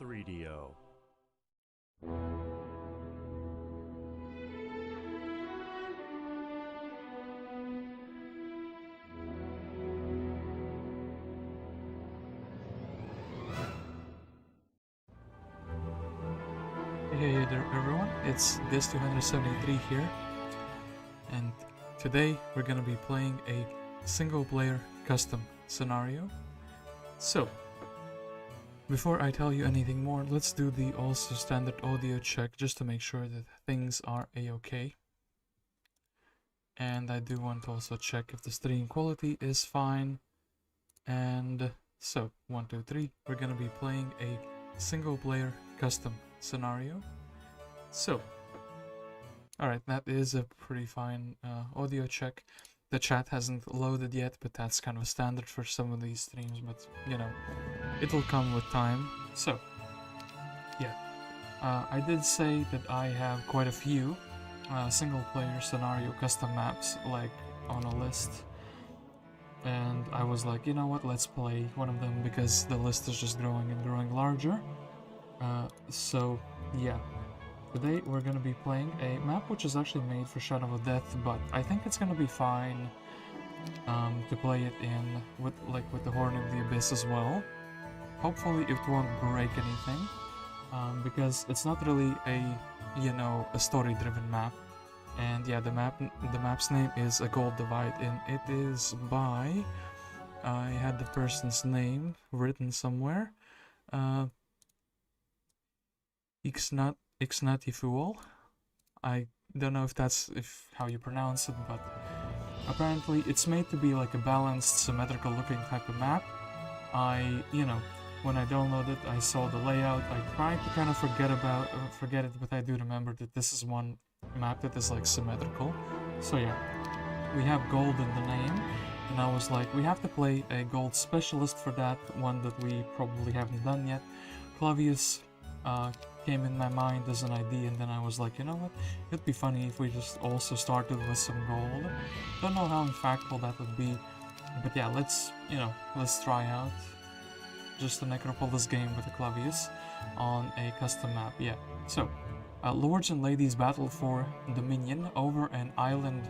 3DO. Hey there everyone, it's This273 here, and today we're gonna be playing a single player custom scenario. So, before I tell you anything more, let's do the also standard audio check just to make sure that things are a-okay. And I do want to also check if the stream quality is fine. And so, 1, 2, 3, we're gonna be playing a single player custom scenario. So, alright, that is a pretty fine audio check. The chat hasn't loaded yet, but that's kind of standard for some of these streams, but you know, it'll come with time. So, yeah, I did say that I have quite a few single player scenario custom maps like on a list, and I was like, you know what, let's play one of them because the list is just growing and growing larger. So yeah, today we're gonna be playing a map which is actually made for Shadow of Death, but I think it's gonna be fine to play it in with the Horn of the Abyss as well. Hopefully it won't break anything, because it's not really a story-driven map. And yeah, the map's name is A Gold Divide, and it is by, I had the person's name written somewhere, Ixnatifual. I don't know if that's how you pronounce it, but apparently it's made to be like a balanced, symmetrical looking type of map. When I downloaded it, I saw the layout. I tried to kind of forget it, but I do remember that this is one map that is like symmetrical. So yeah, we have gold in the name, and I was like, we have to play a gold specialist for that, one that we probably haven't done yet. Clavius came in my mind as an idea, and then I was like, you know what, it'd be funny if we just also started with some gold. Don't know how impactful that would be, but yeah, let's try out just a Necropolis game with a Clavius on a custom map. Yeah, so lords and ladies battle for dominion over an island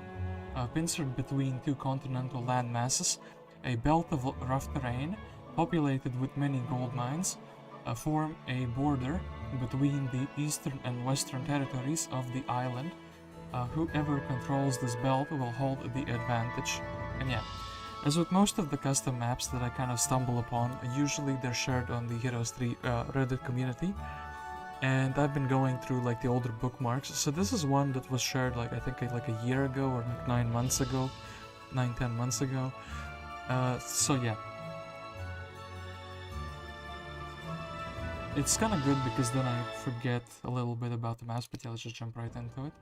pincered between two continental land masses, a belt of rough terrain populated with many gold mines form a border between the eastern and western territories of the island. Whoever controls this belt will hold the advantage. And yeah, as with most of the custom maps that I kind of stumble upon, usually they're shared on the Heroes 3 Reddit community, and I've been going through like the older bookmarks. So this is one that was shared like I think like a year ago or like 9 months ago, 9-10 months ago. So yeah, it's kind of good because then I forget a little bit about the maps, but yeah, let's just jump right into it.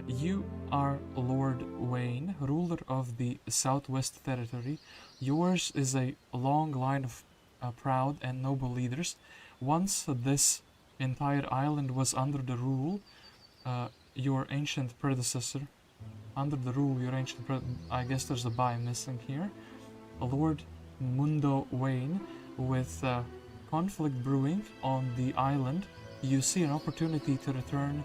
You are Lord Wayne, ruler of the Southwest Territory. Yours is a long line of proud and noble leaders. Once this entire island was under the rule, your ancient predecessor. I guess there's a by missing here. Lord Mundo Wayne, with conflict brewing on the island, you see an opportunity to return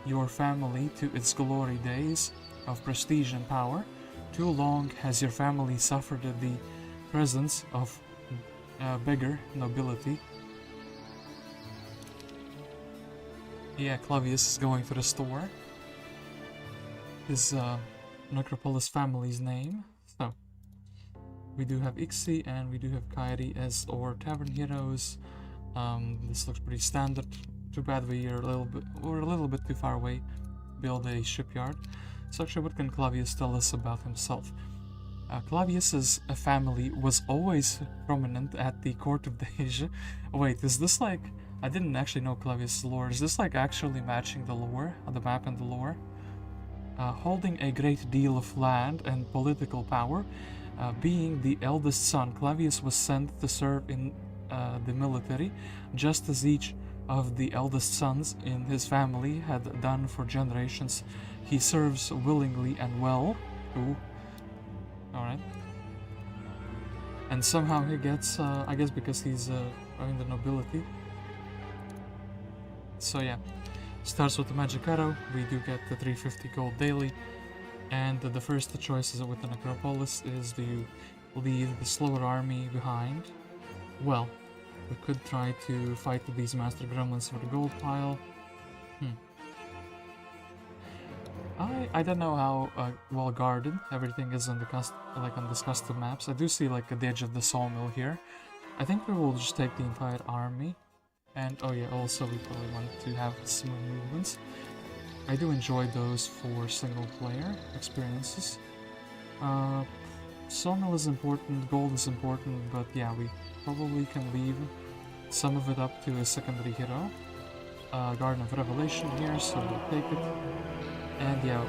your family to its glory days of prestige and power. Too long has your family suffered at the presence of beggar nobility. Yeah, Clavius is going to the store. His Necropolis family's name. So we do have Ixi and we do have Kairi as our tavern heroes. This looks pretty standard. Too bad we're a little bit too far away. Build a shipyard. So actually, what can Clavius tell us about himself? Clavius's family was always prominent at the court of Deja. Wait, is this like... I didn't actually know Clavius' lore. Is this like actually matching the lore, the map and the lore? Holding a great deal of land and political power, being the eldest son, Clavius was sent to serve in the military, just as each of the eldest sons in his family had done for generations. He serves willingly and well. Ooh. Alright. And somehow he gets, I guess because he's in the nobility, So yeah, starts with the magic arrow. We do get the 350 gold daily, and the first choices with the Necropolis is do you leave the slower army behind? Well, we could try to fight these master gremlins for the gold pile. I don't know how well guarded everything is on the on this custom maps. I do see like at the edge of the sawmill here. I think we will just take the entire army. And oh yeah, also we probably want to have smooth movements. I do enjoy those for single player experiences. Sawmill is important, gold is important, but yeah, we probably can leave some of it up to a secondary hero. Garden of Revelation here, so we'll take it. And yeah,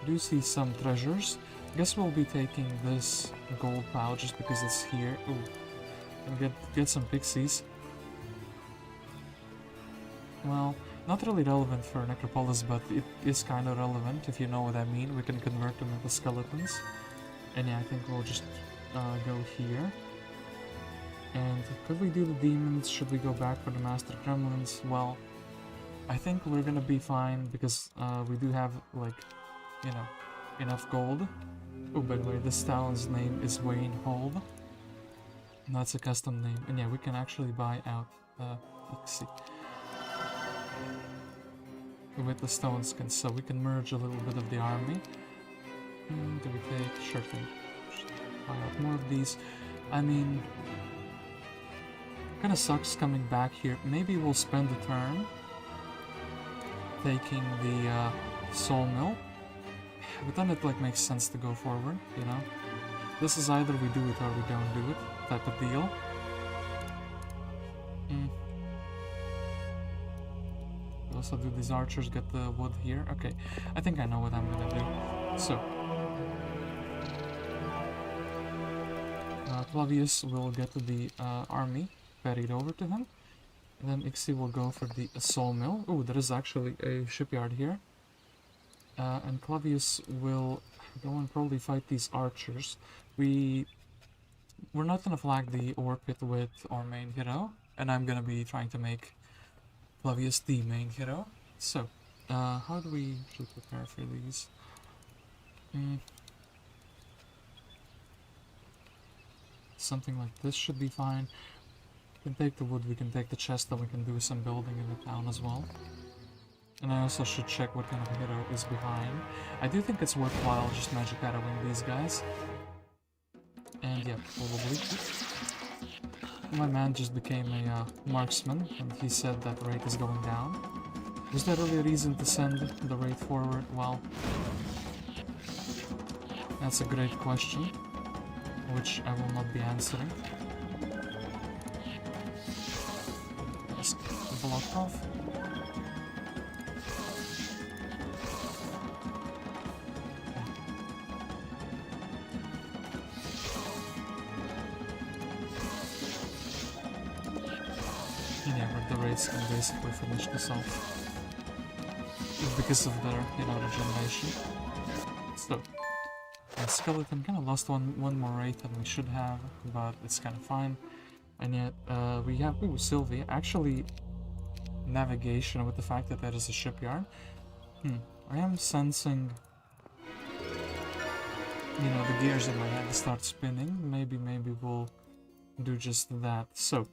do see some treasures. Guess we'll be taking this gold pile just because it's here. Ooh, and get some pixies. Well, not really relevant for Necropolis, but it is kind of relevant if you know what I mean. We can convert them into skeletons. And yeah, I think we'll just go here. And could we do the demons? Should we go back for the master gremlins? Well, I think we're gonna be fine because we do have, like, you know, enough gold. Oh, by the way, this talon's name is Wayne Hold. And that's a custom name. And yeah, we can actually buy out Ixi with the stone skins, so we can merge a little bit of the army. Do we take? Sure thing. Just buy out more of these. I mean, kinda sucks coming back here. Maybe we'll spend a turn taking the sawmill, but then it like makes sense to go forward, you know? This is either we do it or we don't do it type of deal. Also, do these archers get the wood here? Okay, I think I know what I'm gonna do. So, Clavius will get the army ferried over to him. And then Ixi will go for the sawmill. Oh, there is actually a shipyard here. And Clavius will go and probably fight these archers. We're not gonna flag the ore pit with our main hero, and I'm gonna be trying to make Clavius the main hero. So, how do we should prepare for these? Something like this should be fine. We can take the wood, we can take the chest, and we can do some building in the town as well. And I also should check what kind of hero is behind. I do think it's worthwhile just magic arrowing these guys. And yeah, probably. My man just became a marksman, and he said that rate is going down. Was there really a reason to send the rate forward? Well, that's a great question, which I will not be answering. Just block off. Can basically finish this off because of their, you know, regeneration. So, skeleton kind of lost one more rate than we should have, but it's kind of fine. And yet, we have Sylvia. Actually, navigation with the fact that there is a shipyard. I am sensing, you know, the gears in my head start spinning. Maybe we'll do just that. So.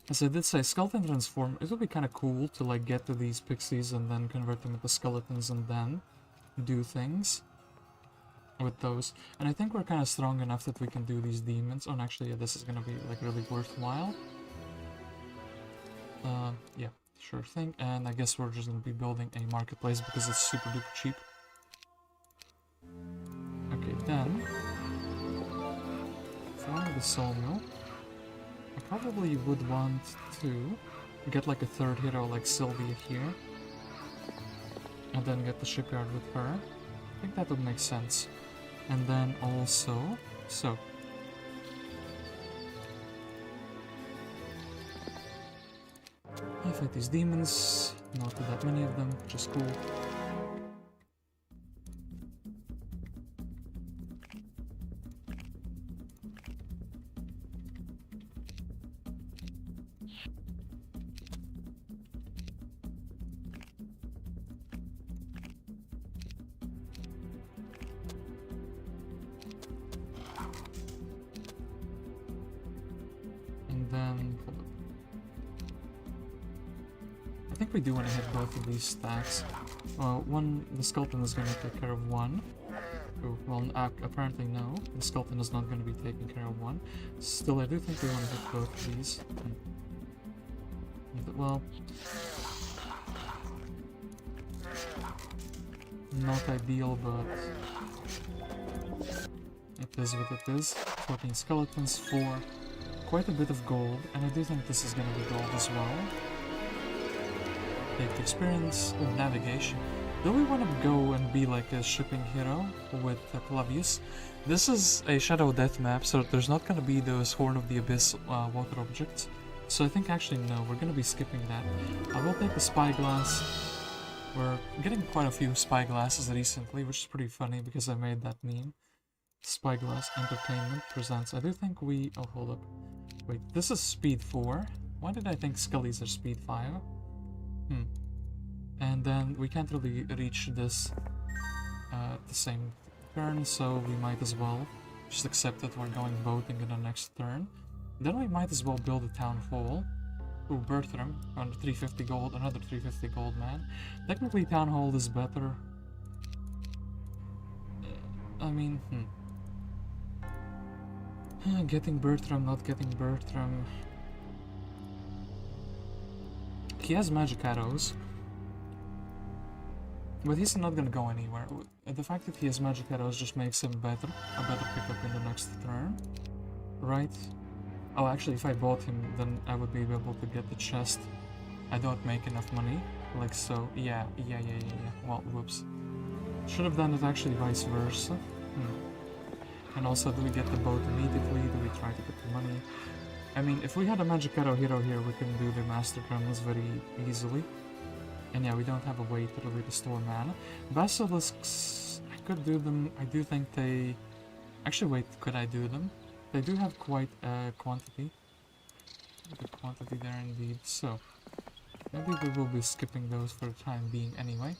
As I did say, skeleton transform, it would be kind of cool to like get to these pixies and then convert them into skeletons and then do things with those. And I think we're kind of strong enough that we can do these demons. Oh, and actually, yeah, this is gonna be like really worthwhile. Yeah, sure thing. And I guess we're just gonna be building a marketplace because it's super duper cheap. Okay, then from the sawmill. I probably would want to get like a third hero like Sylvia here. And then get the shipyard with her. I think that would make sense. And then also... So... I fight these demons. Not that many of them, which is cool. think we do want to hit both of these stacks. The skeleton is going to take care of one. Oh, well, apparently no. The skeleton is not going to be taking care of one. Still, I do think we want to hit both of these. Well, not ideal, but it is what it is. 14 skeletons for quite a bit of gold, and I do think this is going to be gold as well. Take experience of navigation. Do we want to go and be like a shipping hero with Clavius? This is a Shadow Death map, so there's not going to be those Horn of the Abyss water objects. So I think actually no, we're going to be skipping that. I will take the spyglass. We're getting quite a few spyglasses recently, which is pretty funny because I made that meme. Spyglass Entertainment presents. I do think we... Oh, hold up. Wait, this is speed 4. Why did I think Skellies are speed 5? And then we can't really reach this the same turn, so we might as well just accept that we're going boating in the next turn. Then we might as well build a town hall. Ooh, Bertram, on 350 gold, another 350 gold, man. Technically, town hall is better. I mean, getting Bertram, not getting Bertram. He has magic arrows. But he's not gonna go anywhere. The fact that he has magic arrows just makes him a better pickup in the next turn. Right? Oh, actually, if I bought him, then I would be able to get the chest. I don't make enough money. Like so. Yeah. Well, whoops. Should have done it actually vice versa. And also, do we get the boat immediately? Do we try to get the money? I mean, if we had a magic arrow hero here, we can do the master gremlins very easily. And yeah, we don't have a way to really restore mana. Basilisks, I could do them. I do think they... Actually, wait, could I do them? They do have quite a quantity. The quantity there indeed. So, maybe we will be skipping those for the time being anyway.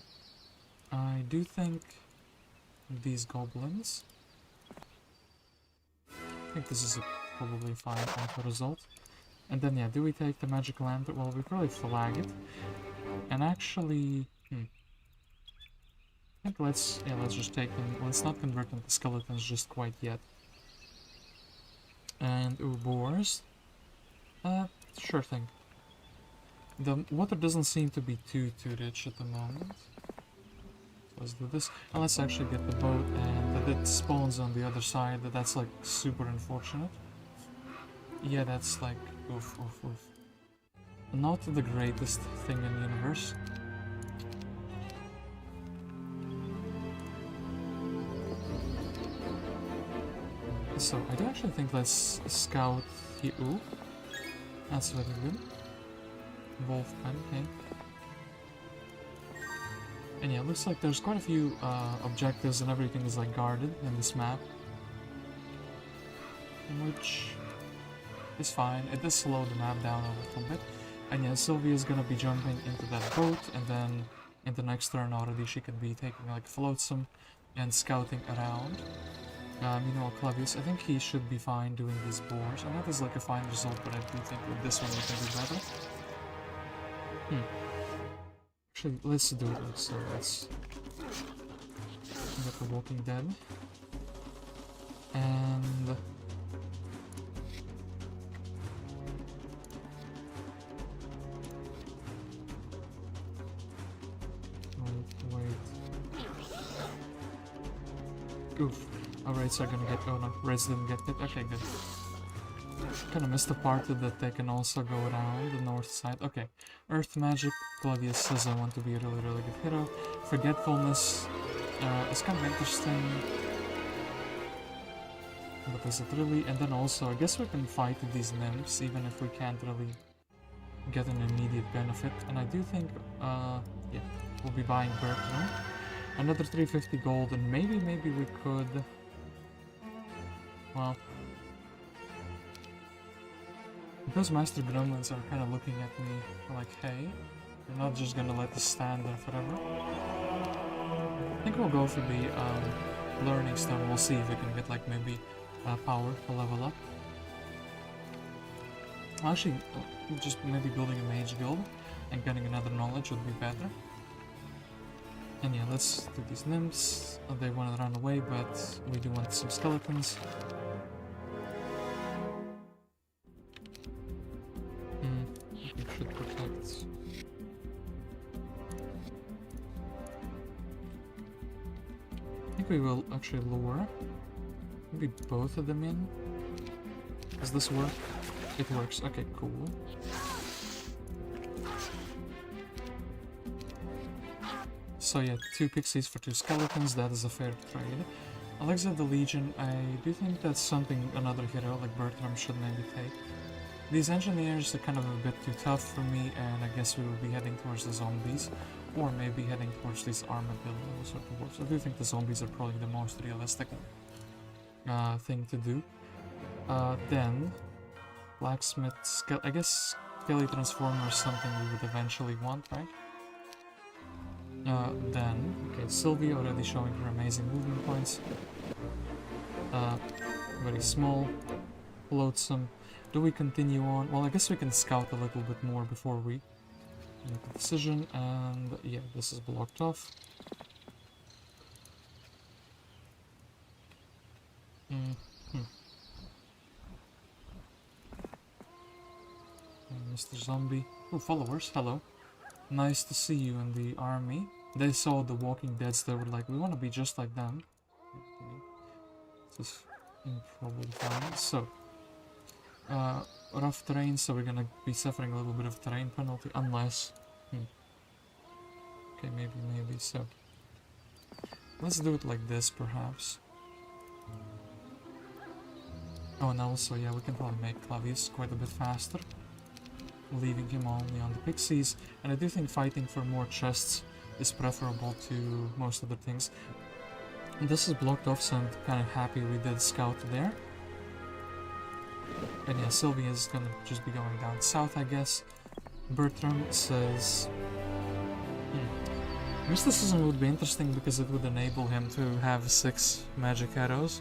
I do think these goblins... I think this is a probably fine auto result. And then yeah, do we take the magic lantern? Well, we probably flag it. And actually, I think let's just take them. Let's not convert them to skeletons just quite yet. And boars. Sure thing. The water doesn't seem to be too rich at the moment. Let's do this. And let's actually get the boat, and that it spawns on the other side. That's like super unfortunate. Yeah, that's like oof. Not the greatest thing in the universe. So, I do actually think let's scout here. Ooh, that's very good. Wolf pen, okay. And yeah, it looks like there's quite a few objectives and everything is like guarded in this map. Which is fine. It does slow the map down a little bit. And yeah, Sylvia's gonna be jumping into that boat, and then in the next turn already she could be taking like flotsam and scouting around. Meanwhile, Clavius, I think he should be fine doing these boars, and that is like a fine result, but I do think with this one we can do better. Actually, let's do it. So let's get the Walking Dead. And... Wait. Oof. Oh, Raids are gonna get... Oh no, Raids didn't get it. Okay, good. Kinda missed the part that they can also go around the north side. Okay. Earth Magic. Clavius says I want to be a really good hero. Forgetfulness is kind of interesting. But is it really? And then also, I guess we can fight these nymphs even if we can't really get an immediate benefit. And I do think, yeah, we'll be buying Bertram. Another 350 gold, and maybe we could... Well... Those Master Gremlins are kind of looking at me like, hey, you're not just gonna let this stand there forever. I think we'll go for the Learning Stone. We'll see if we can get like maybe power to level up. Actually, just maybe building a Mage Guild. and getting another knowledge would be better. And yeah, let's do these nymphs. They want to run away, but we do want some skeletons. We should protect. I think we will actually lure maybe both of them in. Does this work? It works. Okay, cool. So yeah, 2 pixies for 2 skeletons, that is a fair trade. Alexa the Legion, I do think that's something another hero like Bertram should maybe take. These engineers are kind of a bit too tough for me, and I guess we will be heading towards the zombies, or maybe heading towards these armadillos or dwarves. I do think the zombies are probably the most realistic thing to do. Then, blacksmith, I guess Skelly Transformer is something we would eventually want, right? Then, okay, Sylvia already showing her amazing movement points. Very small, loathsome. Do we continue on? Well, I guess we can scout a little bit more before we make a decision, and yeah, this is blocked off. Mr. Zombie. Oh, followers, hello. Nice to see you in the army. They saw the Walking Deads, they were like, we want to be just like them. Okay. This is probably fine. So, rough terrain, so we're gonna be suffering a little bit of terrain penalty, unless... Okay, maybe, so... Let's do it like this, perhaps. Oh, and also, yeah, we can probably make Clavius quite a bit faster, leaving him only on the pixies, and I do think fighting for more chests is preferable to most other things. And this is blocked off, so I'm kind of happy we did scout there. And yeah, Sylvia is gonna just be going down south, I guess. Bertram says... Mysticism would be interesting because it would enable him to have 6 magic arrows.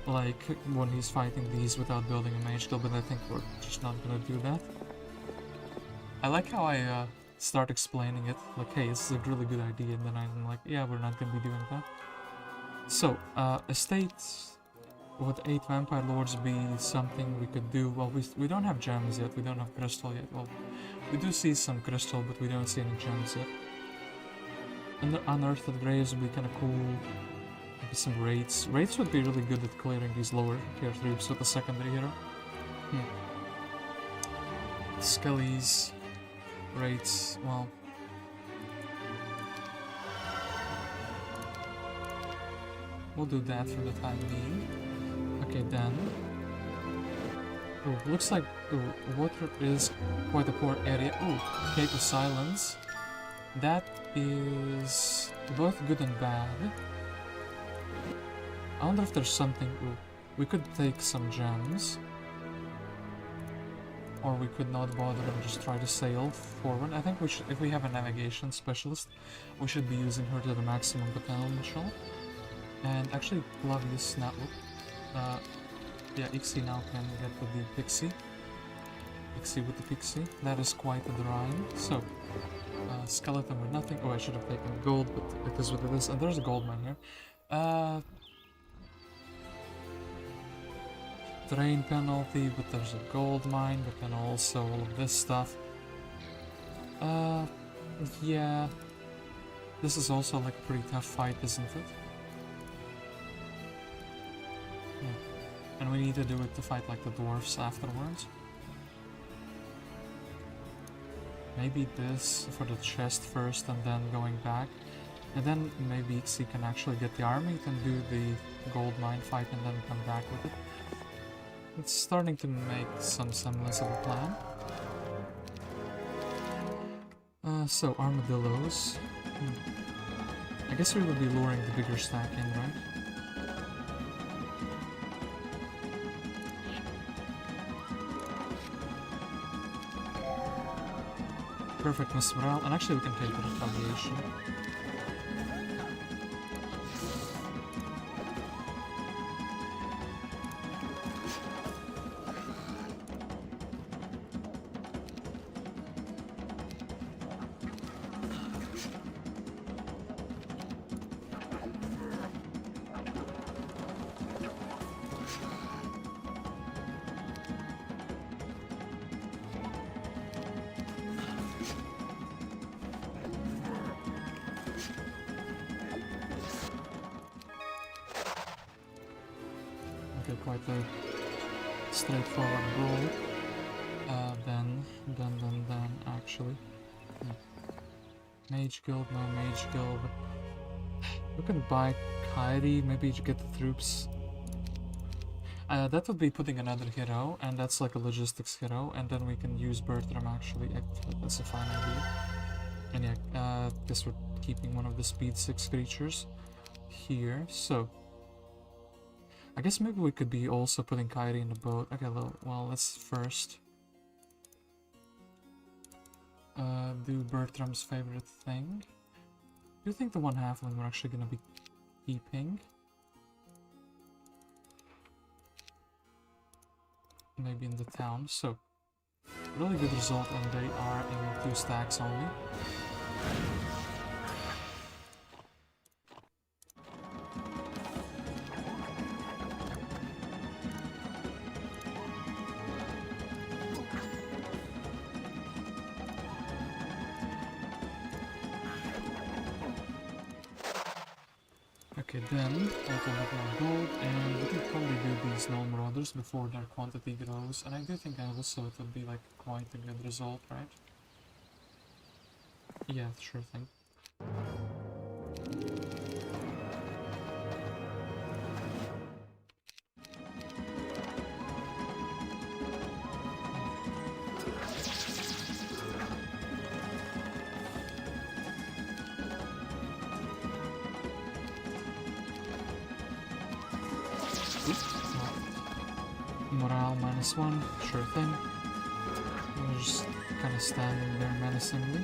Like, when he's fighting these without building a mage guild, but I think we're just not gonna do that. I like how I start explaining it, like, hey, this is a really good idea, and then I'm like, yeah, we're not gonna be doing that. So, estate would 8 vampire lords be something we could do? Well, we don't have gems yet, we don't have crystal yet. Well, we do see some crystal, but we don't see any gems yet. And the unearthed graves would be kind of cool. Maybe some raids. Raids would be really good at clearing these lower tier 3s with a secondary hero. Skellies. Raids, well... We'll do that for the time being. Okay, then... Oh, looks like water is quite a poor area. Oh, Cape of Silence. That is both good and bad. I wonder if there's something... Ooh, we could take some gems. Or we could not bother and just try to sail forward. I think we should, if we have a navigation specialist, we should be using her to the maximum potential. And actually, Clavius now... yeah, Ixie now can get with the Pixie. Ixie with the Pixie. That is quite a drawing. So, skeleton with nothing. Oh, I should have taken gold, but it is what it is. And there's a gold mine here. Terrain penalty, but there's a gold mine, but then also all of this stuff. Yeah. This is also like a pretty tough fight, isn't it? Yeah. And we need to do it to fight like the dwarfs afterwards. Maybe this for the chest first and then going back. And then maybe Ixie can actually get the army, can do the gold mine fight and then come back with it. It's starting to make some semblance of a plan. So, armadillos. I guess we will be luring the bigger stack in, right? Perfect, Miss Morale. And actually we can take the retaliation. Okay, quite a straightforward goal. Then, actually. Mage Guild, no Mage Guild. We can buy Kairi, maybe to get the troops. That would be putting another hero, and that's like a logistics hero, and then we can use Bertram actually. That's a fine idea. And yeah, guess we're keeping one of the speed 6 creatures here, so I guess maybe we could be also putting Kairi in the boat. Okay, well, let's first do Bertram's favorite thing. Do you think the one halfling we're actually gonna be keeping? Maybe in the town, so really good result, and they are in 2 stacks only. Okay, then a little bit more gold, and we can probably do these null marauders before their quantity grows, and I do think also it would be like quite a good result, right? Yeah, sure thing. Morale -1, sure thing. We're just kind of standing there menacingly.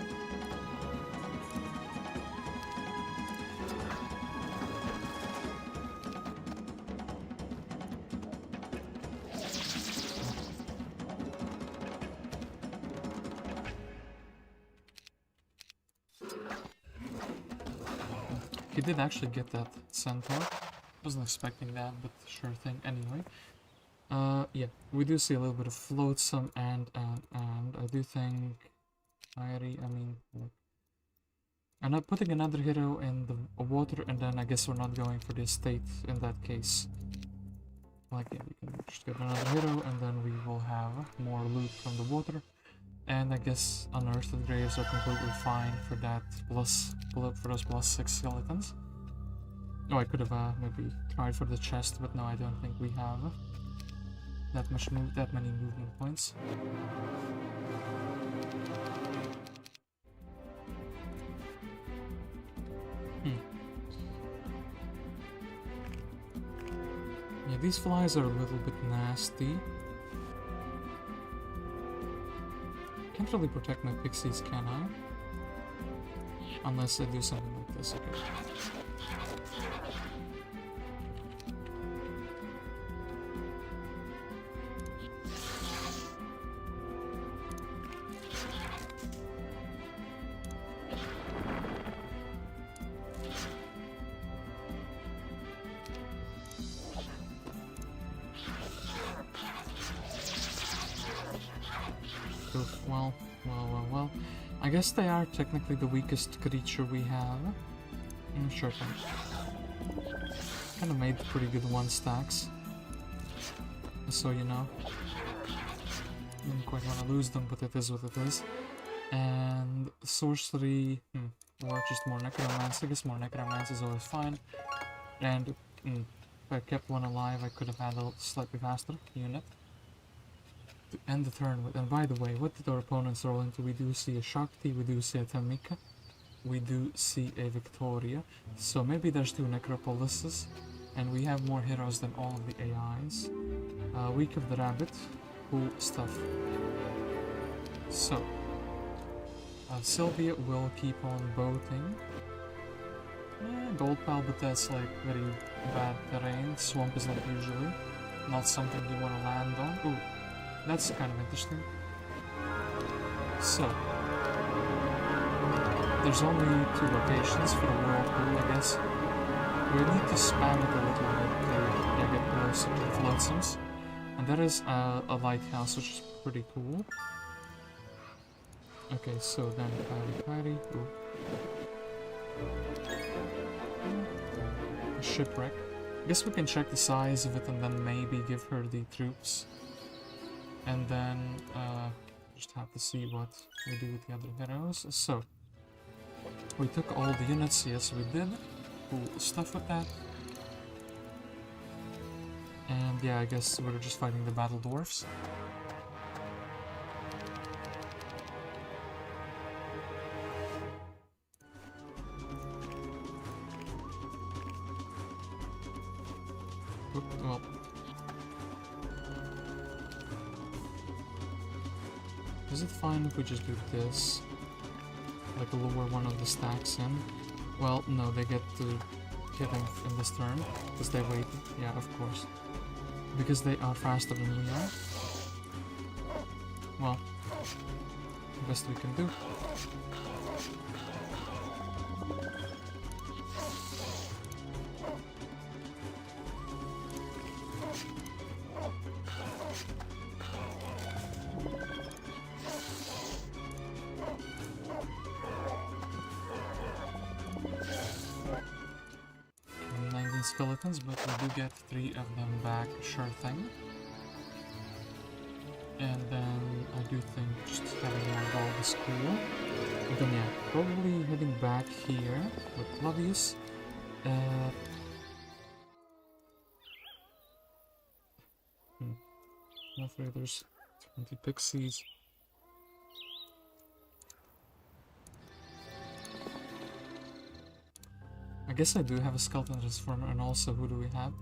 He did actually get that centaur. Wasn't expecting that, but sure thing anyway. Yeah, we do see a little bit of floatsome, and I do think I mean, I'm not putting another hero in the water, and then I guess we're not going for the estate in that case. Like, yeah, we can just get another hero, and then we will have more loot from the water. And I guess unearthed graves are completely fine for that for those +6 skeletons. Oh, I could have maybe tried for the chest, but no, I don't think we have that many movement points. Yeah, these flies are a little bit nasty. Can't really protect my pixies, can I? Unless I do something like this, okay. Well. I guess they are technically the weakest creature we have. Sure thing. Kind of made pretty good 1-stacks. So, you know. Didn't quite want to lose them, but it is what it is. And sorcery, or just more necromancy. I guess more necromancy is always fine. And if I kept one alive, I could have had a slightly faster unit to end the turn with. And by the way, what did our opponents roll into? We do see a Shakti, we do see a Tamika, we do see a Victoria. So maybe there's 2 Necropolises, and we have more heroes than all of the AIs. Week of the Rabbit, cool stuff. So, Sylvia will keep on boating. Gold pal, but that's like very bad terrain. Swamp is like usually not something you want to land on. Ooh. That's kind of interesting. So, there's only 2 locations for the whirlpool, I guess. We need to spam it a little bit to get close to the floatsomes. And that is a lighthouse, which is pretty cool. Okay, so then Kairi. A shipwreck. I guess we can check the size of it and then maybe give her the troops. And then just have to see what we do with the other heroes. So, we took all the units, yes we did. Cool stuff with that. And yeah, I guess we're just fighting the battle dwarfs. Well, is it fine if we just do this? Like lower one of the stacks in? Well, no, they get to hit him in this turn, because they waited. Yeah, of course. Because they are faster than we are. Well, the best we can do. Skeletons, but we do get 3 of them back, sure thing. And then I do think just having more gold is cool. And then yeah, probably heading back here with Clavius. I'm afraid there's 20 pixies. I guess I do have a skeleton transformer, and also who do we have?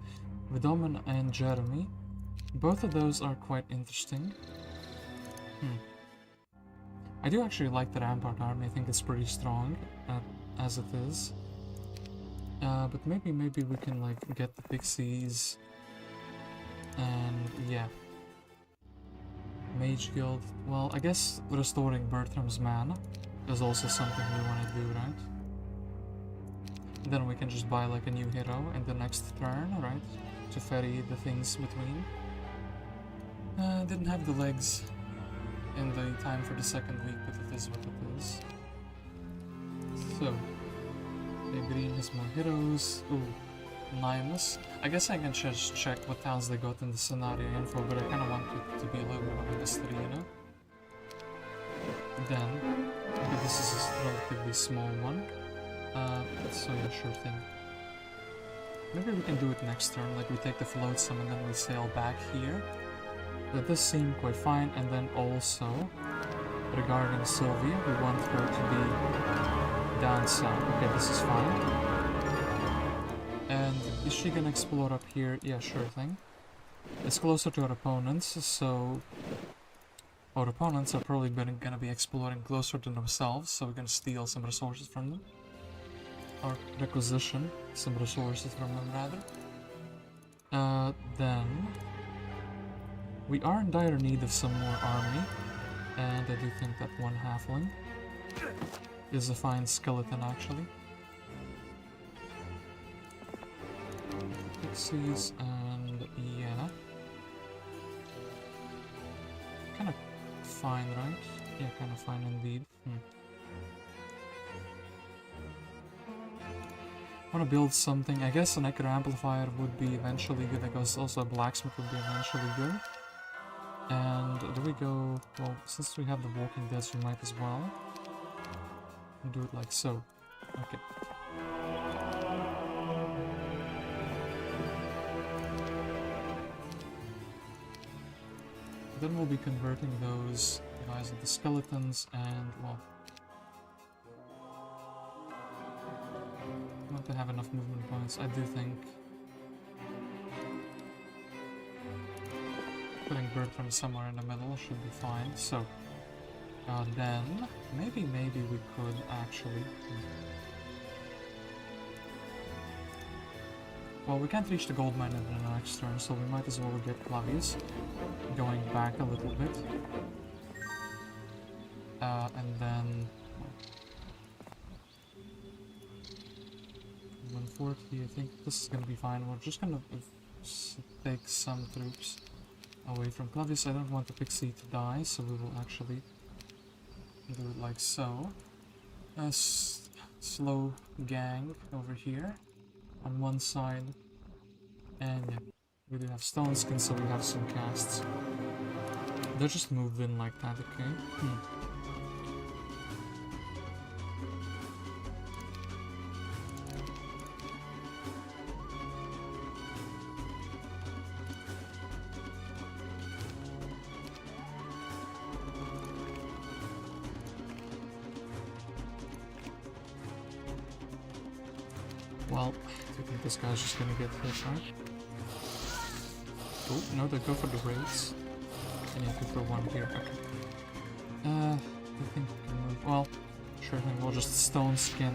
Vidomina and Jeremy. Both of those are quite interesting. I do actually like the Rampart army. I think it's pretty strong as it is. But maybe we can like get the pixies. And yeah. Mage Guild. Well, I guess restoring Bertram's mana is also something we want to do, right? Then we can just buy like a new hero in the next turn, right? To ferry the things between. Didn't have the legs in the time for the second week, but it is what it is. So, green has more heroes. Ooh, Nymus. I guess I can just check what towns they got in the scenario info, but I kind of want it to be a little bit of a mystery, you know? Then, okay, this is a relatively small one. So yeah, sure thing. Maybe we can do it next turn, like we take the flotsam and then we sail back here. That does seem quite fine, and then also, regarding Sylvia, we want her to be down south. Okay, this is fine. And is she gonna explore up here? Yeah, sure thing. It's closer to our opponents, so our opponents are probably gonna be exploring closer to themselves, so we're gonna steal some resources from them. Or requisition some resources from them, rather. Then we are in dire need of some more army, and I do think that one halfling is a fine skeleton, actually. Pixies, and yeah. Kind of fine, right? Yeah, kind of fine indeed. I want to build something. I guess an Echo amplifier would be eventually good. I guess also a blacksmith would be eventually good. And do we go... Well, since we have the Walking Dead, we might as well do it like so. Okay. Then we'll be converting those guys into skeletons, and well, not to have enough movement points. I do think putting Bertram somewhere in the middle should be fine. So then maybe we could actually. Well, we can't reach the gold mine in the next turn, so we might as well get Clavius going back a little bit. And then 140, I think this is gonna be fine. We're just gonna take some troops away from Clavius. I don't want the pixie to die, so we will actually do it like so. A slow gang over here on one side, And yeah, we do have stone skin, so we have some casts. They're just moved in like that, okay? Well, I think this guy's just gonna get hit, right? Oh, no, they go for the raids. And you have to throw one here, okay. I think we can move. Well, sure thing, we'll just stone skin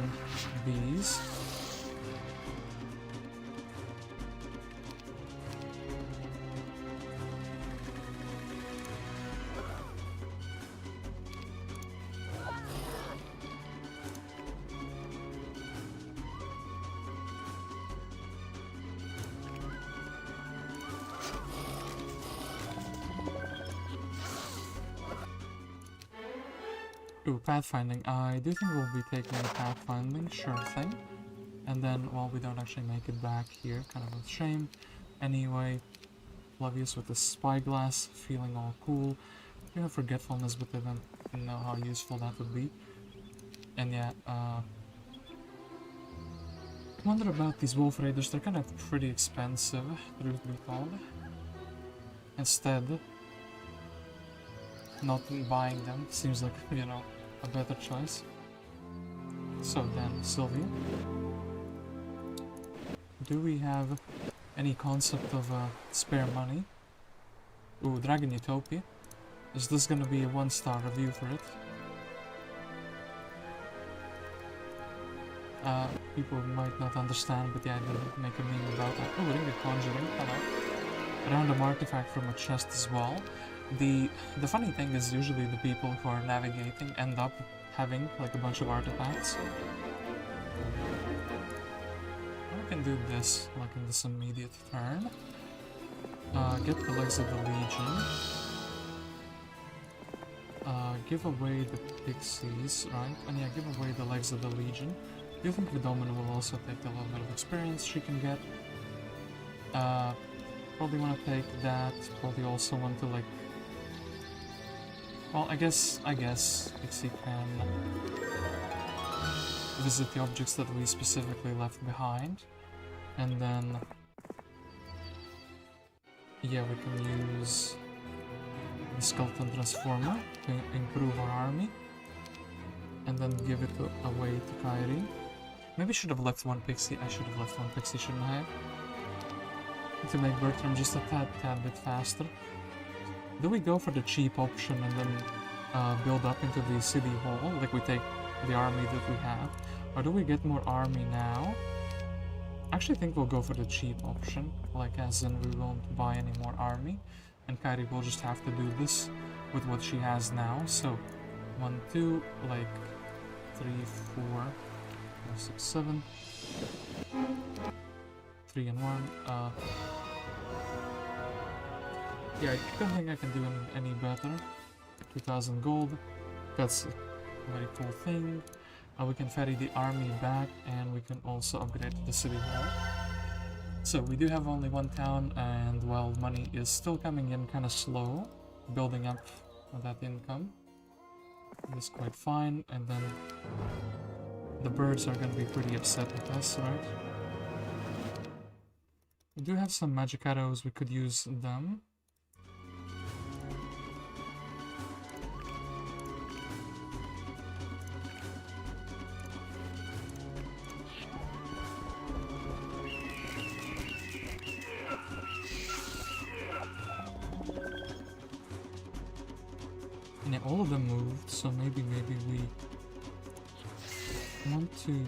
these. Ooh, pathfinding. I do think we'll be taking pathfinding, sure thing. And then, well, we don't actually make it back here, kind of a shame. Anyway, Clavius with the spyglass, feeling all cool. You have forgetfulness, but I don't know how useful that would be. And yeah, I wonder about these wolf raiders. They're kind of pretty expensive, truth be told. Instead, not buying them seems like, you know, a better choice. So then, Sylvia, do we have any concept of spare money? Ooh, Dragon Utopia. Is this gonna be a 1-star review for it? People might not understand, but yeah, I did make a meme about that. Oh, Ring of Conjuring, hello. Random artifact from a chest as well. The funny thing is usually the people who are navigating end up having like a bunch of artifacts. We can do this like in this immediate turn. Get the legs of the Legion. Give away the pixies, right? And yeah, give away the legs of the Legion. Do you think Vidomina will also take a little bit of experience she can get? Probably want to take that. Probably also want to like. Well, I guess Pixie can visit the objects that we specifically left behind, and then yeah, we can use the Skeleton Transformer to improve our army, and then give it away to Kairi. Maybe I should have left one Pixie. I should have left one Pixie, shouldn't I have? To make Bertram just a tad bit faster. Do we go for the cheap option and then build up into the city hall, like we take the army that we have? Or do we get more army now? I actually think we'll go for the cheap option, like as in we won't buy any more army, and Kairi will just have to do this with what she has now. So 1, 2, like 3, 4, 5, 6, 7, 3 and 1. Yeah, I don't think I can do any better. 2000 gold, that's a very cool thing. We can ferry the army back, and we can also upgrade the city hall. So we do have only one town, and while money is still coming in kind of slow, building up that income is quite fine. And then the birds are going to be pretty upset with us, right? We do have some magic arrows, we could use them. And yeah, all of them moved, so maybe we want to...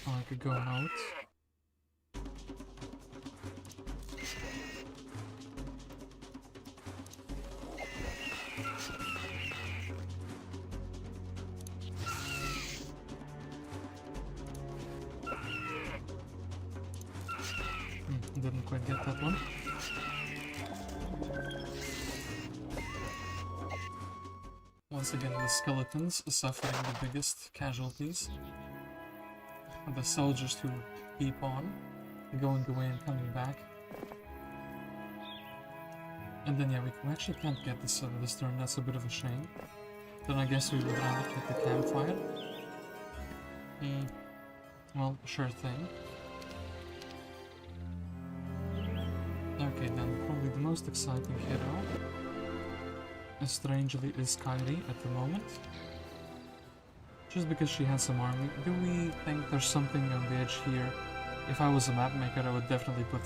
Oh, I could go out. Didn't quite get that one. Once again, the skeletons suffering the biggest casualties. the soldiers to keep on, going away and coming back. And then yeah, we actually can't get this this turn, that's a bit of a shame. Then I guess we would rather take the campfire. Well, sure thing. Okay, then probably the most exciting hero, strangely, is Kairi at the moment. Just because she has some army. Do we think there's something on the edge here? If I was a map maker, I would definitely put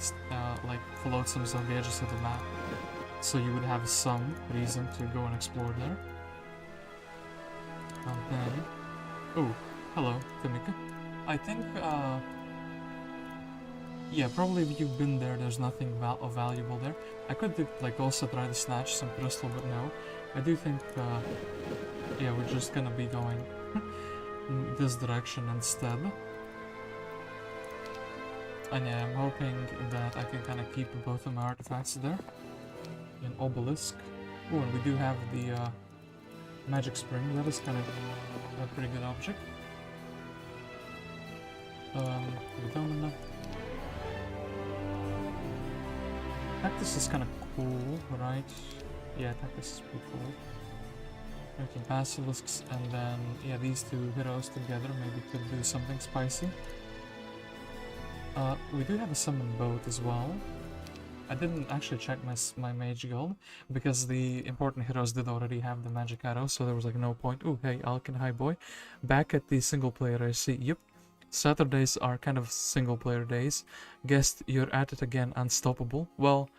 like flotsams on the edges of the map, so you would have some reason to go and explore there. And then, oh, hello, Tamika. I think, yeah, probably if you've been there, there's nothing valuable there. I could like also try to snatch some crystal, but no. I do think, yeah, we're just gonna be going this direction instead. And yeah, I'm hoping that I can kind of keep both of my artifacts there. An obelisk. Oh, and we do have the magic spring. That is kind of a pretty good object. Vidomina. Cactus is kind of cool, right? Yeah, cactus is pretty cool. Okay, basilisks, and then yeah, these two heroes together maybe could do something spicy. We do have a summon boat as well. I didn't actually check my mage guild because the important heroes did already have the magic arrow, so there was like no point. Oh, hey, Alkin, hi boy. Back at the single player, I see. Yep. Saturdays are kind of single player days. Guessed you're at it again, unstoppable. Well,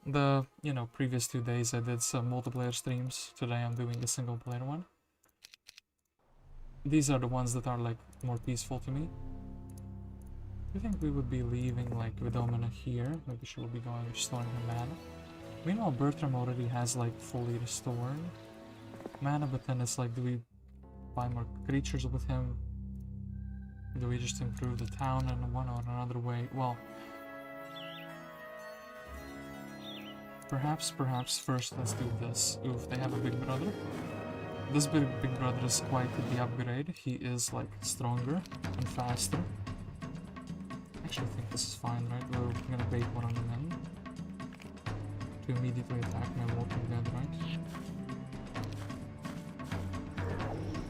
the, you know, previous 2 days I did some multiplayer streams. Today I'm doing a single player one. These are the ones that are like more peaceful to me. I think we would be leaving like Vidomina here. Maybe she will be going restoring her mana. Meanwhile, Bertram already has like fully restored mana, but then it's like, do we buy more creatures with him? Do we just improve the town in one or another way? Well, perhaps first let's do this. Oof, they have a big brother. This big brother is quite the upgrade. He is like stronger and faster. Actually, I think this is fine, right? We're gonna bait one of them in to immediately attack my Walking Dead, right?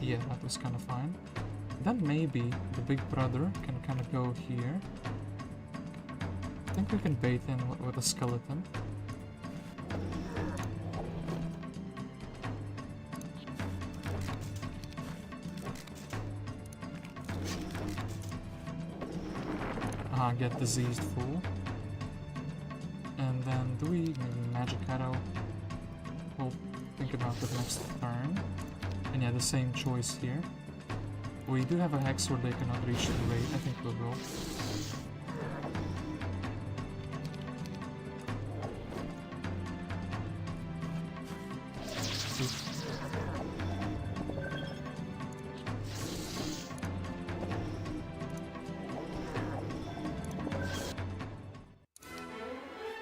Yeah, that was kind of fine. Then maybe the big brother can kind of go here. I think we can bait in with a skeleton. Get diseased full. And then do we maybe magic arrow? We'll think about it next turn. And yeah, the same choice here. We do have a hex where they cannot reach the raid. I think we'll go.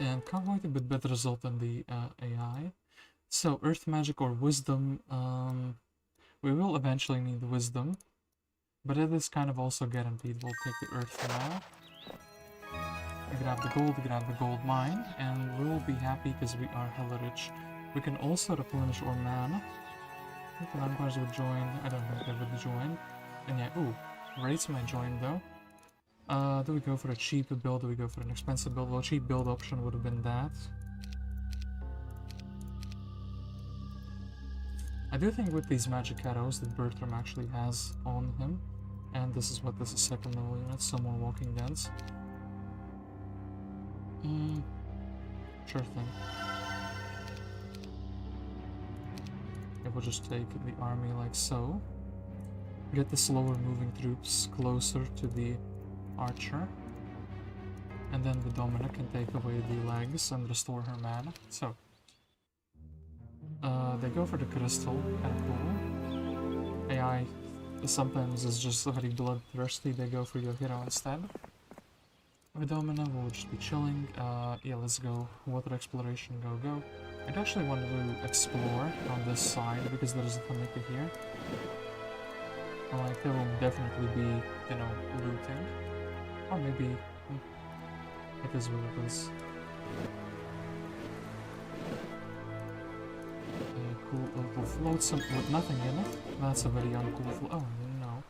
And can't wait a bit better result than the AI. So, Earth Magic or Wisdom, we will eventually need the Wisdom, but it is kind of also guaranteed. We'll take the Earth for now. Grab the gold mine, and we'll be happy because we are hella rich. We can also replenish our mana. I think the vampires would join. I don't think they would join. And yeah, ooh, raids might join though. Do we go for a cheap build? Do we go for an expensive build? Well, a cheap build option would have been that. I do think with these magic arrows that Bertram actually has on him, and this is what this is, second level units, some more walking deads. Sure thing. It will just take the army like so. Get the slower moving troops closer to the archer, and then Vidomina can take away the legs and restore her mana. So they go for the crystal, kind of cool. AI sometimes is just very bloodthirsty. They go for your hero instead. Vidomina will just be chilling. Yeah, let's go water exploration. Go. I'd actually want to explore on this side because there's a Tamika here. Like, there will definitely be, you know, looting. Or maybe... it is what it is. Cool little floatsome with nothing in it. That's a very uncool float. Oh no.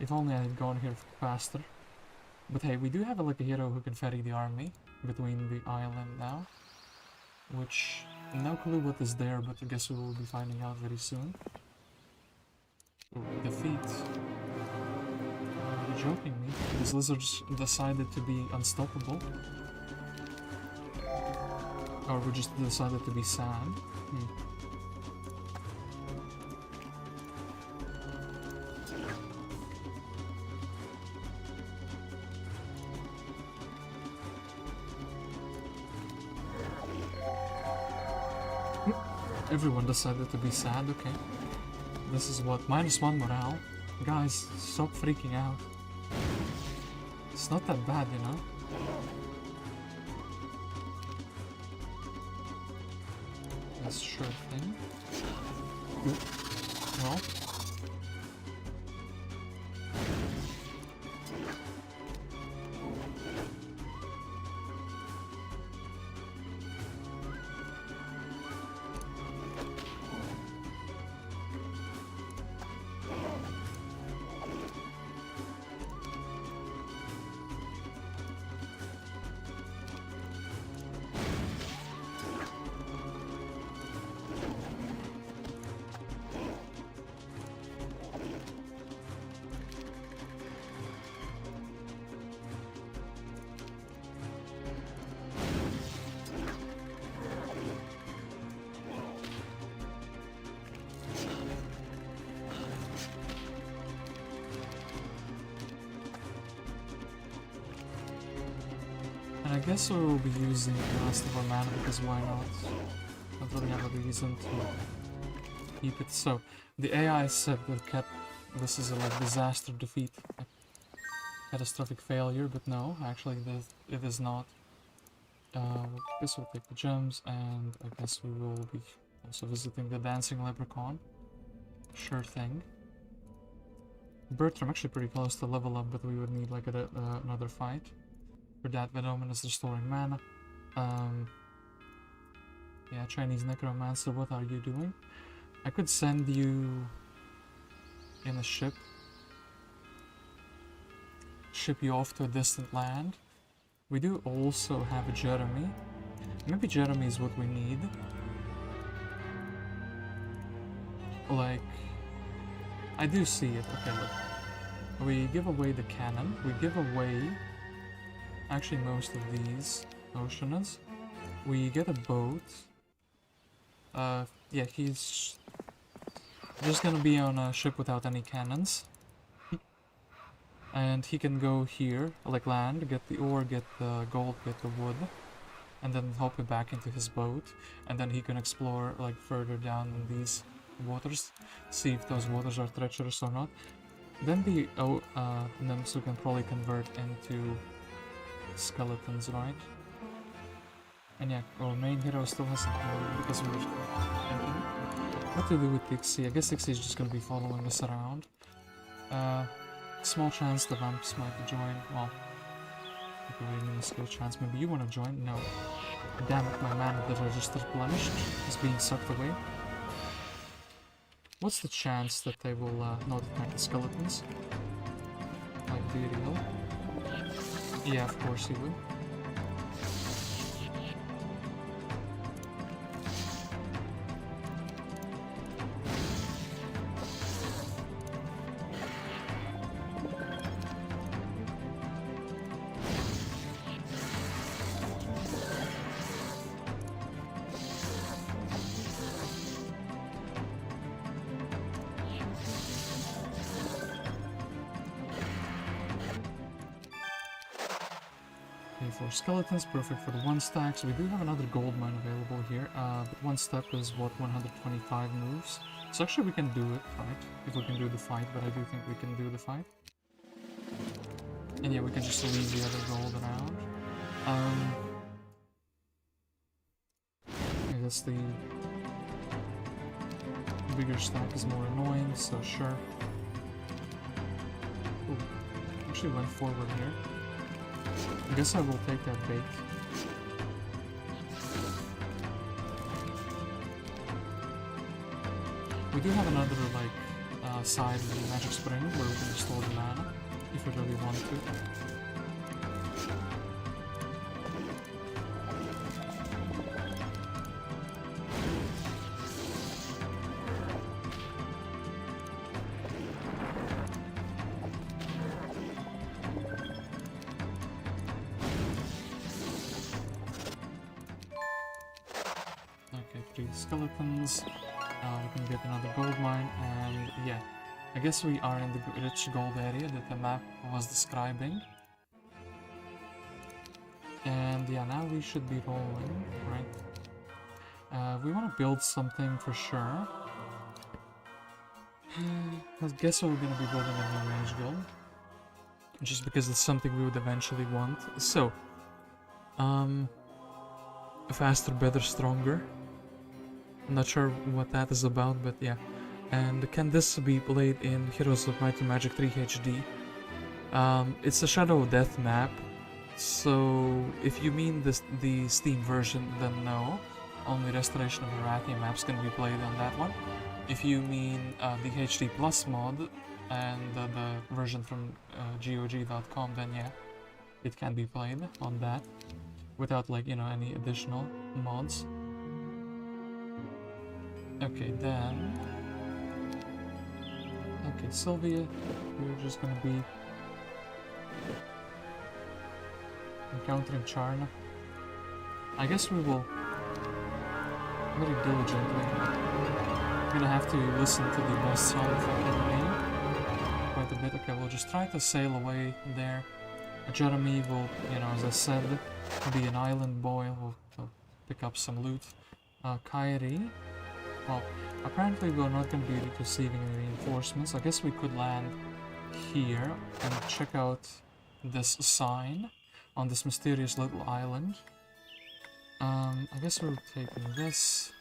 If only I had gone here faster. But hey, we do have like a hero who can ferry the army between the island now. Which, no clue what is there, but I guess we will be finding out very soon. Ooh, defeat. Are you joking me? These lizards decided to be unstoppable. Or we just decided to be sad. Everyone decided to be sad, okay. This is what, -1 morale. Guys, stop freaking out. It's not that bad, you know? That's sure thing. Well. I guess we'll be using the rest of our mana because why not? Don't really have a reason to keep it. So, the AI said that this is a like disaster defeat, like, catastrophic failure, but no, actually it is not. I guess we'll take the gems, and I guess we will be also visiting the dancing leprechaun. Sure thing. Bertram actually pretty close to level up, but we would need like another fight. For that, Vidomina is restoring mana. Yeah, Chinese necromancer, what are you doing? I could send you in a ship. Ship you off to a distant land. We do also have a Jeremy. Maybe Jeremy is what we need. Like, I do see it. Okay, look. We give away the cannon. We give away actually most of these oceans. We get a boat. Yeah, he's just gonna be on a ship without any cannons. And he can go here, like land, get the ore, get the gold, get the wood, and then hop it back into his boat. And then he can explore like further down in these waters, see if those waters are treacherous or not. Then the nymphs can probably convert into skeletons, right? And yeah, our main hero still hasn't moved because we were thinking what to do with Ixie. I guess Ixie is just gonna be following us around. Small chance the vamps might join. Well, not a really minuscule chance. Maybe you wanna join? No. Damn it, my mana that registered replenished is being sucked away. What's the chance that they will not attack the skeletons? Like, be real? Yeah, of course he would. Skeletons, perfect for the 1 stack. So we do have another gold mine available here, but 1 step is what, 125 moves. So actually we can do it, right? If we can do the fight, but I do think we can do the fight. And yeah, we can just leave the other gold around. I guess the bigger stack is more annoying, so sure. Actually went forward here. I guess I will take that bait. We do have another, like, side of the magic spring where we can restore the mana, if we really want to. Okay, 3 skeletons. We can get another gold mine, and yeah, I guess we are in the rich gold area that the map was describing. And yeah, now we should be rolling, right? We want to build something for sure. I guess we're going to be building a new mage guild, just because it's something we would eventually want. So, faster, better, stronger. I'm not sure what that is about, but yeah. And can this be played in Heroes of Might and Magic 3 HD? It's a Shadow of Death map, so if you mean the Steam version, then no. Only Restoration of Marathi maps can be played on that one. If you mean the HD Plus mod and the version from GOG.com, then yeah, it can be played on that without, like, you know, any additional mods. Okay, then... Okay, Sylvia, we're just gonna be encountering Charna. I guess we will very diligently. I'm gonna have to listen to the best song from the name quite a bit. Okay, we'll just try to sail away there. Jeremy will, you know, as I said, be an island boy. We'll pick up some loot. Kairi. Well, apparently we're not going to be receiving any reinforcements. I guess we could land here and check out this sign on this mysterious little island. I guess we're taking this.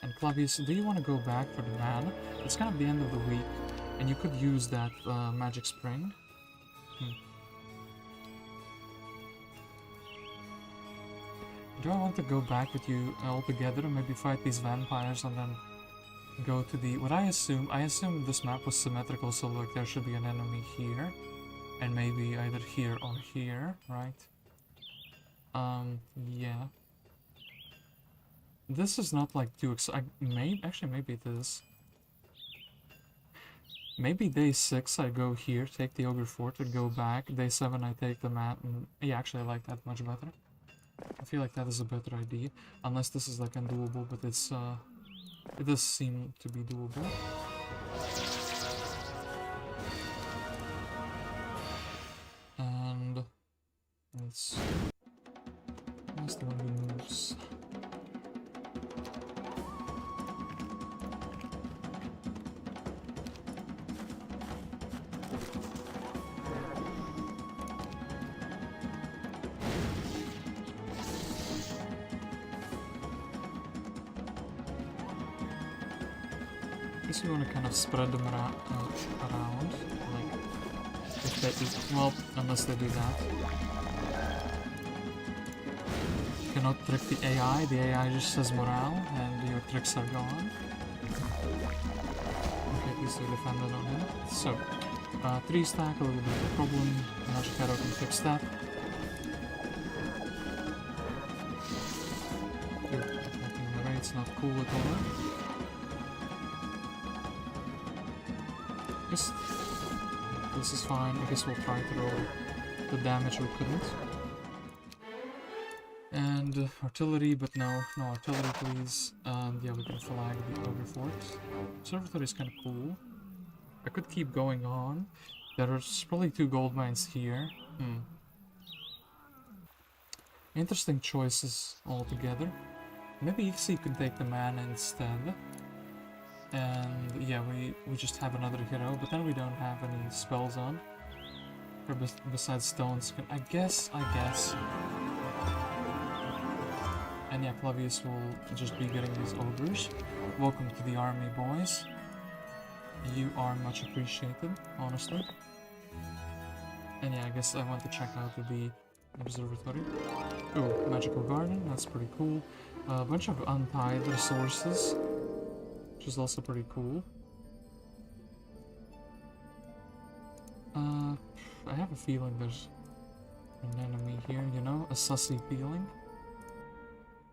And Clavius, do you want to go back for the mana? It's kind of the end of the week, and you could use that magic spring. Do I want to go back with you all together and maybe fight these vampires and then go to the... I assume this map was symmetrical, so like there should be an enemy here. And maybe either here or here, right? Yeah. This is not like too actually maybe it is. Maybe day 6 I go here, take the Ogre Fort and go back. Day 7 I take the map and... Yeah, actually I like that much better. I feel like that is a better idea, unless this is like undoable, but it's it does seem to be doable. And let's the one who moves. You want to kind of spread them around, like, if they, well, unless they do that. You cannot trick the AI just says morale, and your tricks are gone. Okay, at least we defended on him. So, 3 stack, a little bit of a problem. Magic Arrow can fix that. Dude, attacking the raid's not cool at all. This is fine. I guess we'll try to roll the damage we couldn't. And artillery, but no artillery please. And yeah, we can flag the Ogre Fort. Observatory is kind of cool. I could keep going on. There's probably 2 gold mines here. Interesting choices altogether. Maybe Ixi can take the mana instead. And yeah, we just have another hero, but then we don't have any spells on. Or besides stones, I guess. And yeah, Clavius will just be getting these ogres. Welcome to the army, boys. You are much appreciated, honestly. And yeah, I guess I want to check out the observatory. Oh, magical garden, that's pretty cool. A bunch of untied resources, which is also pretty cool. I have a feeling there's an enemy here, you know? A sussy feeling.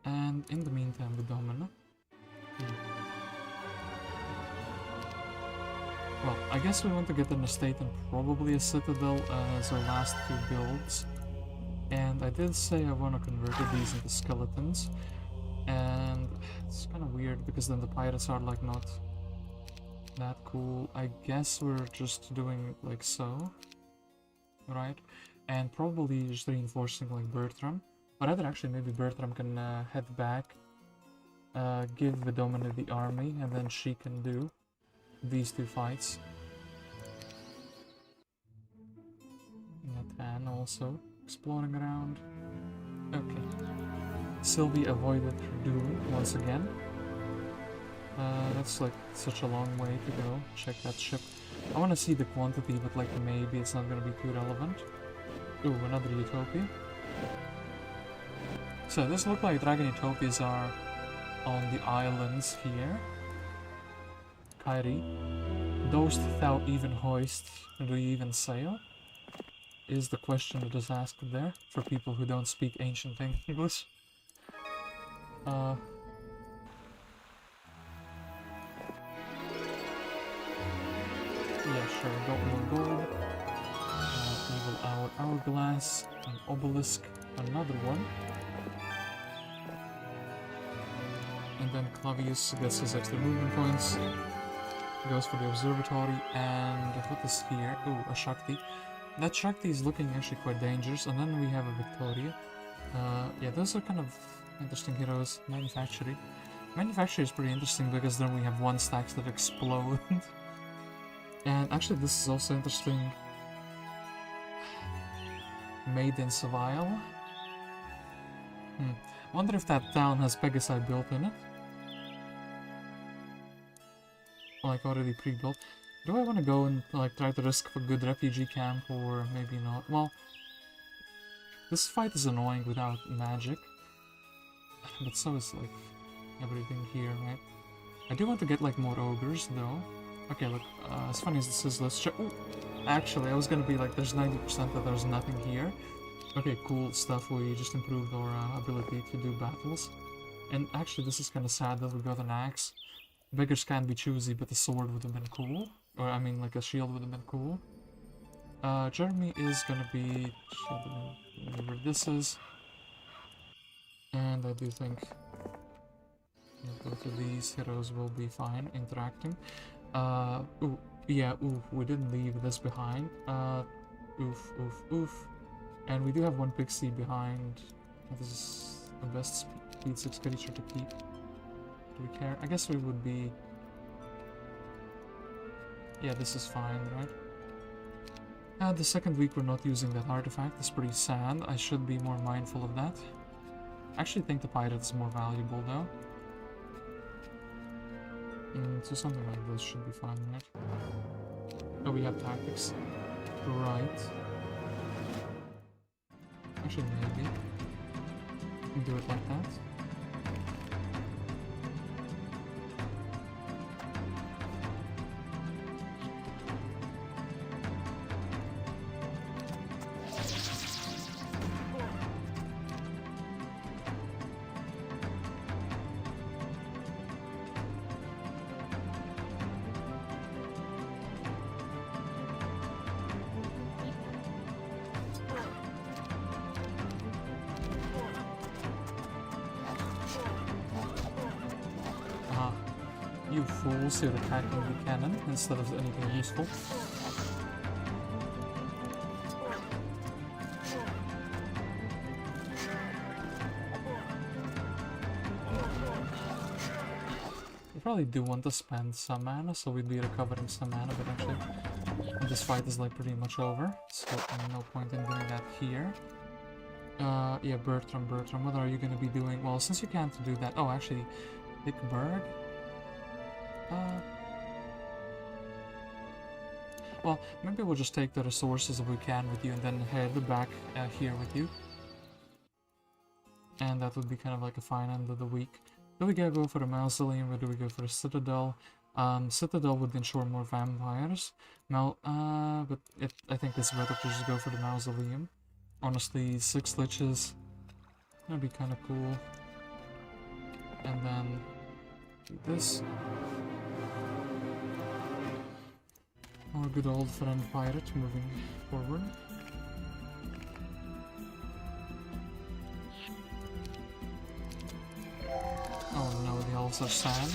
And in the meantime, Vidomina. Well, I guess we want to get an estate and probably a citadel as our last two builds. And I did say I want to convert these into skeletons. And it's kind of weird because then the pirates are like not that cool. I guess we're just doing like so. Right? And probably just reinforcing like Bertram. Or rather actually maybe Bertram can head back. Give Vidomina the army and then she can do these two fights. Tan also exploring around. Okay. Sylvie avoided her doom once again. That's like such a long way to go. Check that ship. I want to see the quantity, but like maybe it's not going to be too relevant. Ooh, another Utopia. So this looks like Dragon Utopias are on the islands here. Kyrie. Dost thou even hoist? Do you even sail? Is the question that is asked there for people who don't speak ancient English. Yeah, sure, got more gold. Evil hourglass, an obelisk, another one. And then Clavius gets his extra movement points. Goes for the observatory, and what is here? Ooh, a Shakti. That Shakti is looking actually quite dangerous, and then we have a Victoria. Yeah, those are kind of interesting heroes. Manufacturing. Manufacturing is pretty interesting because then we have one stacks that explode. And actually this is also interesting. Made in Seville. Wonder if that town has Pegasi built in it. Like already pre-built. Do I want to go and like try to risk a good refugee camp or maybe not? Well, this fight is annoying without magic. But so is like everything here, right? I do want to get like more ogres though. Okay, look, as funny as this is, let's check. Ooh, actually, I was gonna be like, there's 90% that there's nothing here. Okay, cool stuff. We just improved our ability to do battles. And actually, this is kind of sad that we got an axe. Beggars can be choosy, but the sword would have been cool. Or, I mean, like a shield would have been cool. Jeremy is gonna be... whatever this is. And I do think... both of these heroes will be fine interacting. Ooh, yeah, oof, we didn't leave this behind. Oof, oof, oof. And we do have one pixie behind. This is the best speed 6 creature to keep. Do we care? I guess we would be... Yeah, this is fine, right? The second week we're not using that artifact. It's pretty sad. I should be more mindful of that. I actually think the pirate is more valuable, though. So something like this should be fine, right? Oh, we have tactics. Right. Actually, maybe. We do it like that. You fools, you're attacking the cannon instead of anything useful. We probably do want to spend some mana, so we'd be recovering some mana, but actually this fight is like pretty much over, so no point in doing that here. Yeah, Bertram, what are you gonna be doing? Well, since you can't do that... Oh, actually, Hickberg? Well, maybe we'll just take the resources if we can with you and then head back here with you. And that would be kind of like a fine end of the week. Do we go for the mausoleum or do we go for the citadel? Citadel would ensure more vampires. But I think it's better to just go for the mausoleum. Honestly, 6 liches, that'd be kind of cool. And then do this. Our good old friend pirate moving forward. Oh no, the elves are sad.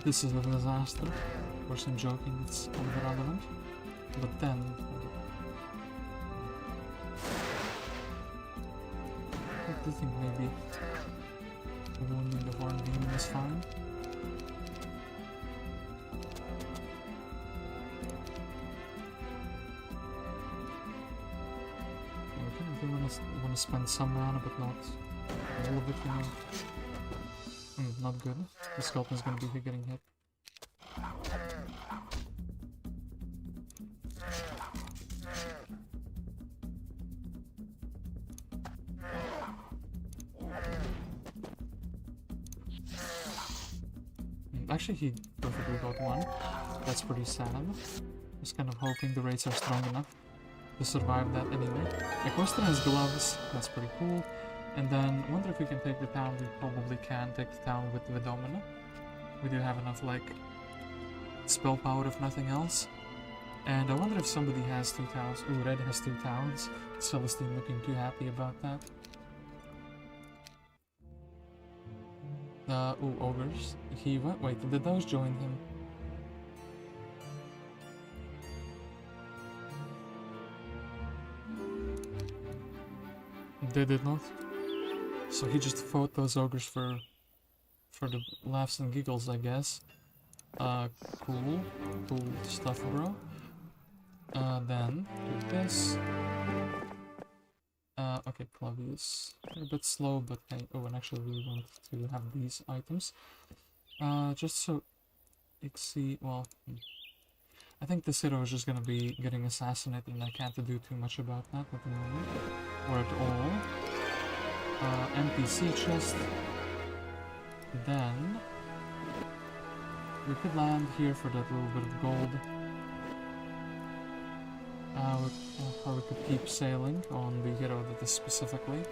This is a disaster. Of course I'm joking, it's kind of irrelevant. But then... I do think maybe wounding the horn demon is fine. Okay, I think I want to spend some mana, but not all of it, you know. Not good. The skeleton's gonna be getting hit. Actually, he perfectly got one. That's pretty sad. Just kind of hoping the raids are strong enough to survive that anyway. Equestrian's gloves, that's pretty cool. And then, I wonder if we can take the town. We probably can take the town with Vidomina. We do have enough, like, spell power if nothing else. And I wonder if somebody has 2 towns. Ooh, Red has 2 towns. Celestine looking too happy about that. Ooh, ogres. He went. Wait, did those join him? They did not. So he just fought those ogres for the laughs and giggles, I guess. Cool stuff, bro. Then do this. Okay, Clavius. A bit slow, but hey, oh, and actually we want to have these items. Just so well, I think this hero is just gonna be getting assassinated, and I can't do too much about that at the moment, or at all. NPC chest. Then we could land here for that little bit of gold. Or we could keep sailing on the hero that is specifically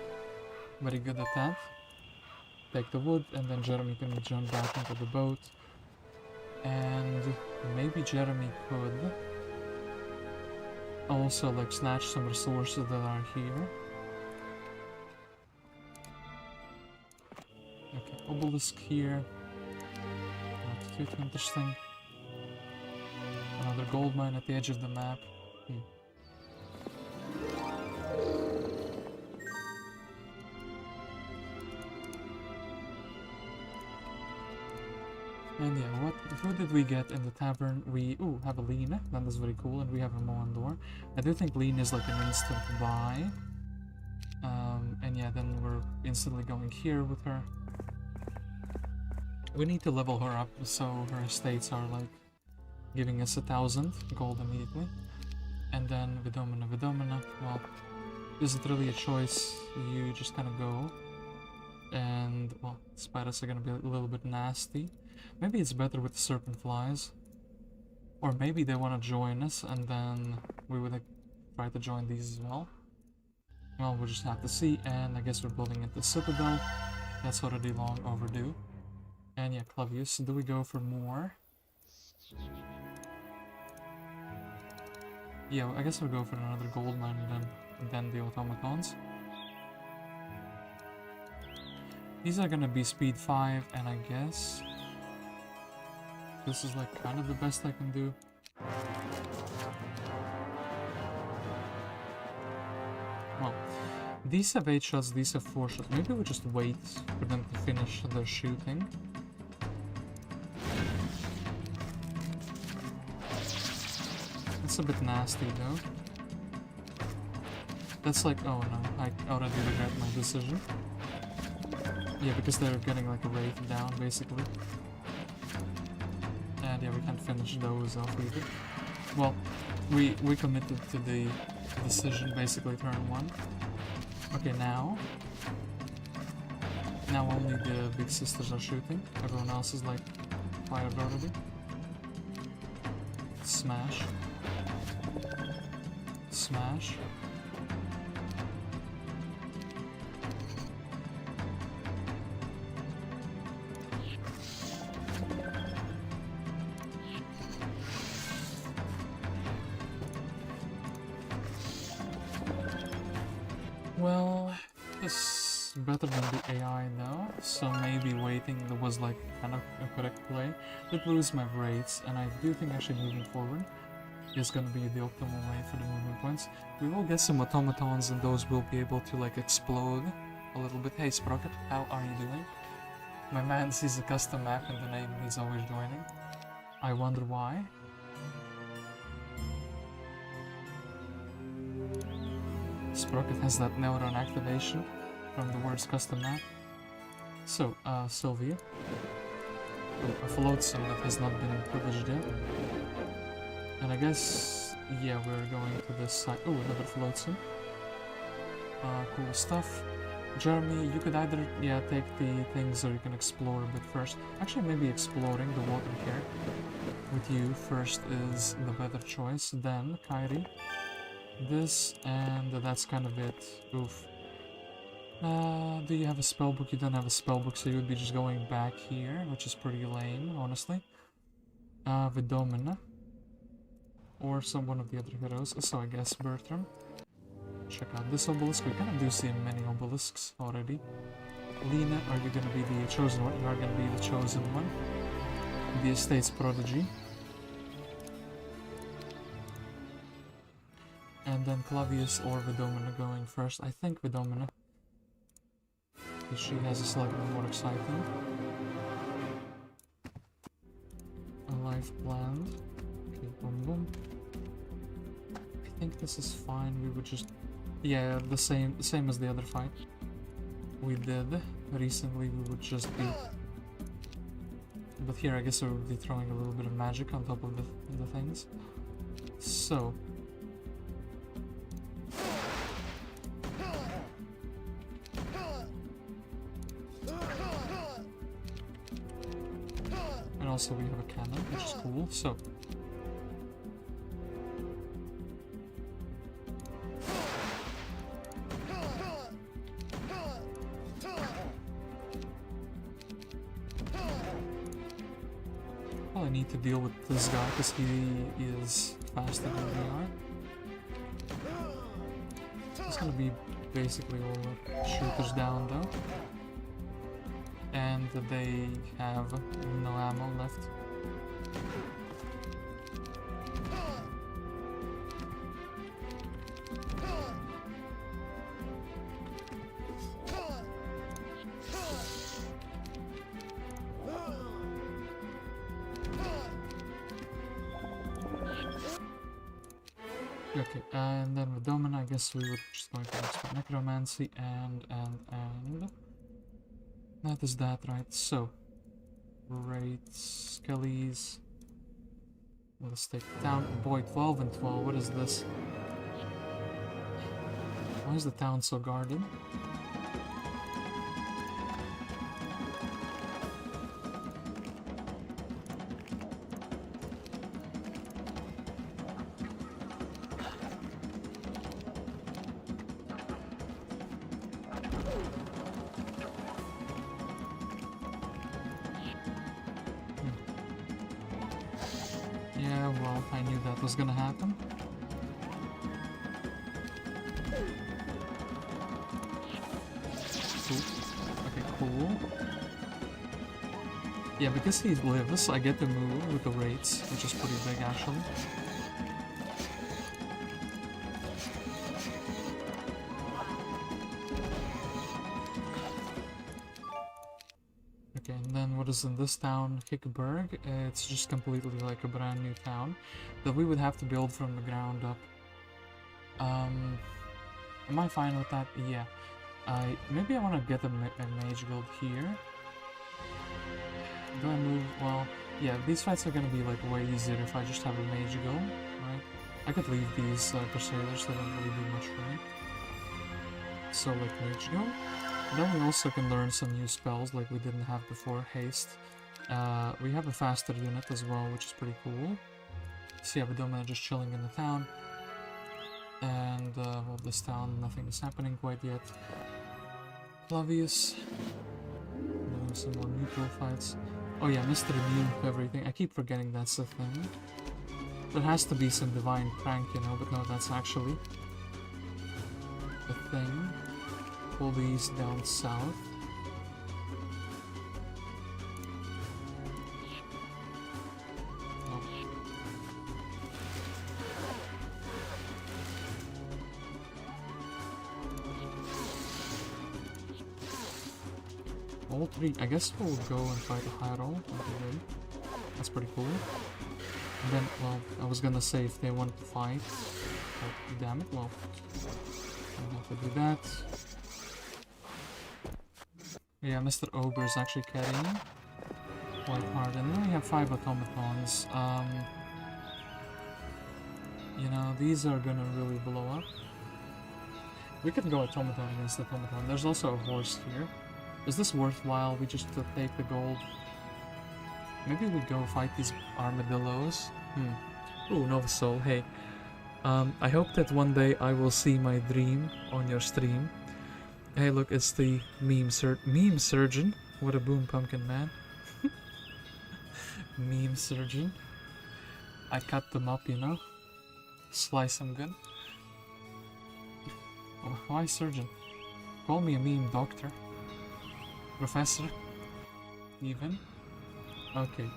very good at that. Take the wood, and then Jeremy can jump back into the boat. And maybe Jeremy could also like snatch some resources that are here. Okay, obelisk here. Not too interesting. Another gold mine at the edge of the map. And yeah, who did we get in the tavern? We have a Aine, that is very cool, and we have a Moandor. I do think Aine is like an instant buy. And yeah, then we're instantly going here with her. We need to level her up so her estates are like giving us 1,000 gold immediately. And then Vidomina, well, is it really a choice? You just kind of go. And, well, spiders are gonna be a little bit nasty. Maybe it's better with the serpent flies. Or maybe they want to join us, and then we would like, try to join these as well. Well, we'll just have to see, and I guess we're building into the citadel. That's already long overdue. And yeah, Clavius, do we go for more? Yeah, I guess we'll go for another gold mine and then the automatons. These are gonna be speed 5, and I guess this is like kind of the best I can do. Well, these have 8 shots, these have 4 shots. Maybe we just wait for them to finish their shooting. It's a bit nasty though. That's like, oh no, I already regret my decision. Yeah, because they're getting like a wraith down basically. And yeah, we can't finish those off either. Well, we committed to the decision, basically turn 1. Okay, now only the big sisters are shooting. Everyone else is like fired already. Smash. Smash. Well, it's better than the AI though, so maybe waiting was like kind of a correct play. Did lose my rates, and I do think actually moving forward is gonna be the optimal way for the movement points. We will get some automatons, and those will be able to like explode a little bit. Hey Sprocket, how are you doing? My man sees a custom map in the name, he's always joining. I wonder why. Sprocket has that neuron activation from the words custom map. So, Sylvia. Oh, a floatsome that has not been privileged yet. And I guess, yeah, we're going to this side. Oh, another floatsome. Cool stuff. Jeremy, you could either, yeah, take the things or you can explore a bit first. Actually, maybe exploring the water here with you first is the better choice. Then, Kairi. This, and that's kind of it. Oof. Do you have a spellbook? You don't have a spellbook, so you would be just going back here, which is pretty lame, honestly. Vidomina. Or one of the other heroes, so I guess Bertram. Check out this obelisk. We kind of do see many obelisks already. Lena, are you gonna be the chosen one? You are gonna be the chosen one. The estate's prodigy. And then Clavius or Vidomina going first. I think Vidomina. Because she has a slightly more exciting. A life planned. Okay, boom boom. I think this is fine. We would just, yeah, the same as the other fight we did recently. We would just be, but here I guess we would be throwing a little bit of magic on top of the things. So and also we have a cannon, which is cool. So I need to deal with this guy because he is faster than we are. It's gonna be basically all the shooters down though. And they have no ammo left. Okay, and then with Domina, I guess we would just going to expect necromancy and that is that, right? So great skellies. Let's take town. Boy, 12 and 12. What is this? Why is the town so guarded? I knew that was gonna happen. Cool. Okay, cool. Yeah, because he lives, I get to move with the rates, which is pretty big actually. Okay, and then what is in this town? Hickberg. It's just completely like a brand new town that we would have to build from the ground up. Am I fine with that? Yeah. Maybe I want to get a mage guild here. Do I move? Well, yeah, these fights are gonna be like way easier if I just have a mage guild. right? I could leave these Crusaders, they don't really do much for me. So, like, Mage Go. Then we also can learn some new spells like we didn't have before, Haste. We have a faster unit as well, which is pretty cool. So yeah, Vidomina just chilling in the town. And, well, this town, nothing is happening quite yet. Clavius. Doing some more neutral fights. Oh yeah, Mr. Immune to everything. I keep forgetting that's the thing. There has to be some divine prank, you know, but no, that's actually the thing. Pull these down south. All three. I guess we'll go and fight a Halon. That's pretty cool. And then, well, I was gonna say if they want to fight. Oh, damn it, well. I'll have to do that. Yeah, Mr. Ogre is actually carrying quite hard. And then we have 5 automatons. You know, these are gonna really blow up. We could go automaton against automaton. There's also a horse here. Is this worthwhile? We just take the gold. Maybe we go fight these armadillos. Ooh, Nova Soul, hey. I hope that one day I will see my dream on your stream. Hey, look, it's the meme surgeon. What a boom, pumpkin man. Meme surgeon. I cut them up, you know. Slice them good. Oh, why surgeon? Call me a meme doctor. Professor. Even. Okay.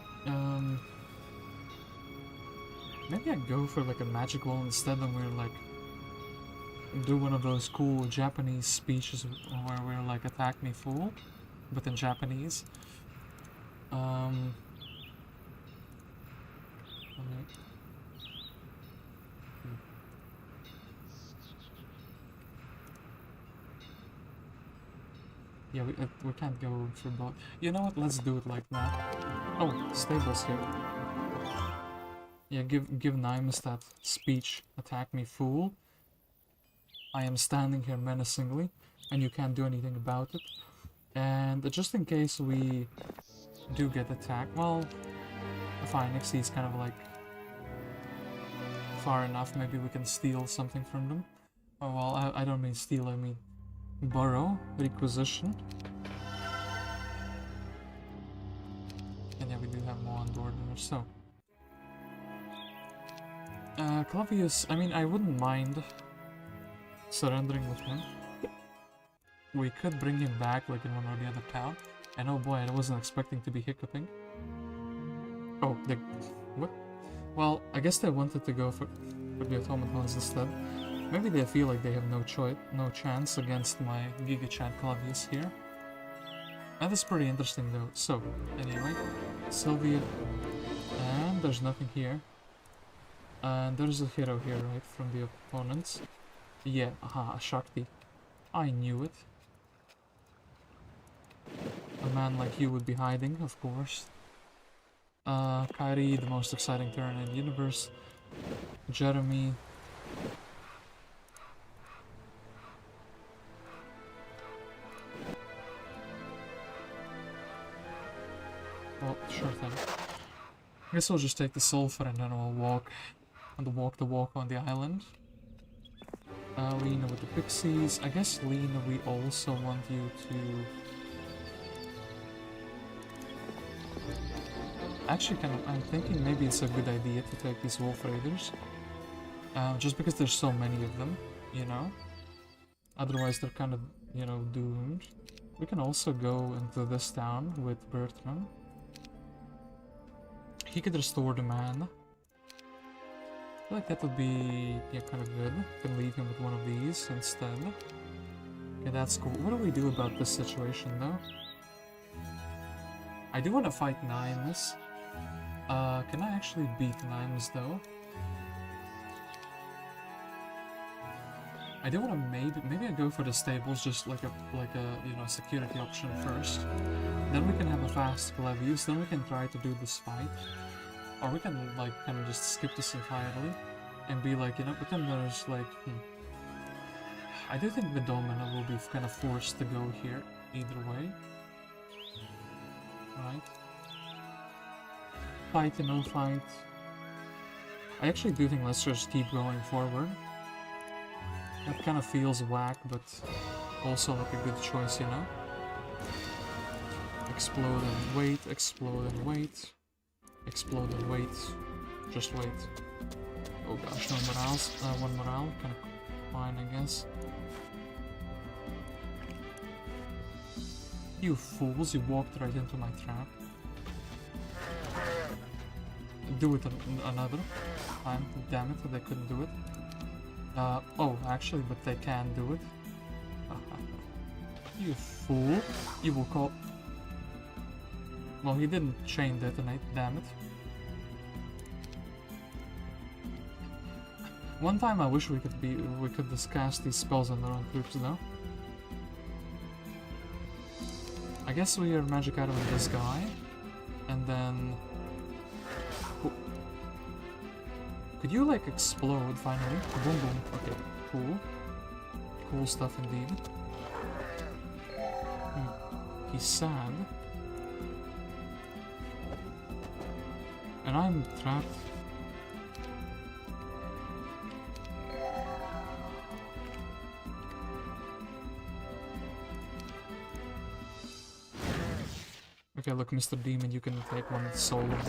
Maybe I go for like a magic wall instead, and we're like do one of those cool Japanese speeches where we're like attack me fool, but in Japanese. Alright. Yeah, we can't go for both. You know what? Let's do it like that. Oh, stables here. Yeah, give Nymus that speech. Attack me, fool. I am standing here menacingly, and you can't do anything about it. And just in case we do get attacked, well, fine, XC's kind of like far enough. Maybe we can steal something from them. Oh well, I don't mean steal, I mean borrow, requisition. And yeah, we do have more on board there, so. Clavius, I mean, I wouldn't mind surrendering with him. We could bring him back, like in one or the other town. And oh boy, I wasn't expecting to be hiccuping. Oh, they... what? Well, I guess they wanted to go for the automatons instead. Maybe they feel like they have no chance against my GigaChat Clavius here. That is pretty interesting though. So, anyway, Sylvia, and there's nothing here. And there's a hero here, right, from the opponents. Yeah, aha, a Shakti. I knew it. A man like you would be hiding, of course. Kyrie, the most exciting turn in the universe. Jeremy. Well, sure thing. I guess I'll just take the sulfur and then we'll walk the walk on the island. Lena with the pixies. I guess Lena, we also want you to... Actually, I'm thinking maybe it's a good idea to take these wolf raiders. Just because there's so many of them, you know? Otherwise they're kind of, you know, doomed. We can also go into this town with Bertram. He could restore the man. I feel like that would be, yeah, kind of good. Can leave him with one of these instead. Okay, that's cool. What do we do about this situation, though? I do want to fight Nymus. Can I actually beat Nymus, though? I do want to maybe I go for the stables, just like a you know, security option first. Then we can have a fast Clavius. Then we can try to do this fight. Or we can, like, kind of just skip this entirely. and be like, you know, but then there's like, I do think Vidomina will be kind of forced to go here either way. Right? Fight and no fight. I actually do think let's just keep going forward. That kind of feels whack, but also like a good choice, you know? Explode and wait, explode and wait. Explode and wait. Just wait. Oh gosh, no morals. One morale, kind of fine, I guess. You fools, you walked right into my trap. Do it another time. Damn it, they couldn't do it. Oh, actually, but they can do it. You fool. You will call... Well, he didn't chain detonate, damn it. One time I wish we could just cast these spells on their own troops though. I guess we are magic item with this guy, and then... Could you like explode finally? Boom boom. Okay, cool. Cool stuff indeed. He's sad. And I'm trapped. Okay, look, Mr. Demon, you can take one soul of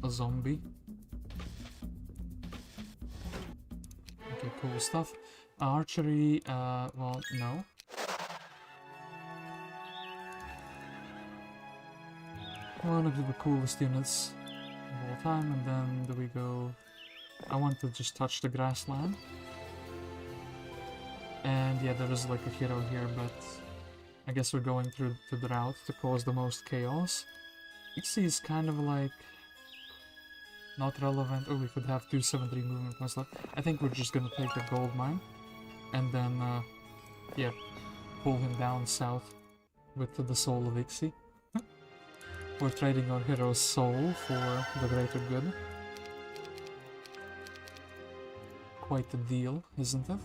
a zombie. Okay, cool stuff. Archery, well, no. One of the coolest units of all time, and then do we go... I want to just touch the grassland. And yeah, there is like a hero here, but I guess we're going through to the route to cause the most chaos. Ixie is kind of like... not relevant. Oh, we could have 273 movement points left. I think we're just gonna take the gold mine. And then, yeah, pull him down south with the soul of Ixie. We're trading our hero's soul for the greater good. Quite the deal, isn't it?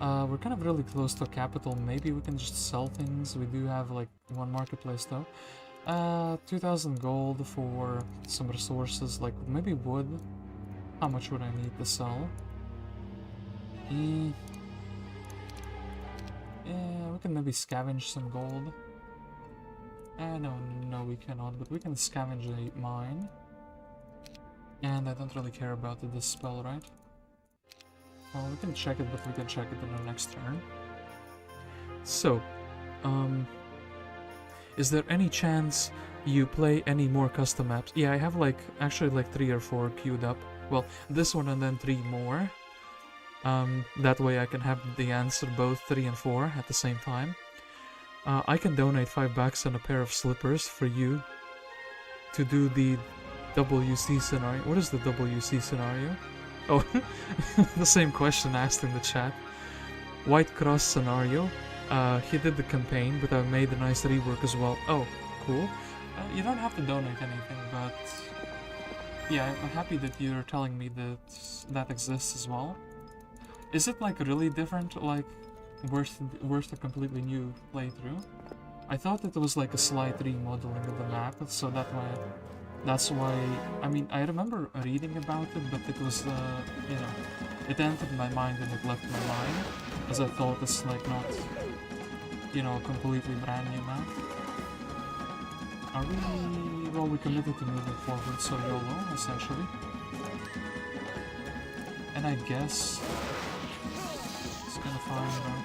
We're kind of really close to a capital. Maybe we can just sell things. We do have like one marketplace though. 2,000 gold for some resources, like maybe wood. How much would I need to sell? Yeah, we can maybe scavenge some gold. No, we cannot, but we can scavenge a mine. And I don't really care about this spell, right? Well, we can check it, but we can check it in our next turn. So, is there any chance you play any more custom maps? Yeah, I have like, actually like 3 or 4 queued up. Well, this one and then 3 more. That way I can have the answer both 3 and 4 at the same time. I can donate $5 and a pair of slippers for you to do the WC scenario. What is the WC scenario? Oh, the same question asked in the chat. White Cross scenario. He did the campaign, but I made a nice rework as well. Oh, cool. You don't have to donate anything, but yeah, I'm happy that you're telling me that that exists as well. Is it like really different, like worth a completely new playthrough? I thought it was like a slight remodeling of the map, so that's why, I mean, I remember reading about it, but it was, you know, it entered my mind and it left my mind, as I thought it's like not, you know, a completely brand new map. Are we... well, we committed to moving forward, so YOLO, essentially. And I guess it's gonna find out.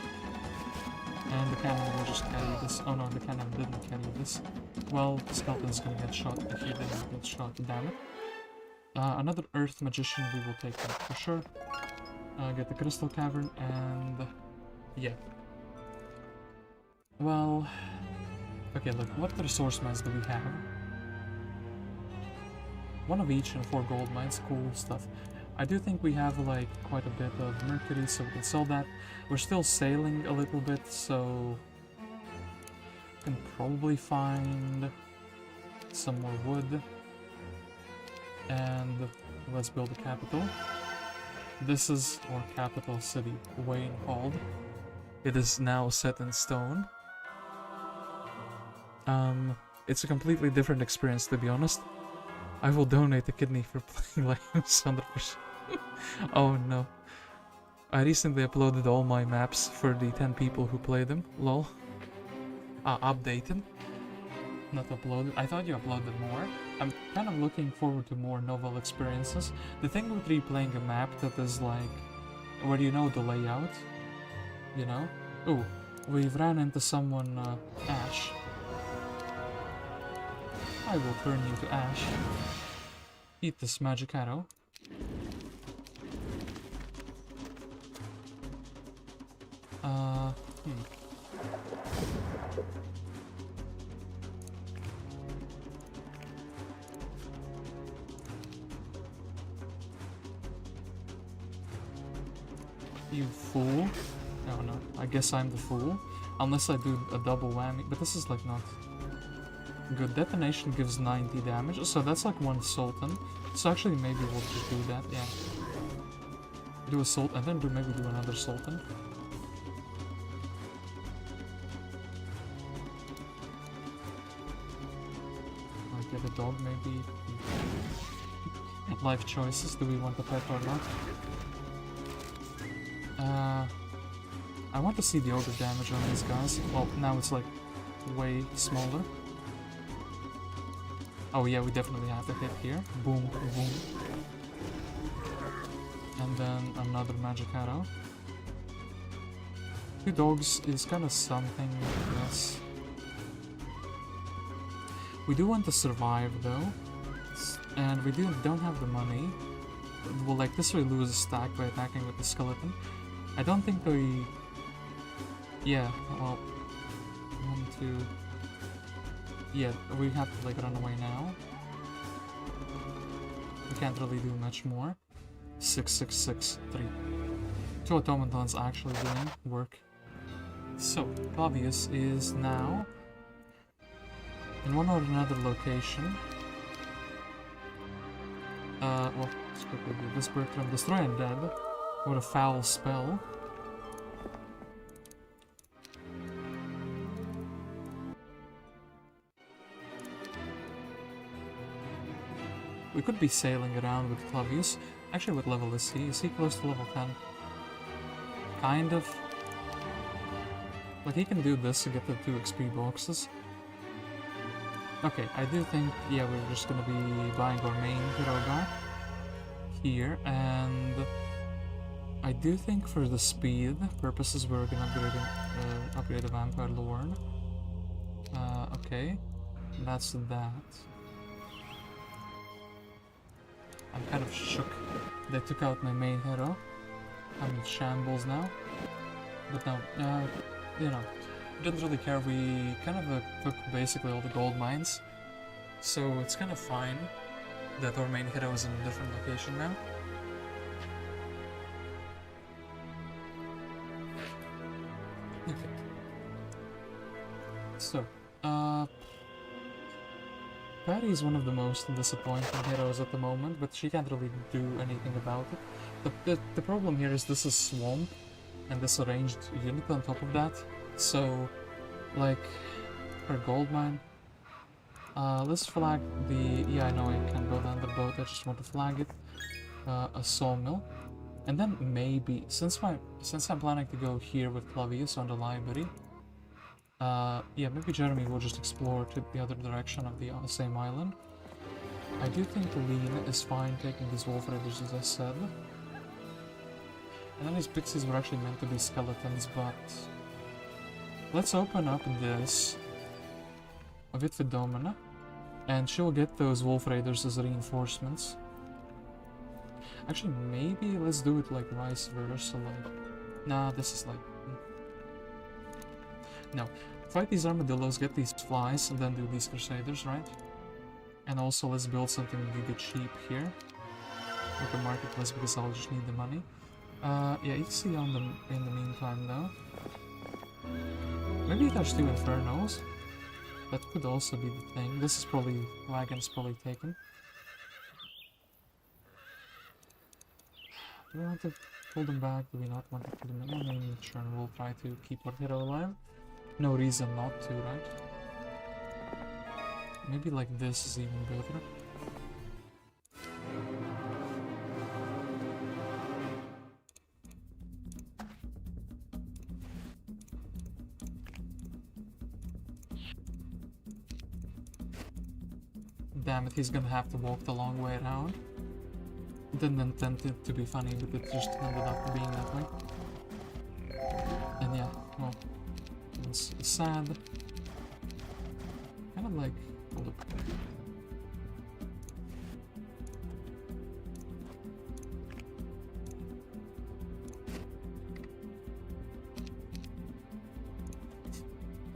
And the cannon will just carry this. Oh no, the cannon didn't carry this. Well, the skeleton's gonna get shot if he didn't get shot, damn it. Another Earth Magician, we will take that for sure. Get the Crystal Cavern, and... yeah. Well... okay, look, what resource mines do we have? One of each and 4 gold mines, cool stuff. I do think we have like quite a bit of mercury, so we can sell that. We're still sailing a little bit, so we can probably find some more wood. And let's build a capital. this is our capital city, Wayne called. It is now set in stone. It's a completely different experience, to be honest. I will donate a kidney for playing Lions 100%. Oh no. I recently uploaded all my maps for the 10 people who play them. Lol. Updated. Not uploaded. I thought you uploaded more. I'm kind of looking forward to more novel experiences. The thing with replaying a map that is like, where you know the layout, you know? Ooh, we've ran into someone, Ash. I will turn you to ash. Eat this magic arrow. You fool. Oh no, I guess I'm the fool. Unless I do a double whammy, but this is like not good. Detonation gives 90 damage, so that's like one Sultan. So actually maybe we'll just do that, yeah. Do a Sultan, and then maybe do another Sultan. I'll get a dog maybe. Life choices, do we want a pet or not? I want to see the ogre damage on these guys. Well, now it's like way smaller. Oh yeah, we definitely have to hit here. Boom, boom. And then another magic arrow. 2 dogs is kind of something, yes. We do want to survive though. And we don't have the money. Well, like this we lose a stack by attacking with the skeleton. I don't think we... Yeah, well... 1, 2... Yeah, we have to like run away now. We can't really do much more. 6, 6, 6, 3. 2 automatons actually doing work. So, Clavius is now in one or another location. Well, let's quickly do this. Bertram, destroy undead. What a foul spell. We could be sailing around with Clavius. Actually, what level is he? Is he close to level 10? Kind of. Like, he can do this to get the 2 XP boxes. Okay, I do think, yeah, we're just gonna be buying our main hero guy here, and I do think for the speed purposes we're gonna upgrade the Vampire Lorn. Okay, that's that. I'm kind of shook. They took out my main hero. I'm in shambles now. But no, you know, didn't really care. We kind of took basically all the gold mines. So it's kind of fine that our main hero is in a different location now. Okay. So, Patty is one of the most disappointing heroes at the moment, but she can't really do anything about it. The problem here is this is Swamp, and this arranged unit on top of that. So, like, her gold mine. Let's flag the... Yeah, I know I can go down the boat, I just want to flag it. A sawmill. And then maybe, since I'm planning to go here with Clavius on the library, yeah, maybe Jeremy will just explore to the other direction of the same island. I do think Lean is fine taking these wolf raiders, as I said. And then these pixies were actually meant to be skeletons, but... Let's open up this with Vidomina, and she'll get those wolf raiders as reinforcements. Actually, maybe let's do it like vice versa, like... Nah, this is like... No. Fight these armadillos, get these flies, and then do these crusaders, right? And also let's build something really cheap here. Like a marketplace, because I'll just need the money. Yeah, you see in the meantime though. Maybe there's 2 Infernos. That could also be the thing. This is probably... Wagon's probably taken. Do we want to pull them back? Do we not want to pull them in? Maybe sure, we'll try to keep our hero alive. No reason not to, right? Maybe like this is even better. Damn it, he's gonna have to walk the long way around. Didn't intend it to be funny, but it just ended up being that way. And yeah, well, it's sad. Kind of like, hold up.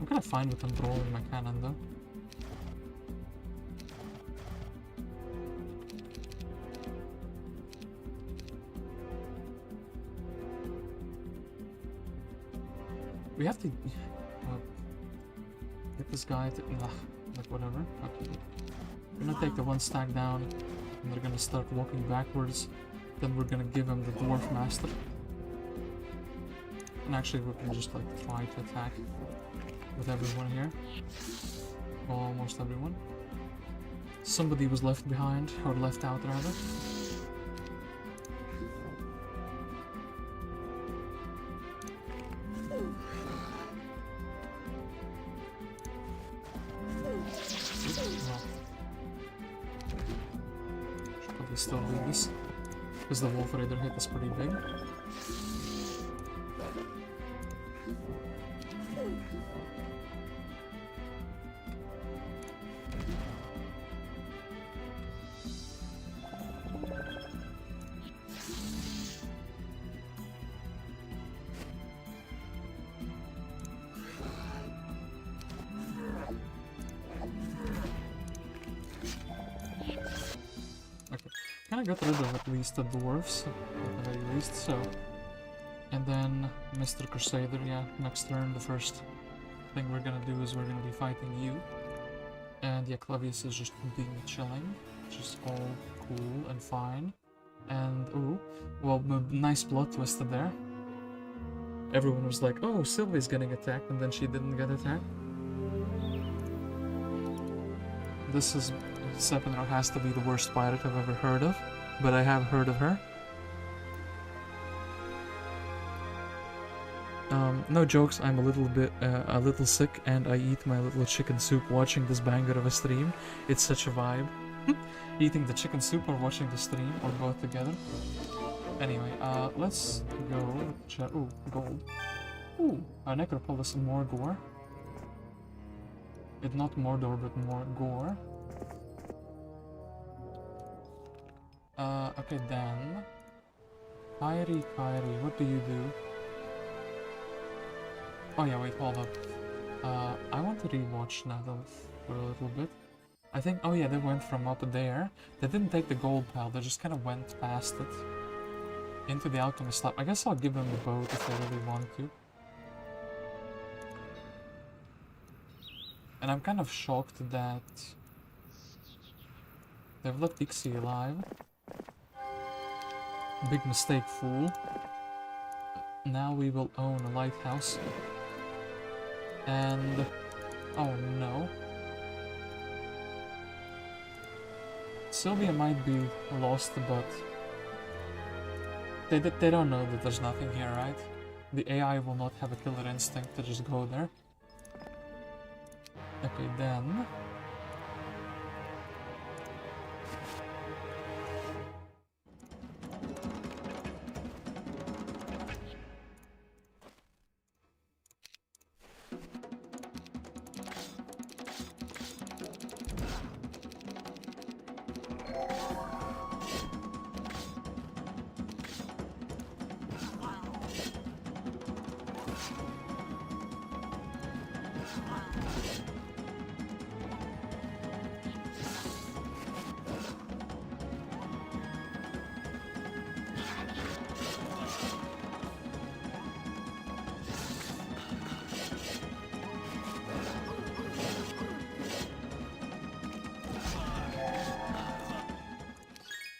I'm kind of fine with him rolling my cannon though. We have to get this guy to like whatever. Okay. We're gonna take the one stack down, and we're gonna start walking backwards. Then we're gonna give him the dwarf master. And actually, we can just like try to attack with everyone here. Well, almost everyone. Somebody was left behind, or left out rather. Still do this because the Wolf Raider hit is pretty big. I got rid of at least the dwarves, at the very least, so... And then Mr. Crusader, yeah, next turn the first thing we're gonna do is we're gonna be fighting you. And yeah, Clavius is just being chilling, which is all cool and fine. And, ooh, well, nice plot twisted there. Everyone was like, oh, Sylvie's getting attacked, and then she didn't get attacked. This is... Sephinroth has to be the worst pirate I've ever heard of, but I have heard of her. No jokes, I'm a little sick, and I eat my little chicken soup watching this banger of a stream. It's such a vibe. Eating the chicken soup or watching the stream, or both together. Anyway, let's go... Ooh, gold. Ooh, a Necropolis and more gore. It's not Mordor, but more gore. Okay then. Kyrie, what do you do? Oh yeah, wait, hold up. I want to rewatch now for a little bit. I think, oh yeah, they went from up there. They didn't take the gold pile, they just kind of went past it. Into the alchemist lab. I guess I'll give them the boat if they really want to. And I'm kind of shocked that they've left Ixie alive. Big mistake, fool. Now we will own a lighthouse. And... oh no. Sylvia might be lost, but... They don't know that there's nothing here, right? The AI will not have a killer instinct to just go there. Okay, then...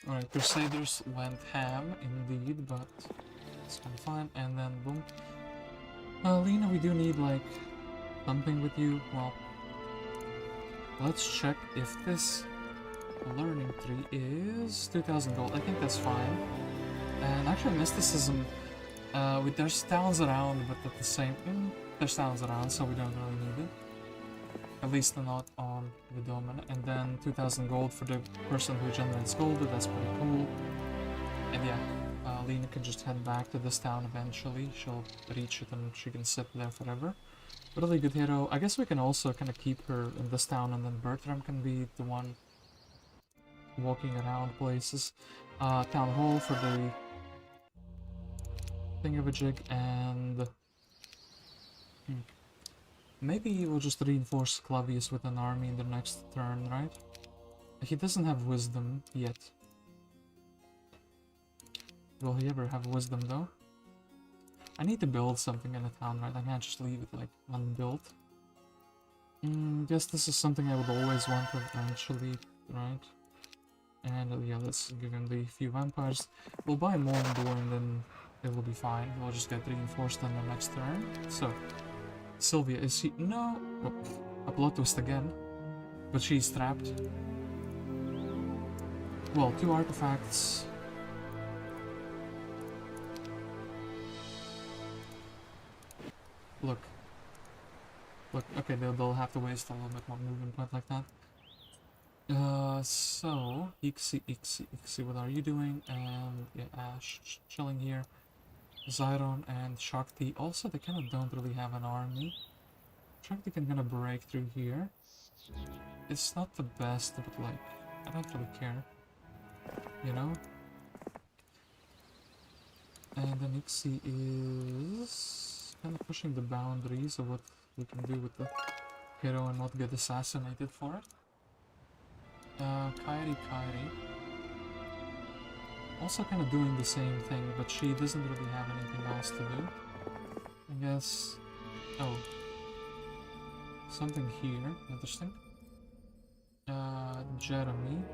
Alright, Crusaders went ham indeed, but it's kind of fine. And then boom. Lena, we do need like something with you. Well, let's check if this learning tree is 2,000 gold. I think that's fine. And actually, mysticism. There's towns around, but at the same... there's towns around, so we don't really need it. At least not on Vidomina. And then 2,000 gold for the person who generates gold, that's pretty cool. And yeah, Lena can just head back to this town eventually. She'll reach it and she can sit there forever. Really good hero. I guess we can also kind of keep her in this town, and then Bertram can be the one walking around places. Town hall for the thingamajig, and maybe we'll just reinforce Clavius with an army in the next turn, right? He doesn't have wisdom yet. Will he ever have wisdom though? I need to build something in the town, right? I can't just leave it like unbuilt. Guess this is something I would always want eventually, right? And yeah, let's give him the few vampires. We'll buy more Endure and then it will be fine. We'll just get reinforced on the next turn. So, Sylvia, is she... No! Oh, a plot twist again. But she's trapped. Well, 2 artifacts. Look. Look, okay, they'll have to waste a little bit more movement point like that. So, Ixi, what are you doing? And yeah, Ash chilling here. Xyron and Shakti. Also, they kind of don't really have an army. Shakti can kind of break through here. It's not the best, but like, I don't really care. You know? And then Ixi is kind of pushing the boundaries of what we can do with the hero and not get assassinated for it. Kairi. Also kind of doing the same thing, but she doesn't really have anything else to do. I guess... Oh. Something here. Interesting. Jeremy.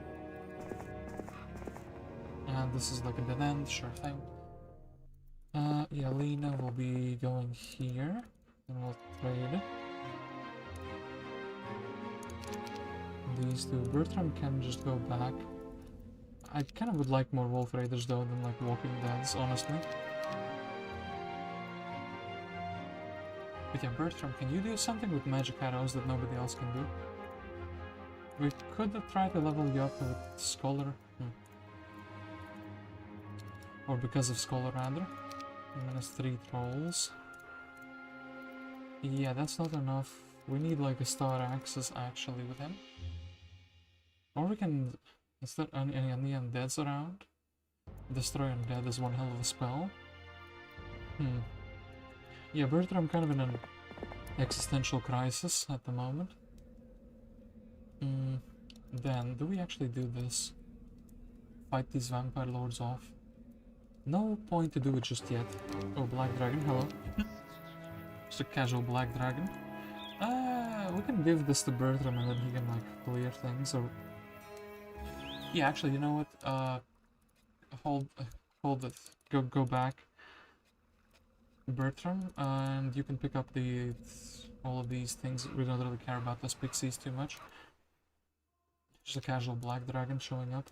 And this is like a dead end, sure thing. Yeah, Lena will be going here. And we'll trade. These two. Bertram can just go back. I kind of would like more Wolf Raiders though than like Walking Deads, honestly. But yeah, Bertram, can you do something with magic arrows that nobody else can do? We could try to level you up with Scholar. Or because of Scholar rather. Minus 3 trolls. Yeah, that's not enough. We need like a Star Axis actually with him. Or we can... Is there any undeads around? Destroy undead is one hell of a spell. Yeah, Bertram kind of in an existential crisis at the moment. Then, do we actually do this? Fight these vampire lords off? No point to do it just yet. Oh, Black Dragon, hello. Just a casual Black Dragon. We can give this to Bertram and then he can like clear things, or... Yeah, actually, you know what? Hold it. Go back, Bertram, and you can pick up all of these things. We don't really care about those pixies too much. Just a casual Black Dragon showing up.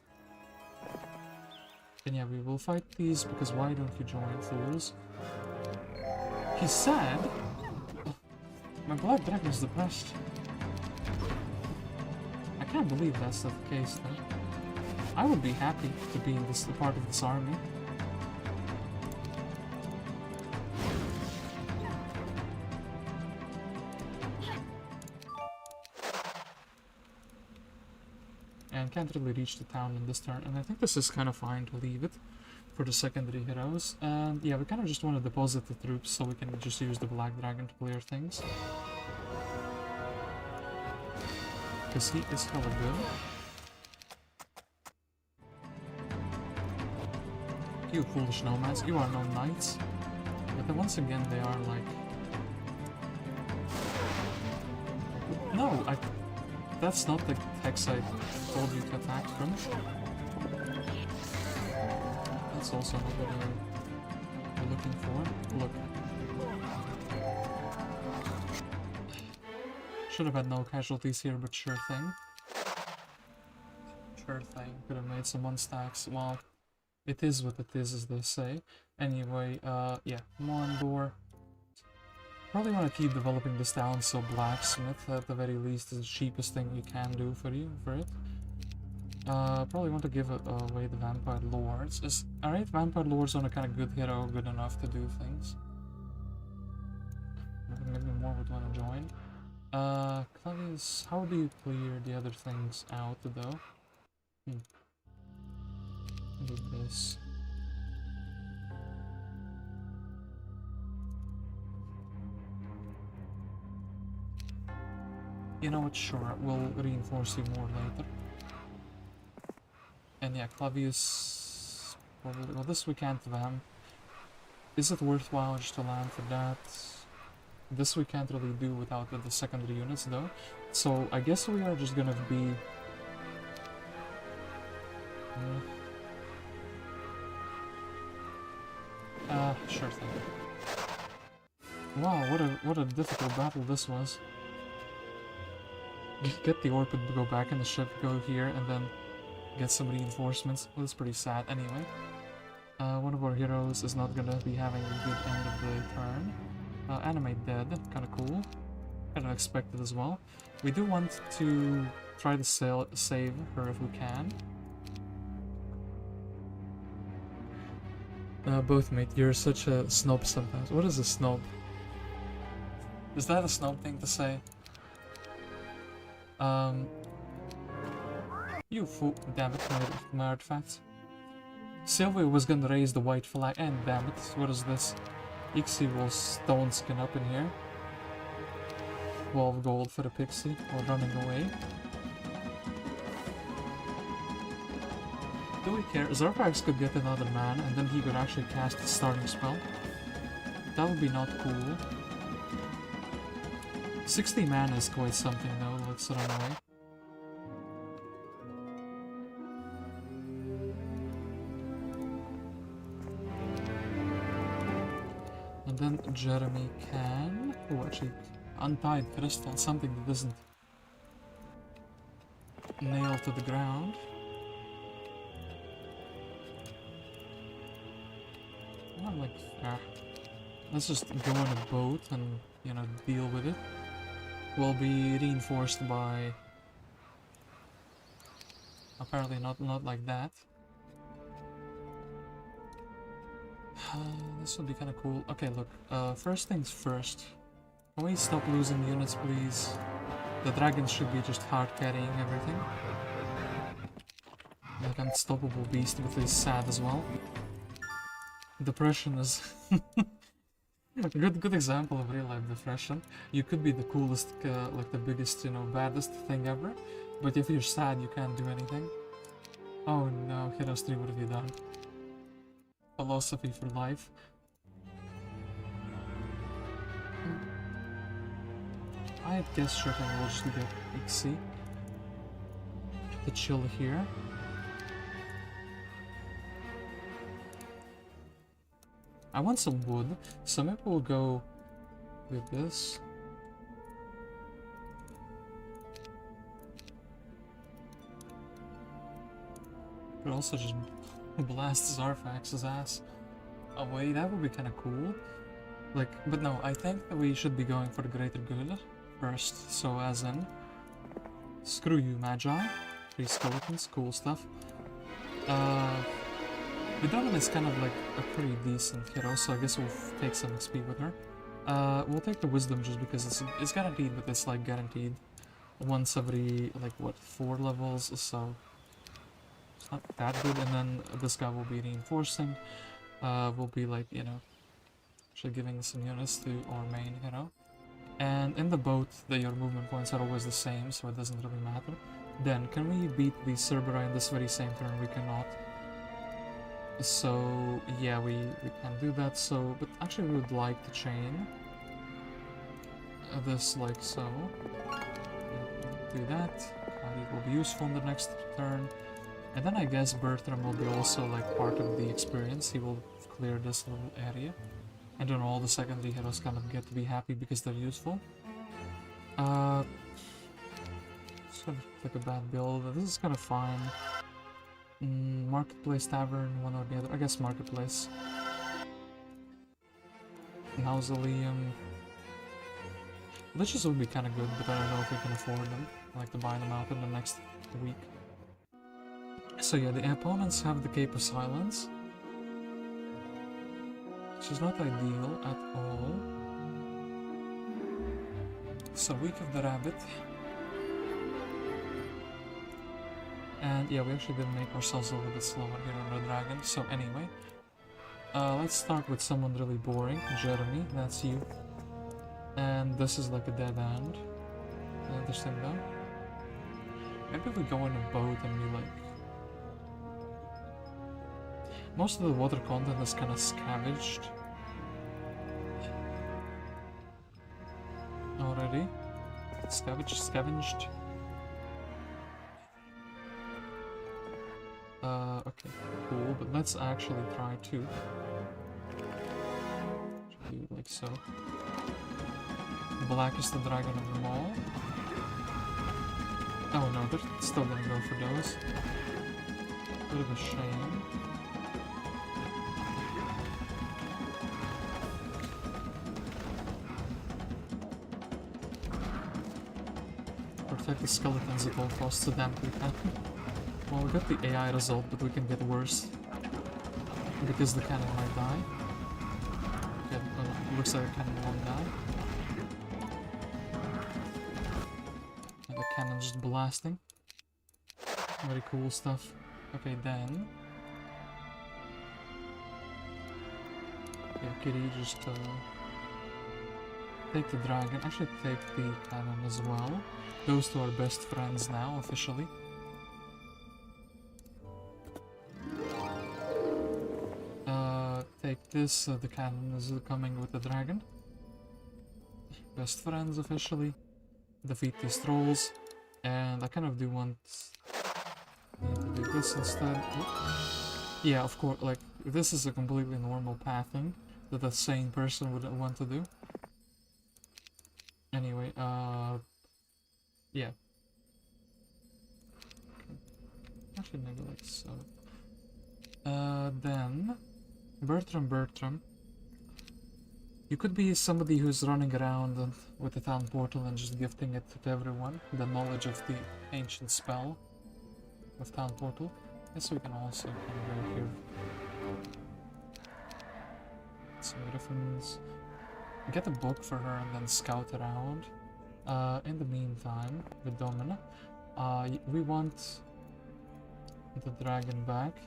And yeah, we will fight these because why don't you join, fools? He's sad. My Black Dragon is depressed. I can't believe that's the case though. I would be happy to be in this part of this army. And can't really reach the town in this turn, and I think this is kind of fine to leave it for the secondary heroes. And yeah, we kind of just want to deposit the troops so we can just use the Black Dragon to clear things. Because he is hella good. You foolish nomads, you are no knights. But then once again they are like... No, that's not the hex I told you to attack from. that's also not what we're looking for. Look. Should have had no casualties here, but sure thing. Sure thing. Could have made some unstacks. Well, it is what it is, as they say. Anyway, yeah, one door. Probably want to keep developing this down, so blacksmith at the very least is the cheapest thing you can do for it. Probably want to give away the vampire lords. Alright, vampire lords on a kind of good hero, good enough to do things. Maybe more would want to join. Clavius, how do you clear the other things out though? Do this. You know what, sure, we'll reinforce you more later. And yeah, Clavius... Probably, well, this we can't vamp. Is it worthwhile just to land for that? This we can't really do without the secondary units though. So I guess we are just gonna be... sure thing. Wow, what a difficult battle this was. Get the orb to go back in the ship, go here, and then get some reinforcements. Well, that's pretty sad anyway. One of our heroes is not gonna be having a good end of the turn. Animate dead, kinda cool. Kinda expected as well. We do want to try to save her if we can. Both, mate, you're such a snob sometimes. What is a snob? Is that a snob thing to say? You fool. Damn it, my artifact. Sylvia was gonna raise the white flag, and damn it, what is this? Ixnatifual stone skin up in here. 12 gold for the pixie while running away. Do we care? Zarfax could get another man and then he could actually cast the starting spell. That would be not cool. 60 mana is quite something though, let's run away. And then Jeremy can... Oh, actually, untied crystal, something that isn't nailed to the ground. I'm like, let's just go on a boat and, you know, deal with it. We'll be reinforced by... Apparently not like that. This would be kind of cool. Okay, look, first things first. Can we stop losing units, please? The dragons should be just hard carrying everything. Like unstoppable beast, but is sad as well. Depression is a good example of real life depression. You could be the coolest, like the biggest, you know, baddest thing ever, but if you're sad, you can't do anything. Oh no, Heroes 3, what have you done? Philosophy for life. I guess sure thing we'll just get Ixie to chill here. I want some wood, so maybe we'll go with this. Could also just blast Zarfax's ass away. That would be kind of cool. Like, but no, I think that we should be going for the greater good first. So as in, screw you, Magi. 3 skeletons, cool stuff. Vidomina is kind of like a pretty decent hero, so I guess we'll take some XP with her. We'll take the wisdom just because it's guaranteed, but it's like guaranteed once every, like, what, 4 levels, so it's not that good. And then this guy will be reinforcing, will be like, you know, actually giving some units to our main hero. And in the boat, your movement points are always the same, so it doesn't really matter. Then, can we beat the Cerbera in this very same turn? We cannot. So, yeah, we can do that, so... But actually we would like to chain this like so. Do that. It will be useful in the next turn. And then I guess Bertram will be also like part of the experience. He will clear this little area. And then all the secondary heroes kind of get to be happy because they're useful. It's kind of like a bad build. This is kind of fine. Marketplace, tavern, one or the other. I guess marketplace. Mausoleum. Liches would be kind of good, but I don't know if we can afford them. I like to buy them out in the next week. So yeah, the opponents have the Cape of Silence, which is not ideal at all. So Week of the Rabbit. And yeah, we actually did make ourselves a little bit slower here on the dragon. So anyway, let's start with someone really boring. Jeremy, that's you. And this is like a dead end. Interesting though. Maybe we go in a boat and we like... Most of the water content is kind of scavenged. Already. Scavenged. Okay, cool, but let's actually try to do it like so. Black is the dragon of them all. Oh no, they're still gonna go for those. Bit of a shame. Protect the skeletons at all costs, so damn we can. Well, we got the AI result, but we can get worse. Because the cannon might die. Yeah, looks like the cannon won't die. And the cannon just blasting. Very cool stuff. Okay, then... Okay, Kitty, just take the dragon. Actually, take the cannon as well. Those two are best friends now, officially. Take this, the cannon is coming with the dragon. Best friends, officially. Defeat these trolls. And I kind of do want to do this instead. Yeah, of course, like, this is a completely normal pathing that a sane person would want to do. Anyway, yeah. Actually, maybe like so. Then... Bertram. You could be somebody who's running around with the town portal and just gifting it to everyone. The knowledge of the ancient spell of town portal. Yes, we can also kind of go here. Some griffins. Get a book for her and then scout around. In the meantime, Vidomina. We want the dragon back.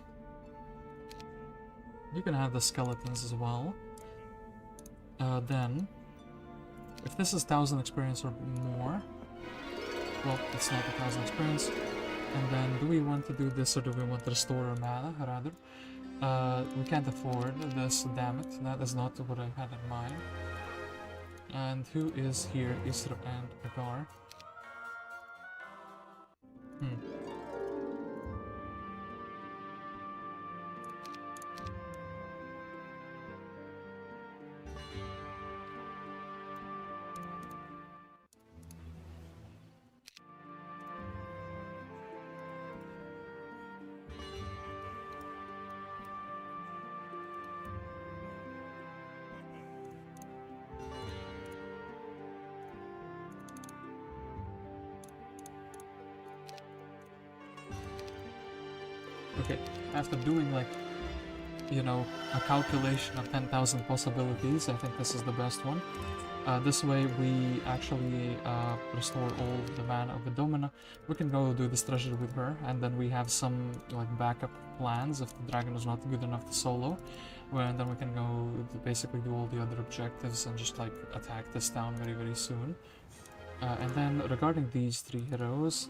You can have the skeletons as well. Then, if this is 1000 experience or more, well, it's not 1000 experience. And then, do we want to do this or do we want to restore our mana, rather? We can't afford this, damn it. That is not what I had in mind. And who is here? Isra and Agar. Okay, after doing like, you know, a calculation of 10,000 possibilities, I think this is the best one. This way we actually restore all the mana of Vidomina. We can go do this treasure with her, and then we have some like backup plans if the dragon is not good enough to solo. And then we can go to basically do all the other objectives and just like attack this town very soon. And then regarding these three heroes,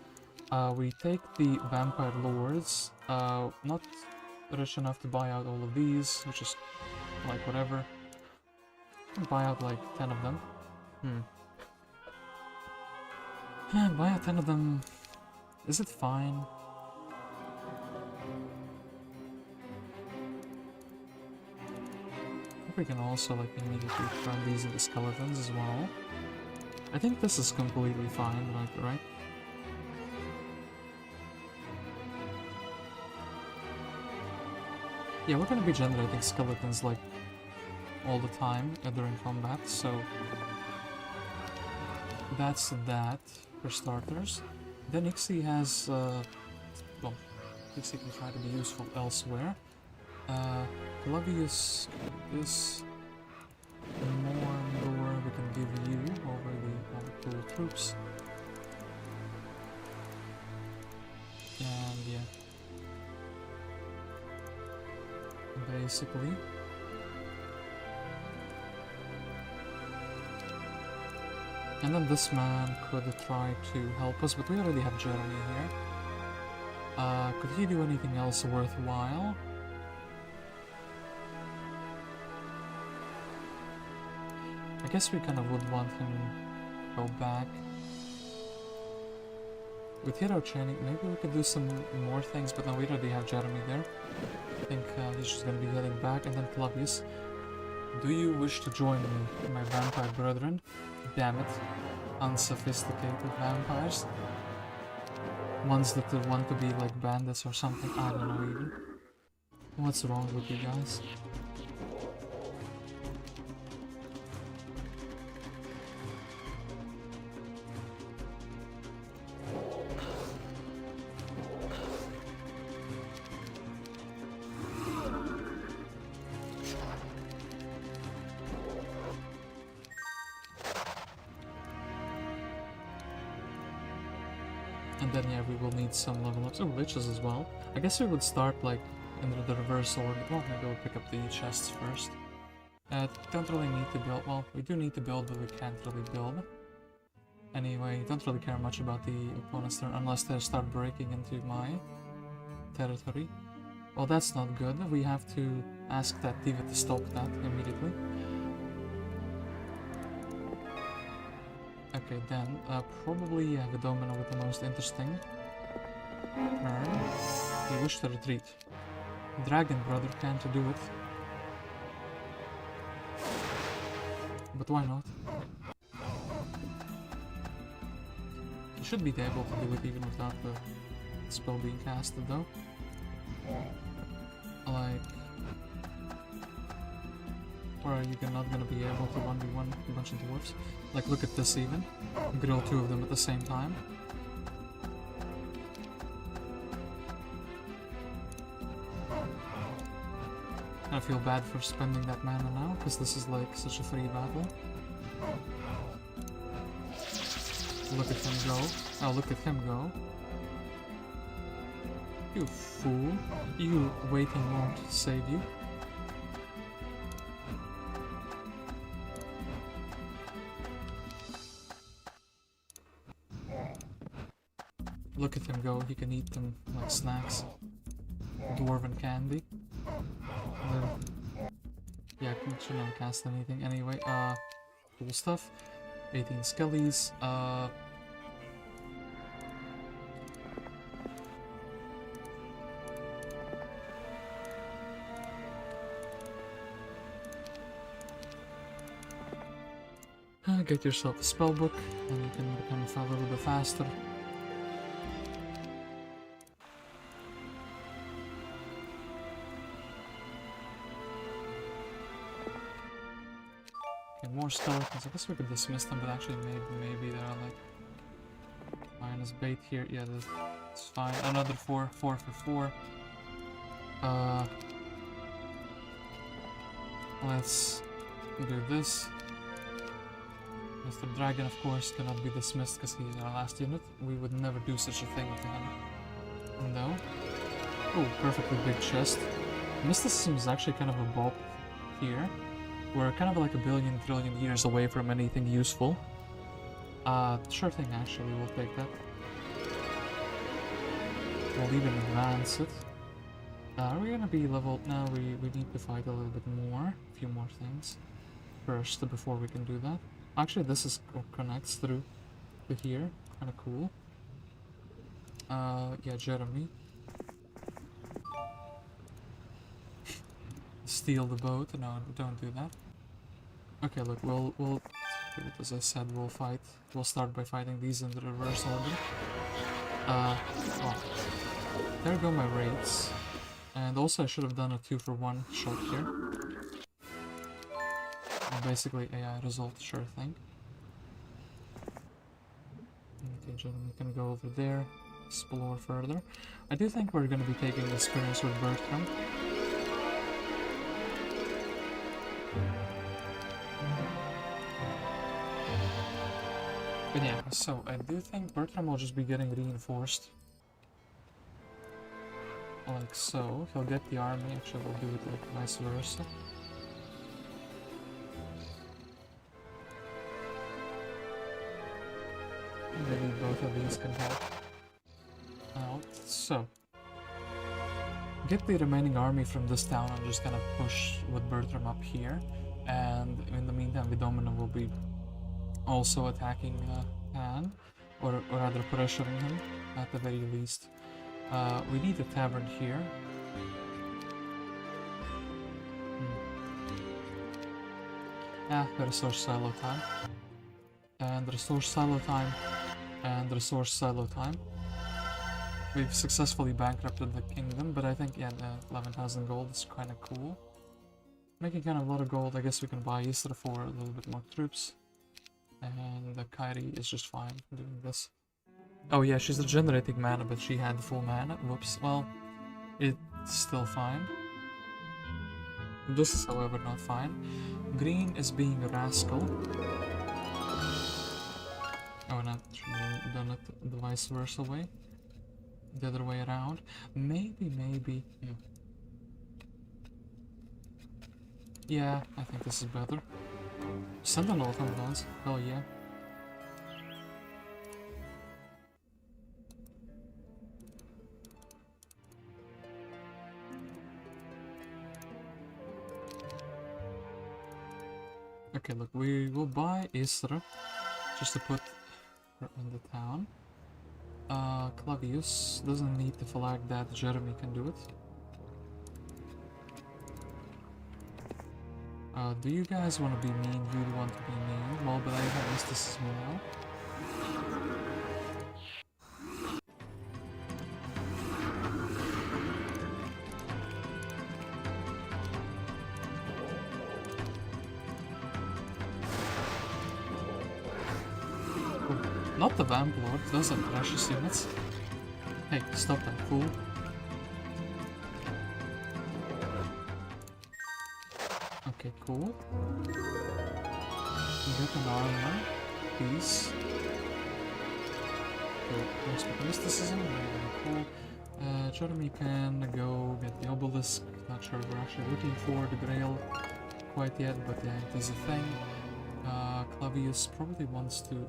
we take the Vampire Lords, not rich enough to buy out all of these, which is like whatever. Buy out like 10 of them. Buy out 10 of them. Is it fine? we can also like immediately turn these into skeletons as well. I think this is completely fine, like, right? Yeah, we're gonna be generating skeletons like all the time during combat, so that's that for starters. Then Ixie has, well, Ixie can try to be useful elsewhere. Clavius, this more lore we can give you over the cool troops. And yeah. Basically. And then this man could try to help us, but we already have Jeremy here. Could he do anything else worthwhile? I guess we kind of would want him to go back. With hero training, maybe we could do some more things, but no, we already have Jeremy there. I think he's just gonna be heading back, and then Clavius. Do you wish to join me, my vampire brethren? Damn it. Unsophisticated vampires. Ones that want to be like bandits or something, I don't know even. What's wrong with you guys? And then yeah, we will need some level ups. Oh, witches as well. I guess we would start like in the reverse order. Well, maybe we'll pick up the chests first. Don't really need to build. Well, we do need to build, but we can't really build. Anyway, don't really care much about the opponent's turn unless they start breaking into my territory. Well, that's not good. We have to ask that diva to stop that immediately. Okay, then, probably Vidomina with the most interesting turn. You wish to retreat. Dragon Brother can't do it. But why not? You should be able to do it even without the spell being casted, though. Like... Or are you not gonna be able to 1v1 a bunch of dwarves? Like, look at this even. Grill two of them at the same time. I feel bad for spending that mana now, because this is like such a free battle. Look at him go. Oh, look at him go. You fool. You waiting won't save you. Look at him go, he can eat them like snacks. Dwarven candy. Yeah, I should not cast anything anyway. Cool stuff. 18 skellies. Get yourself a spellbook, and you can become a little bit faster. More skeletons. I guess we could dismiss them, but actually maybe there are like minus bait here. Yeah, that's fine. Another 4 for 4. Let's do this. Mr. Dragon, of course, cannot be dismissed because he's our last unit. We would never do such a thing to him. No. Oh, perfectly big chest. Mysticism is actually kind of a bop here. We're kind of like a billion trillion years away from anything useful. Sure thing, actually, we'll take that. We'll even advance it. Are we gonna be leveled? No, we need to fight a little bit more. A few more things first before we can do that. Actually, this is connects through to here. Kind of cool. Yeah, Jeremy. steal the boat. No, don't do that. Okay, look, we'll do it as I said, we'll fight. We'll start by fighting these in the reverse order. Well, there go my raids. And also I should have done a 2-for-1 shot here. And basically AI result, sure thing. Okay, gentlemen, we can go over there, explore further. I do think we're gonna be taking experience with Bertram. But yeah, so I do think Bertram will just be getting reinforced. Like so. He'll get the army, actually we'll do it like vice versa. Maybe both of these can help out. So, get the remaining army from this town. I'm just gonna push with Bertram up here. And in the meantime, Vidomina will be also attacking Tan, or rather pressuring him at the very least. We need a tavern here. Resource silo time. And resource silo time. And resource silo time. We've successfully bankrupted the kingdom, but I think, yeah, 11,000 gold is kind of cool. Making kind of a lot of gold. I guess we can buy Isra for a little bit more troops. And the Kairi is just fine doing this. Oh yeah, she's regenerating mana, but she had full mana. Whoops. Well, it's still fine. This is, however, not fine. Green is being a rascal. Oh, not done it the vice versa way. The other way around. Maybe. Yeah, I think this is better. Sentinel automatons. Hell yeah. Okay, look, we will buy Isra just to put her in the town. Clavius doesn't need to flag that. Jeremy can do it. Do you guys want to be mean? You want to be mean? Well, but I have Estes as well. Not the Vamp Lord, those are precious units. Hey, stop that, fool. Okay, cool. Get an armor, peace. Okay, mysticism, very cool. Jeremy can go get the obelisk. Not sure we're actually looking for the Grail quite yet, but yeah, it is a thing. Clavius probably wants to...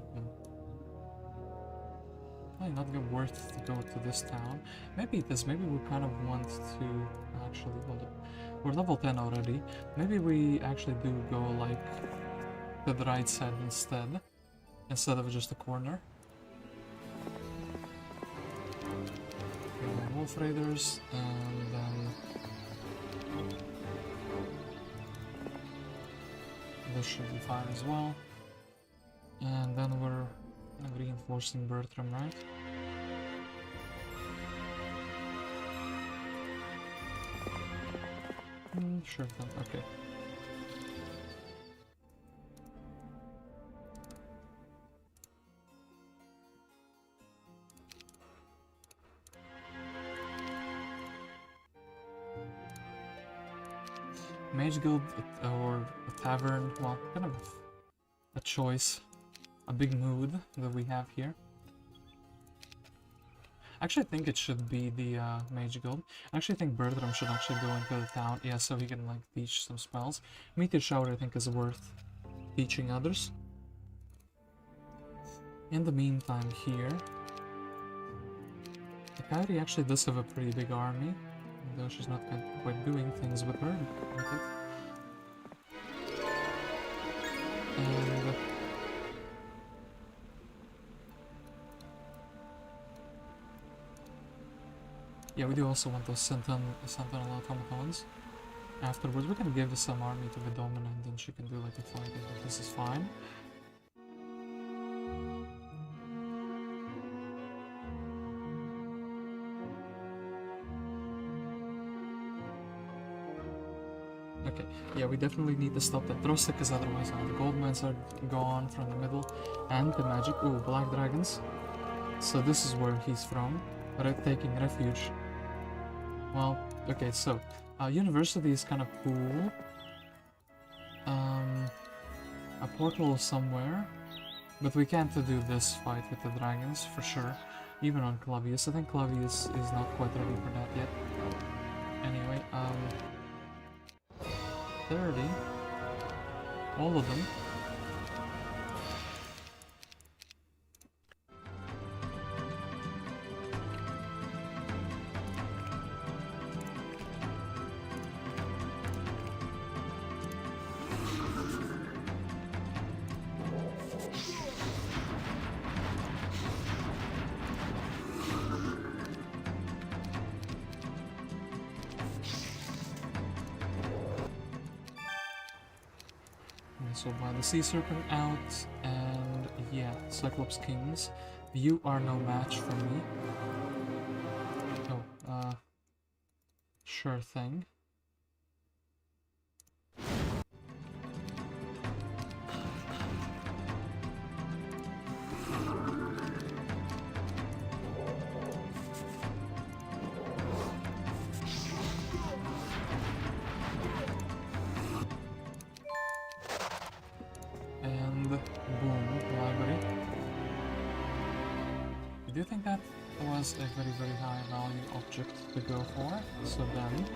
Probably not good worth to go to this town. Maybe it is. Maybe we kind of want to actually hold it. We're level 10 already. Maybe we actually do go like to the right side instead of just a corner. Okay, Wolf Raiders, and then this should be fine as well. And then we're reinforcing Bertram, right? Sure then, okay. Mage Guild or a tavern, well, kind of a choice. A big mood that we have here. Actually, I think it should be the Mage Guild. I actually think Bertram should actually go into the town, yeah, so he can like teach some spells. Meteor Shower I think is worth teaching others. In the meantime here, the Kairi actually does have a pretty big army, though she's not quite doing things with her. And yeah, we do also want those Sentinel automatons. afterwards. We can give some army to Vidomina and then she can do like a fight. I think this is fine. Okay, yeah, we definitely need to stop that Rosic, because otherwise all the gold mines are gone from the middle. And the magic. Ooh, black dragons. So this is where he's from. Taking refuge. Well, okay, so university is kind of cool. A portal somewhere, but we can't do this fight with the dragons for sure. Even on Clavius, I think Clavius is not quite ready for that yet. Anyway, 30, all of them. So by the Sea Serpent out, and yeah, Cyclops Kings, you are no match for me. Oh, sure thing. I do think that was a very, very high value object to go for. So then,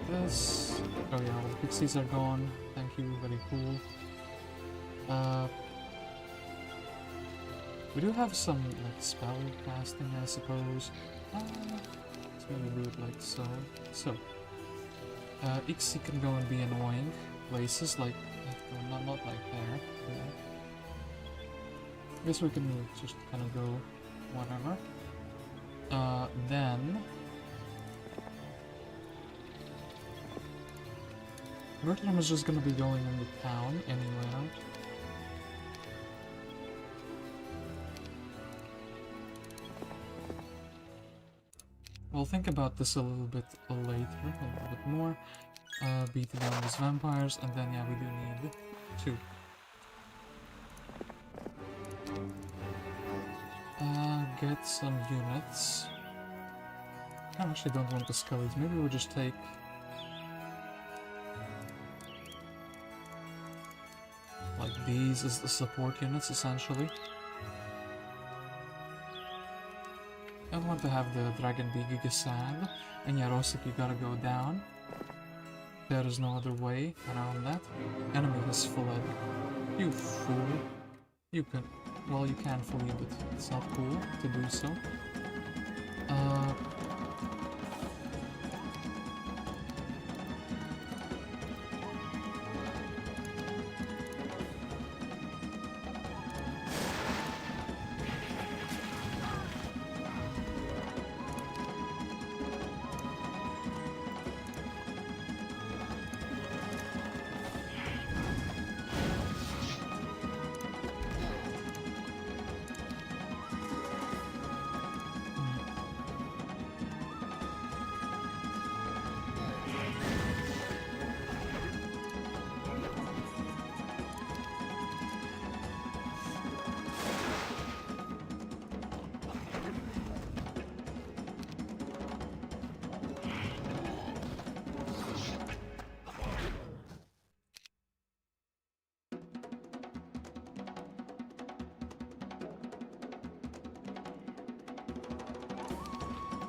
this... oh yeah, all the pixies are gone. Thank you, very cool. We do have some, like, spell casting, I suppose. Let's maybe do it like so. So, Ixi can go and be annoying places, like, not like there. Yeah. I guess we can just kind of go whatever. Then Bertram is just gonna be going into town anywhere. We'll think about this a little bit later, a little bit more. Beating down these vampires, and then yeah, we do need 2. Get some units. I actually don't want the skellies. Maybe we'll just take... like these as the support units, essentially. I want to have the dragon be Giga sad. And yeah, Rosic, you gotta go down. There is no other way around that. Enemy has fled. You fool. You can... well, you can flee, but it's not cool to do so.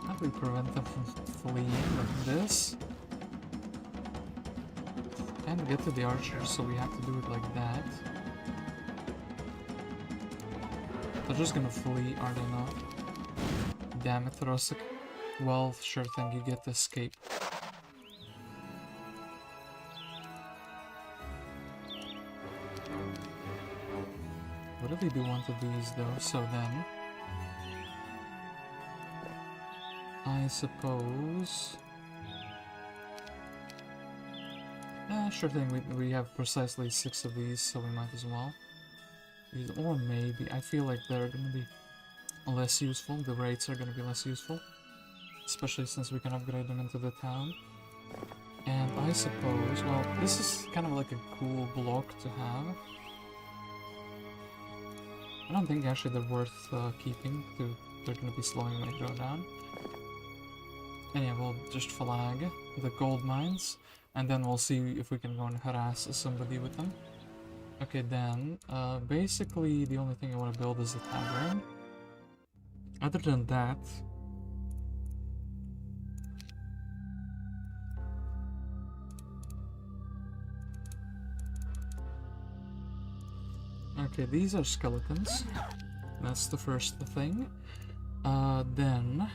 How do we prevent them from fleeing like this? And get to the archers, so we have to do it like that. They're just gonna flee, are they not? Damn it, Rosic. Well, sure thing, you get to escape. What if we do one of these though? So then... I suppose... Sure thing, we have precisely 6 of these, so we might as well. Or maybe, I feel like they're gonna be less useful, the rates are gonna be less useful. Especially since we can upgrade them into the town. And I suppose, well, this is kind of like a cool block to have. I don't think actually they're worth keeping, they're gonna be slowing my drawdown. And yeah, we'll just flag the gold mines, and then we'll see if we can go and harass somebody with them. Okay, then, basically the only thing I want to build is a tavern. Other than that... Okay, these are skeletons. That's the first thing. Then...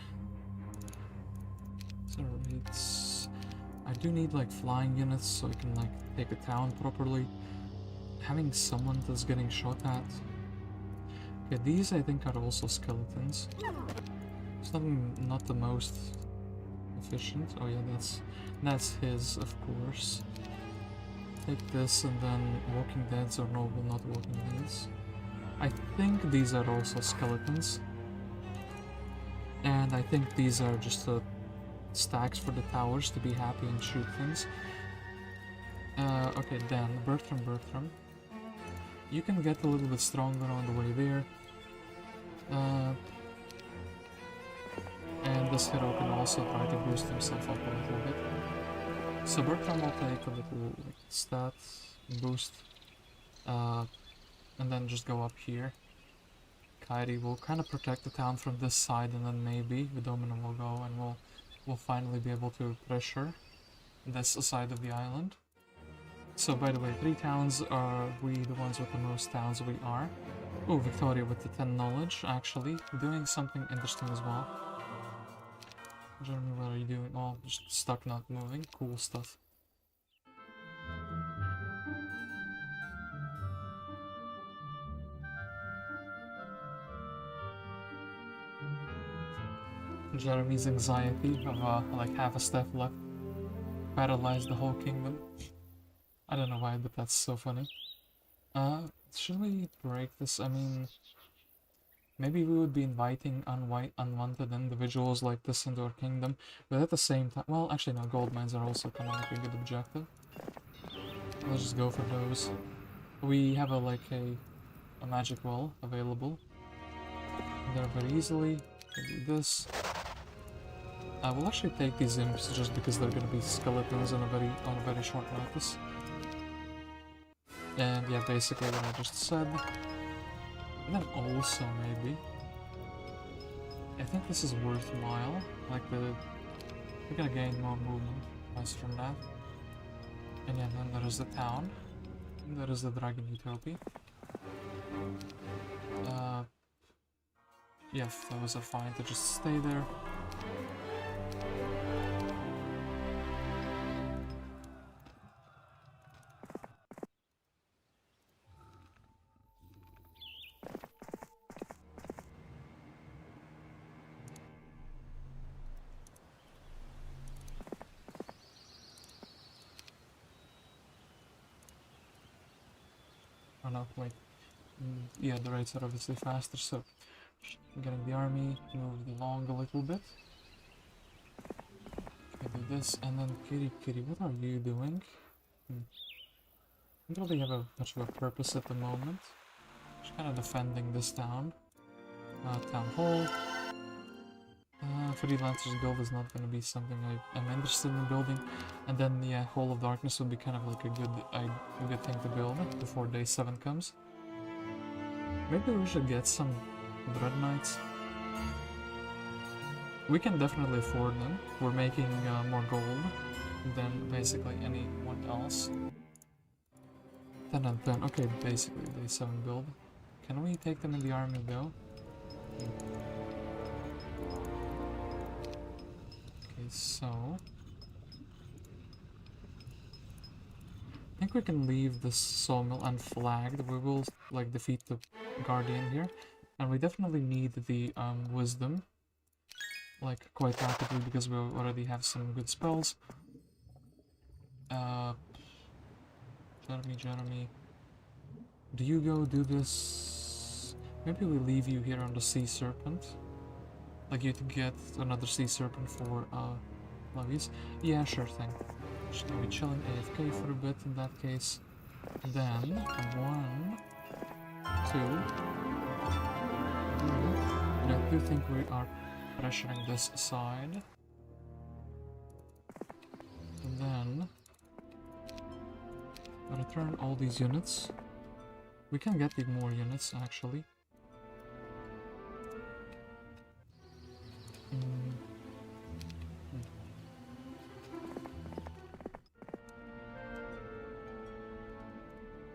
So it's... I do need like flying units so I can like take a town properly. Having someone that's getting shot at. Okay, these I think are also skeletons. It's not the most efficient. Oh yeah, that's his, of course. Take this and then Walking Deads or no, not Walking Deads. I think these are also skeletons. And I think these are just stacks for the towers to be happy and shoot things. Okay, then Bertram. You can get a little bit stronger on the way there. And this hero can also try to boost himself up a little bit. So Bertram will take a little like, stat boost, and then just go up here. Kairi will kind of protect the town from this side, and then maybe Vidomina will go and we'll finally be able to pressure this side of the island. So by the way, 3 towns are we the ones with the most towns we are. Oh, Victoria with the 10 knowledge, actually, doing something interesting as well. Jeremy, what are you doing? Oh, just stuck not moving. Cool stuff. Jeremy's anxiety of like half a step left paralyzed the whole kingdom. I don't know why, but that's so funny. Should we break this? I mean, maybe we would be inviting unwanted individuals like this into our kingdom, but at the same time, well, actually no, gold mines are also kind of like a good objective. Let's just go for those. We have a magic well available there very easily. We'll do this. We'll actually take these imps just because they're going to be skeletons on a very short notice. And yeah, basically what I just said. And then also maybe, I think this is worthwhile. Like we're gonna gain more movement points from that. And yeah, then there is the town. And there is the dragon Utopia. Yeah, those are fine to just stay there. Oh no, wait. Yeah, the rates are obviously faster, so getting the army moved along a little bit. Okay, do this, and then Kitty, what are you doing? I don't really have much of a purpose at the moment. Just kind of defending this town. Town hall. Freelancer's guild is not going to be something I'm interested in building. And then the Hall of Darkness would be kind of like a good thing to build before day 7 comes. Maybe we should get some Dread Knights. We can definitely afford them. We're making more gold than basically anyone else. 10 and 10. Okay, basically day 7 build. Can we take them in the army though? Okay, so I think we can leave this sawmill unflagged. We will like defeat the guardian here, and we definitely need the wisdom like quite rapidly because we already have some good spells. Jeremy. Do you go do this? Maybe we leave you here on the Sea Serpent. Like you to get another Sea Serpent for Clavius. Yeah, sure thing. Just gonna be chilling AFK for a bit in that case. Then 1, 2. And I do think we are pressuring this side. And then return all these units. We can get the more units actually.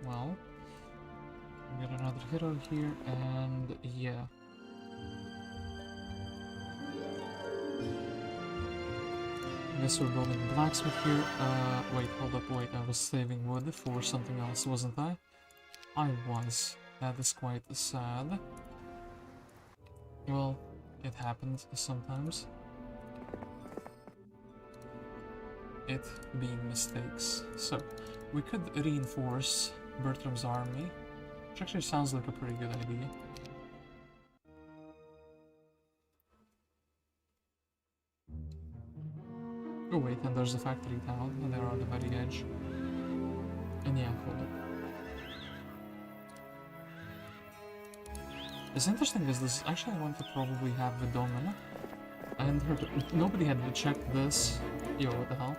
Well, we get another hero here, and yeah. I guess we're building a blacksmith here. Wait, hold up, wait, I was saving wood for something else, wasn't I? I was. That is quite sad. Well, it happens sometimes. It being mistakes. So, we could reinforce Bertram's army, which actually sounds like a pretty good idea. Oh wait, and there's a factory town, and they're on the very edge. And yeah, hold up. It's interesting is this, actually I want to probably have Vidomina, and nobody had checked this. Yo, what the hell?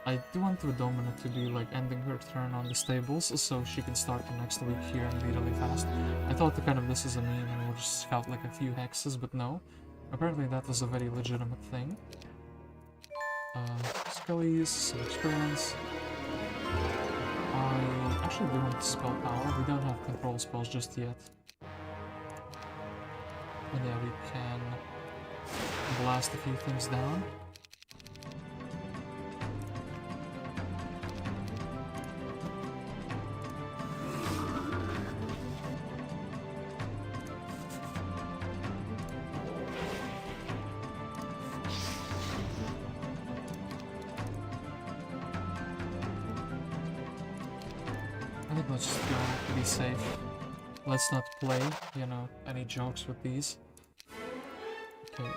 I do want Vidomina to be like ending her turn on the stables, so she can start the next week here and be really fast. I thought the kind of this is a meme and we'll just scout like a few hexes, but no. Apparently that is a very legitimate thing. Skellies, some experience. I actually do want spell power. We don't have control spells just yet. And yeah, we can blast a few things down. I think let's just go to be safe. Let's not play, you know, any jokes with these. Okay,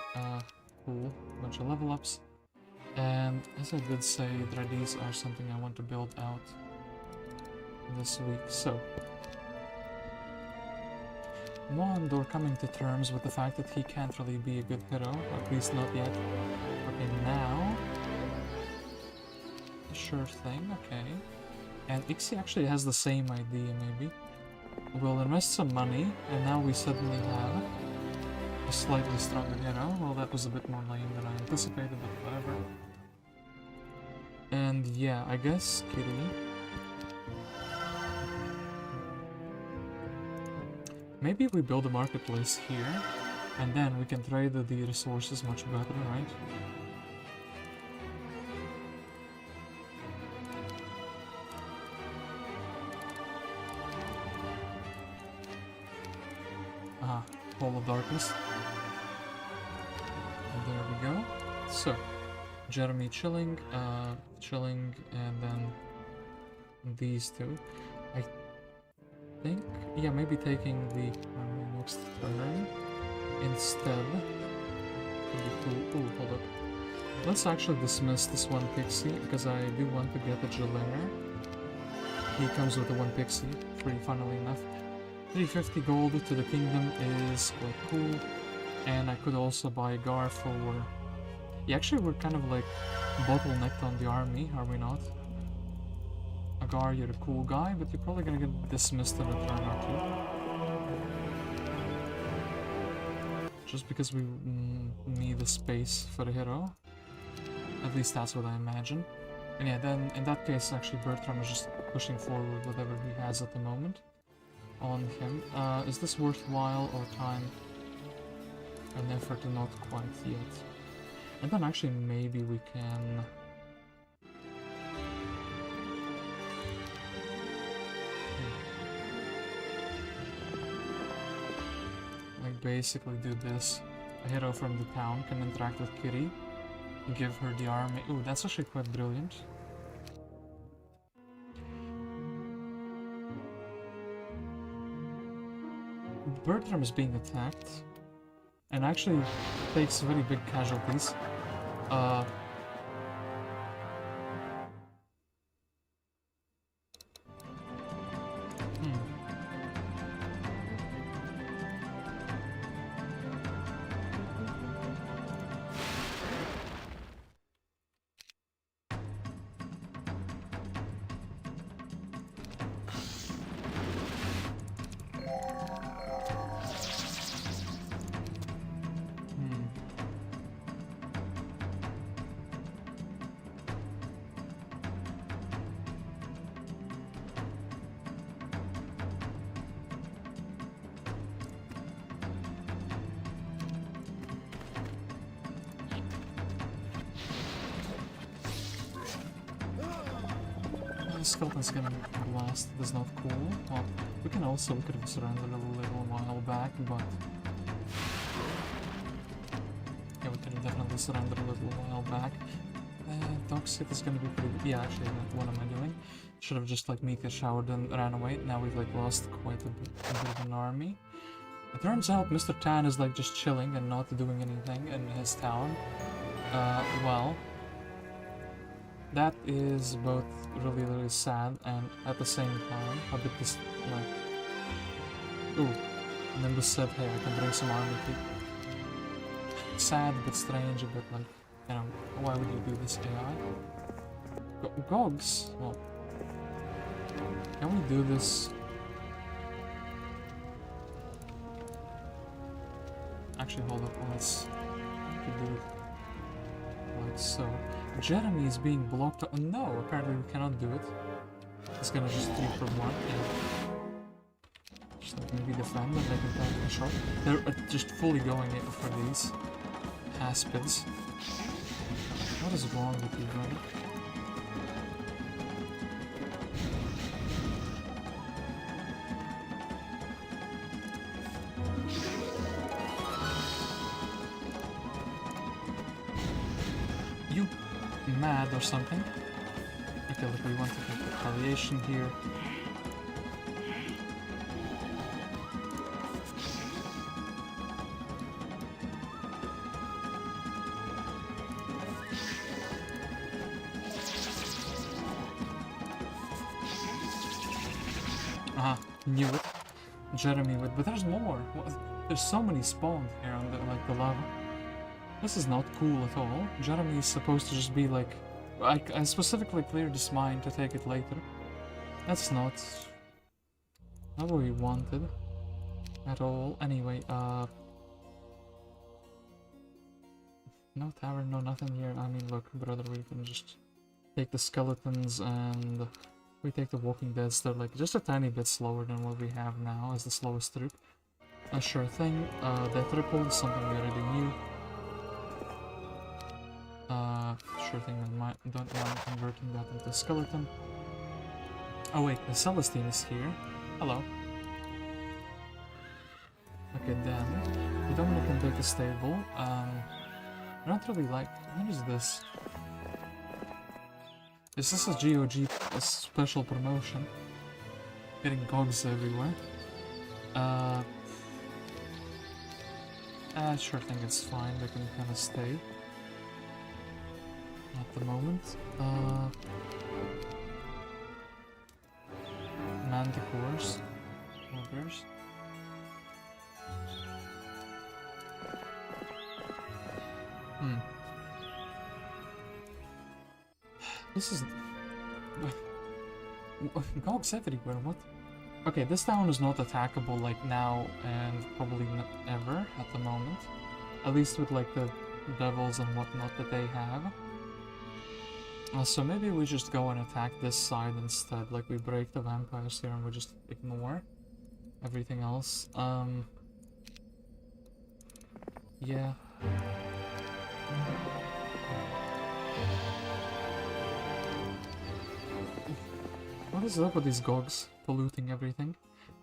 cool. Bunch of level ups. And as I did say, these are something I want to build out this week. So, Mondor coming to terms with the fact that he can't really be a good hero, at least not yet. Okay, now... Sure thing, okay. And Ixie actually has the same idea, maybe. We'll invest some money, and now we suddenly have a slightly stronger hero. Well, that was a bit more lame than I anticipated, but whatever. And yeah, I guess Kitty. Maybe we build a marketplace here, and then we can trade the resources much better, right? Hall of Darkness. And there we go. So, Jeremy chilling, and then these two. I think, yeah, maybe taking the next turn instead. Would be cool. Ooh, hold up. Let's actually dismiss this one pixie, because I do want to get a Jelinger. He comes with a 1 pixie, free funnily enough. 350 gold to the kingdom is quite cool, and I could also buy Agar for... Yeah, actually we're kind of like bottlenecked on the army, are we not? Agar, you're a cool guy, but you're probably gonna get dismissed in a turn or two. Just because we need a space for the hero. At least that's what I imagine. And yeah, then in that case actually Bertram is just pushing forward whatever he has at the moment on him. Is this worthwhile or time and effort? Not quite yet. And then actually maybe we can... like basically do this. A hero from the town can interact with Kitty, give her the army. Ooh, that's actually quite brilliant. Bertram is being attacked, and actually takes very big casualties. Skeleton's gonna blast. That's not cool. Well, we could have surrendered a little while back, but yeah, we could have definitely surrendered a little while back. Toxic is gonna be pretty good. Yeah, actually, what am I doing? Should have just like meteor showered and ran away. Now we've like lost quite a bit of an army. It turns out Mr. Tan is like just chilling and not doing anything in his town. Well, that is both really sad and at the same time a bit like... Ooh, Nimbus said, hey, I can bring some army to you. Sad but strange, a bit like, you know, why would you do this, AI? Gogs? Well, can we do this? Actually, hold up, let's do it like so. Jeremy is being blocked. Oh, no, apparently we cannot do it. It's gonna just 3 for 1. Yeah. Just like maybe defend and they can tank a shot. They're just fully going in for these aspids. What is wrong with you, brother? Mad or something. Okay, look, we want to take retaliation here. Knew it. Jeremy with, but there's more. There's so many spawned here on the like the lava. This is not cool at all. Jeremy is supposed to just be like... I specifically cleared this mine to take it later. That's not what we wanted at all. Anyway, no tavern, no nothing here. I mean, look, brother, we can just take the skeletons and we take the Walking Deads. They're like just a tiny bit slower than what we have now as the slowest troop. A sure thing. That triple is something we already knew. Sure thing, don't mind converting that into skeleton. Oh wait, the Celestine is here. Hello. Okay, then Vidomina can take a stable. I don't really like... What is this? Is this a GOG special promotion? Getting gogs everywhere. Sure thing, it's fine. They can kind of stay. At the moment. Manticores. Ogres. This is... Gogs everywhere, what? Okay, this town is not attackable like now and probably not ever at the moment. At least with like the devils and whatnot that they have. So maybe we just go and attack this side instead, like we break the vampires here and we just ignore everything else. Yeah. What is up with these gogs polluting everything?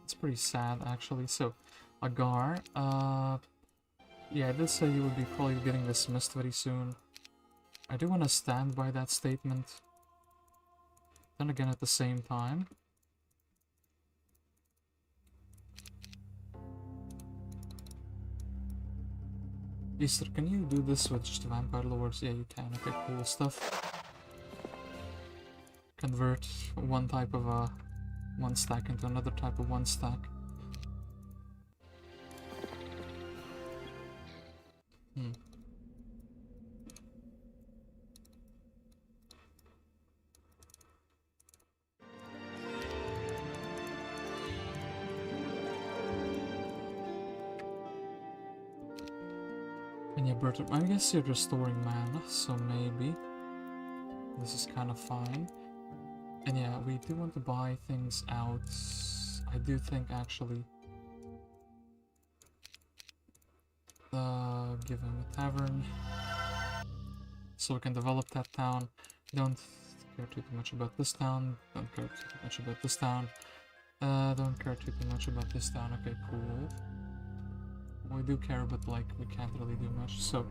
It's pretty sad actually. So, Agar, yeah, I did say you would be probably getting dismissed very soon. I do want to stand by that statement. Then again, at the same time, Easter, can you do this with just vampire lords? Yeah, you can. Okay, cool stuff. Convert one type of one stack into another type of one stack. And yeah, Bertram, I guess you're restoring mana, so maybe this is kind of fine. And yeah, we do want to buy things out. I do think actually give him a tavern so we can develop that town. Don't care too much about this town. Don't care too much about this town. Don't care too much about this town. Okay, cool. We do care, but like we can't really do much. So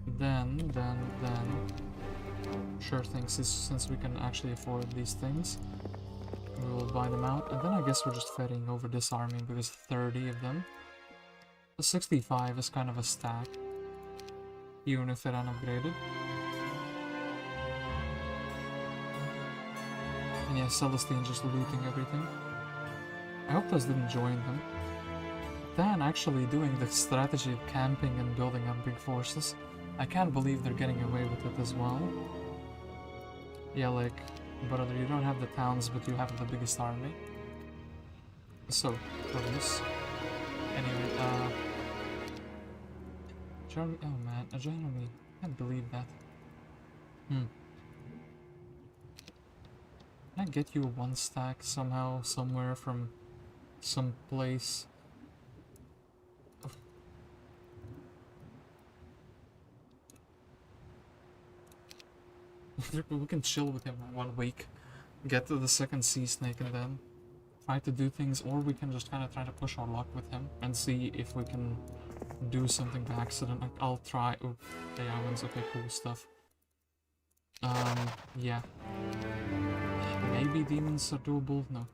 then sure thing, since we can actually afford these things, we will buy them out. And then I guess we're just ferrying over this army because 30 of them. The 65 is kind of a stack, even if they're unupgraded. And yeah, Celestine just looting everything. I hope those didn't join them. Tan actually doing the strategy of camping and building up big forces. I can't believe they're getting away with it as well. Yeah, like, brother, you don't have the towns, but you have the biggest army. So, Clavius. Anyway, Jeremy, oh man, a Jeremy. I can't believe that. Can I get you a one stack somehow, somewhere from some place? We can chill with him for 1 week, get to the second sea snake, and then try to do things, or we can just kind of try to push our luck with him and see if we can do something by accident. Like, I'll try. Oh, the islands. Okay, cool stuff. Yeah. Maybe demons are doable. No.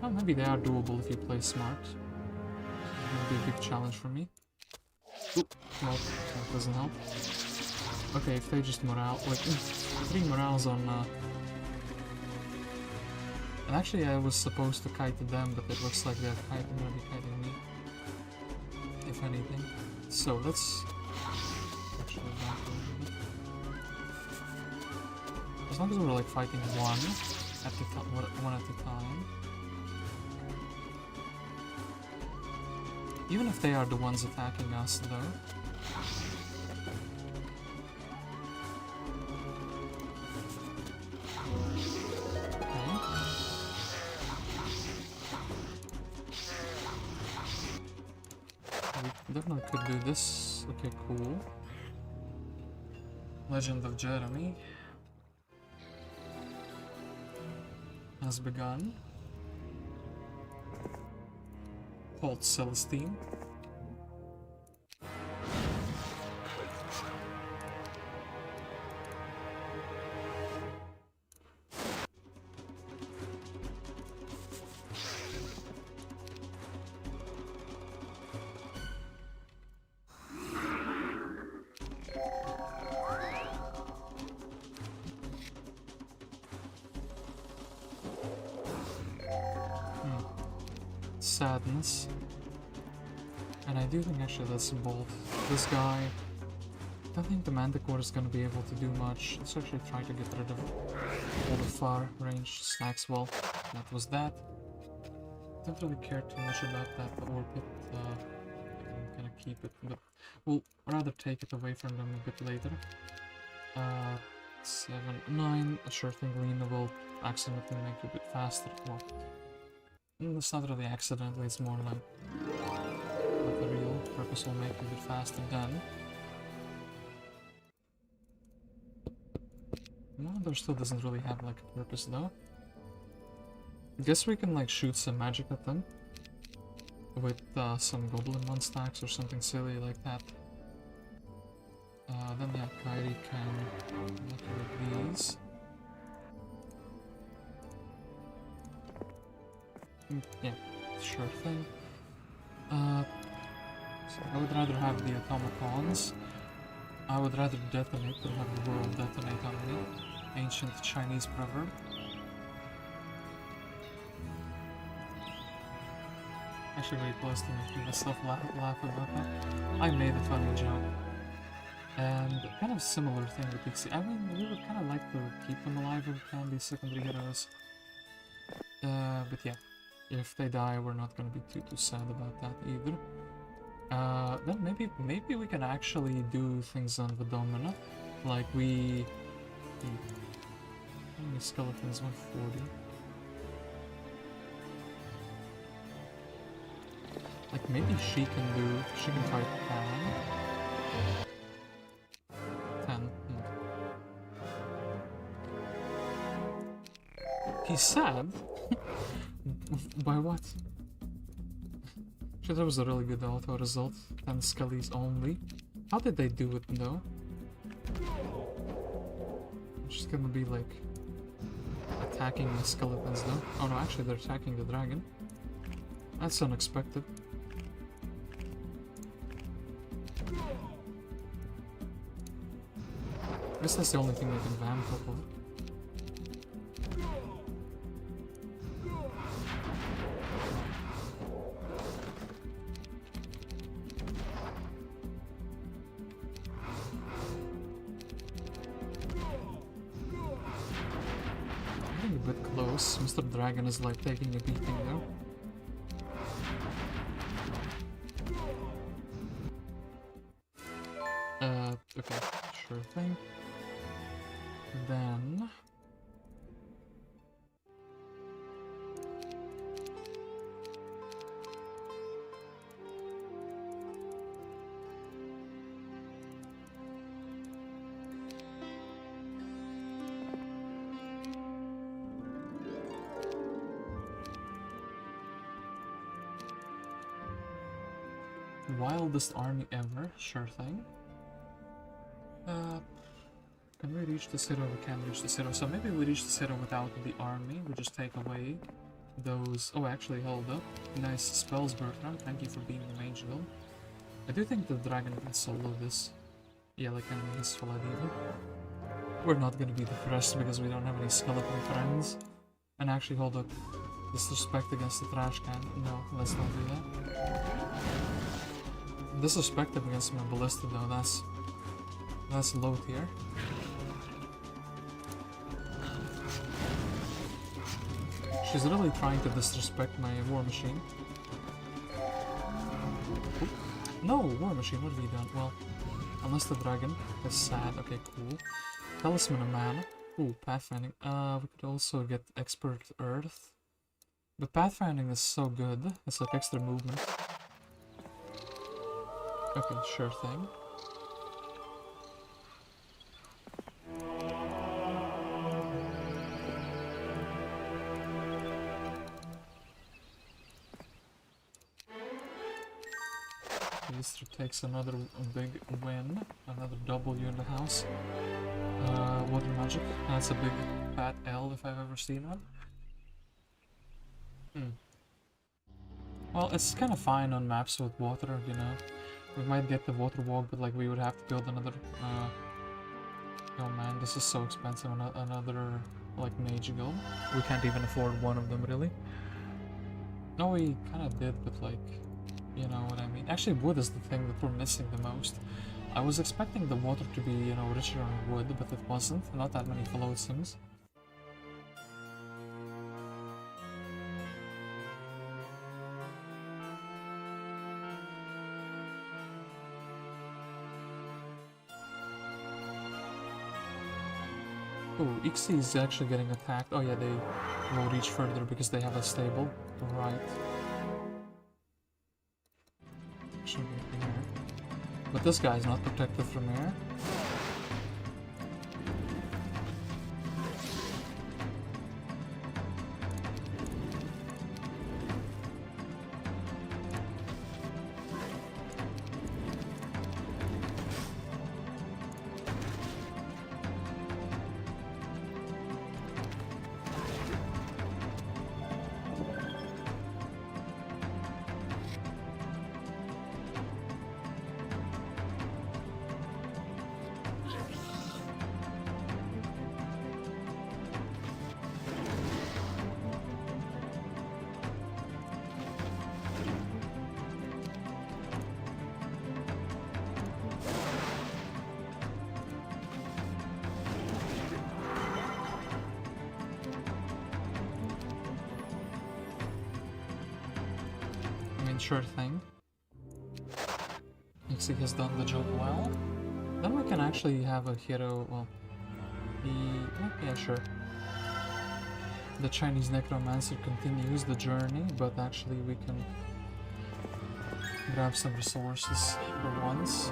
Well, maybe they are doable if you play smart. It would be a big challenge for me. Oop, no, that doesn't help. Okay, if they just morale, like 3 morales on. And actually, I was supposed to kite them, but it looks like they're gonna be kiting me, if anything. So let's actually back a little bit. As long as we're like fighting one at a time. Even if they are the ones attacking us, though. Definitely could do this. Okay, cool. Legend of Jeremy has begun. Red Celestine. Sadness. And I do think actually that's bold. This guy, I don't think the Manticore is going to be able to do much. Let's actually try to get rid of all the far range snacks. Well, that was that. Don't really care too much about that, the orbit. I'm gonna keep it, but we'll rather take it away from them a bit later. 7, 9, a sure thing Lena will accidentally make you a bit faster. Well, it's not really accidentally, it's more like the real purpose will make you a bit faster then. There still doesn't really have like a purpose though. I guess we can like shoot some magic at them with some goblin one stacks or something silly like that. Then yeah, Kairi can look at these. Yeah, sure thing. So I would rather have the automatons. I would rather detonate than have the world detonate on me. Ancient Chinese proverb. Actually very close to making myself laugh about that. I made a funny joke. And kind of similar thing with Dixie. I mean, we would kind of like to keep them alive if we can, these secondary heroes. But yeah, if they die, we're not gonna be too sad about that either. Then maybe we can actually do things on Vidomina. Like we... How many skeletons? 140. Like maybe she can fight Tan. 10. He's sad? By what? Sure, that was a really good auto result. 10 skellies only. How did they do it though? I'm just gonna be like attacking the skeletons though. Oh no, actually they're attacking the dragon. That's unexpected. I guess that's the only thing they can van couple. Getting a bit close. Mr. Dragon is like taking a beating though. Okay, sure thing. Then... Wildest army ever, sure thing. Can we reach the city? We can't reach the city. So maybe we reach the city without the army. We just take away those... Oh, actually, hold up. Nice spells, Bertram. Thank you for being the mage guild. I do think the dragon can solo this. Yeah, like in this flood even. We're not gonna be depressed because we don't have any skeleton friends. And actually, hold up. Disrespect against the trash can. No, let's not do that. Disrespect against my ballista though, that's low tier. She's really trying to disrespect my war machine. Ooh. No, war machine, what have you done? Well, unless the dragon is sad. Okay, cool. Talisman of mana. Ooh, pathfinding. We could also get expert earth. But pathfinding is so good. It's like extra movement. Okay, sure thing. Easter takes another big win, another W in the house. Water magic, that's a big fat L if I've ever seen one. Well, it's kind of fine on maps with water, you know. We might get the water walk, but like we would have to build another... Oh man, this is so expensive, another like mage guild. We can't even afford one of them really. No, we kind of did, but like... You know what I mean? Actually, wood is the thing that we're missing the most. I was expecting the water to be, you know, richer on wood, but it wasn't. Not that many flotsims. Oh, Ixie is actually getting attacked. Oh yeah, they will reach further because they have a stable. Right. But this guy's not protected from air. Sure thing. Looks like he has done the job well. Then we can actually have a hero, well, yeah, sure. The Chinese necromancer continues the journey, but actually we can grab some resources for once.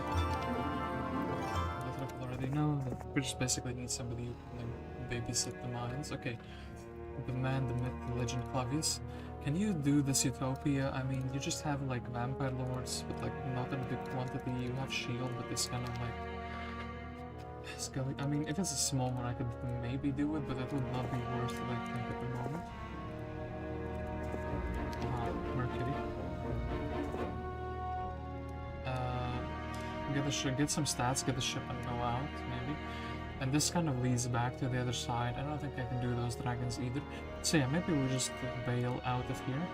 I already know that we just basically need somebody who can babysit the mines. Okay, the man, the myth, the legend, Clavius. Can you do this Utopia? I mean, you just have like vampire lords, but like not in a big quantity. You have shield, but it's kind of like skelly. I mean, if it's a small one, I could maybe do it, but it would not be worth it, I think, at the moment. Mercury. Get some stats, get the ship and go out, maybe. And this kind of leads back to the other side. I don't think I can do those dragons either. So yeah, maybe we just bail out of here.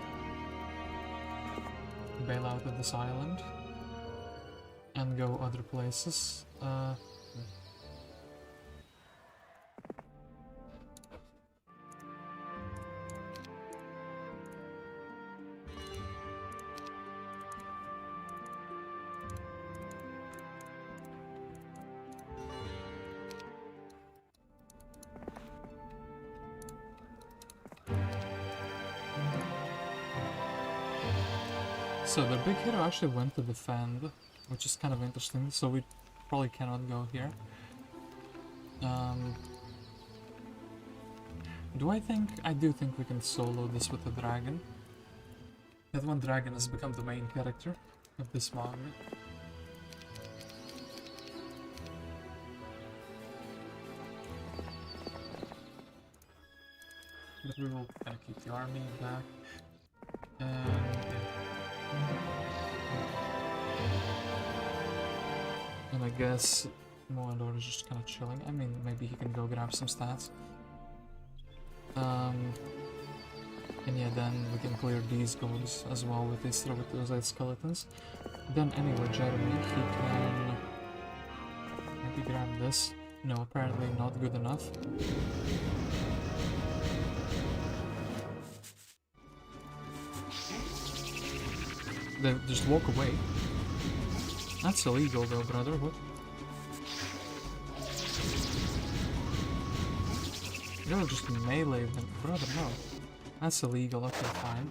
Bail out of this island. And go other places. So the big hero actually went to defend, which is kind of interesting, so we probably cannot go here. I do think we can solo this with the dragon. That one dragon has become the main character of this manga. But we will kind of keep the army back. And I guess Moandor is just kind of chilling. I mean, maybe he can go grab some stats. And yeah, then we can clear these goals as well with those eight skeletons. Then anyway, Jeremy, he can maybe grab this. No, apparently not good enough. They just walk away. That's illegal though, brother. What? You don't just melee them. Brother, no. That's illegal. Okay, fine.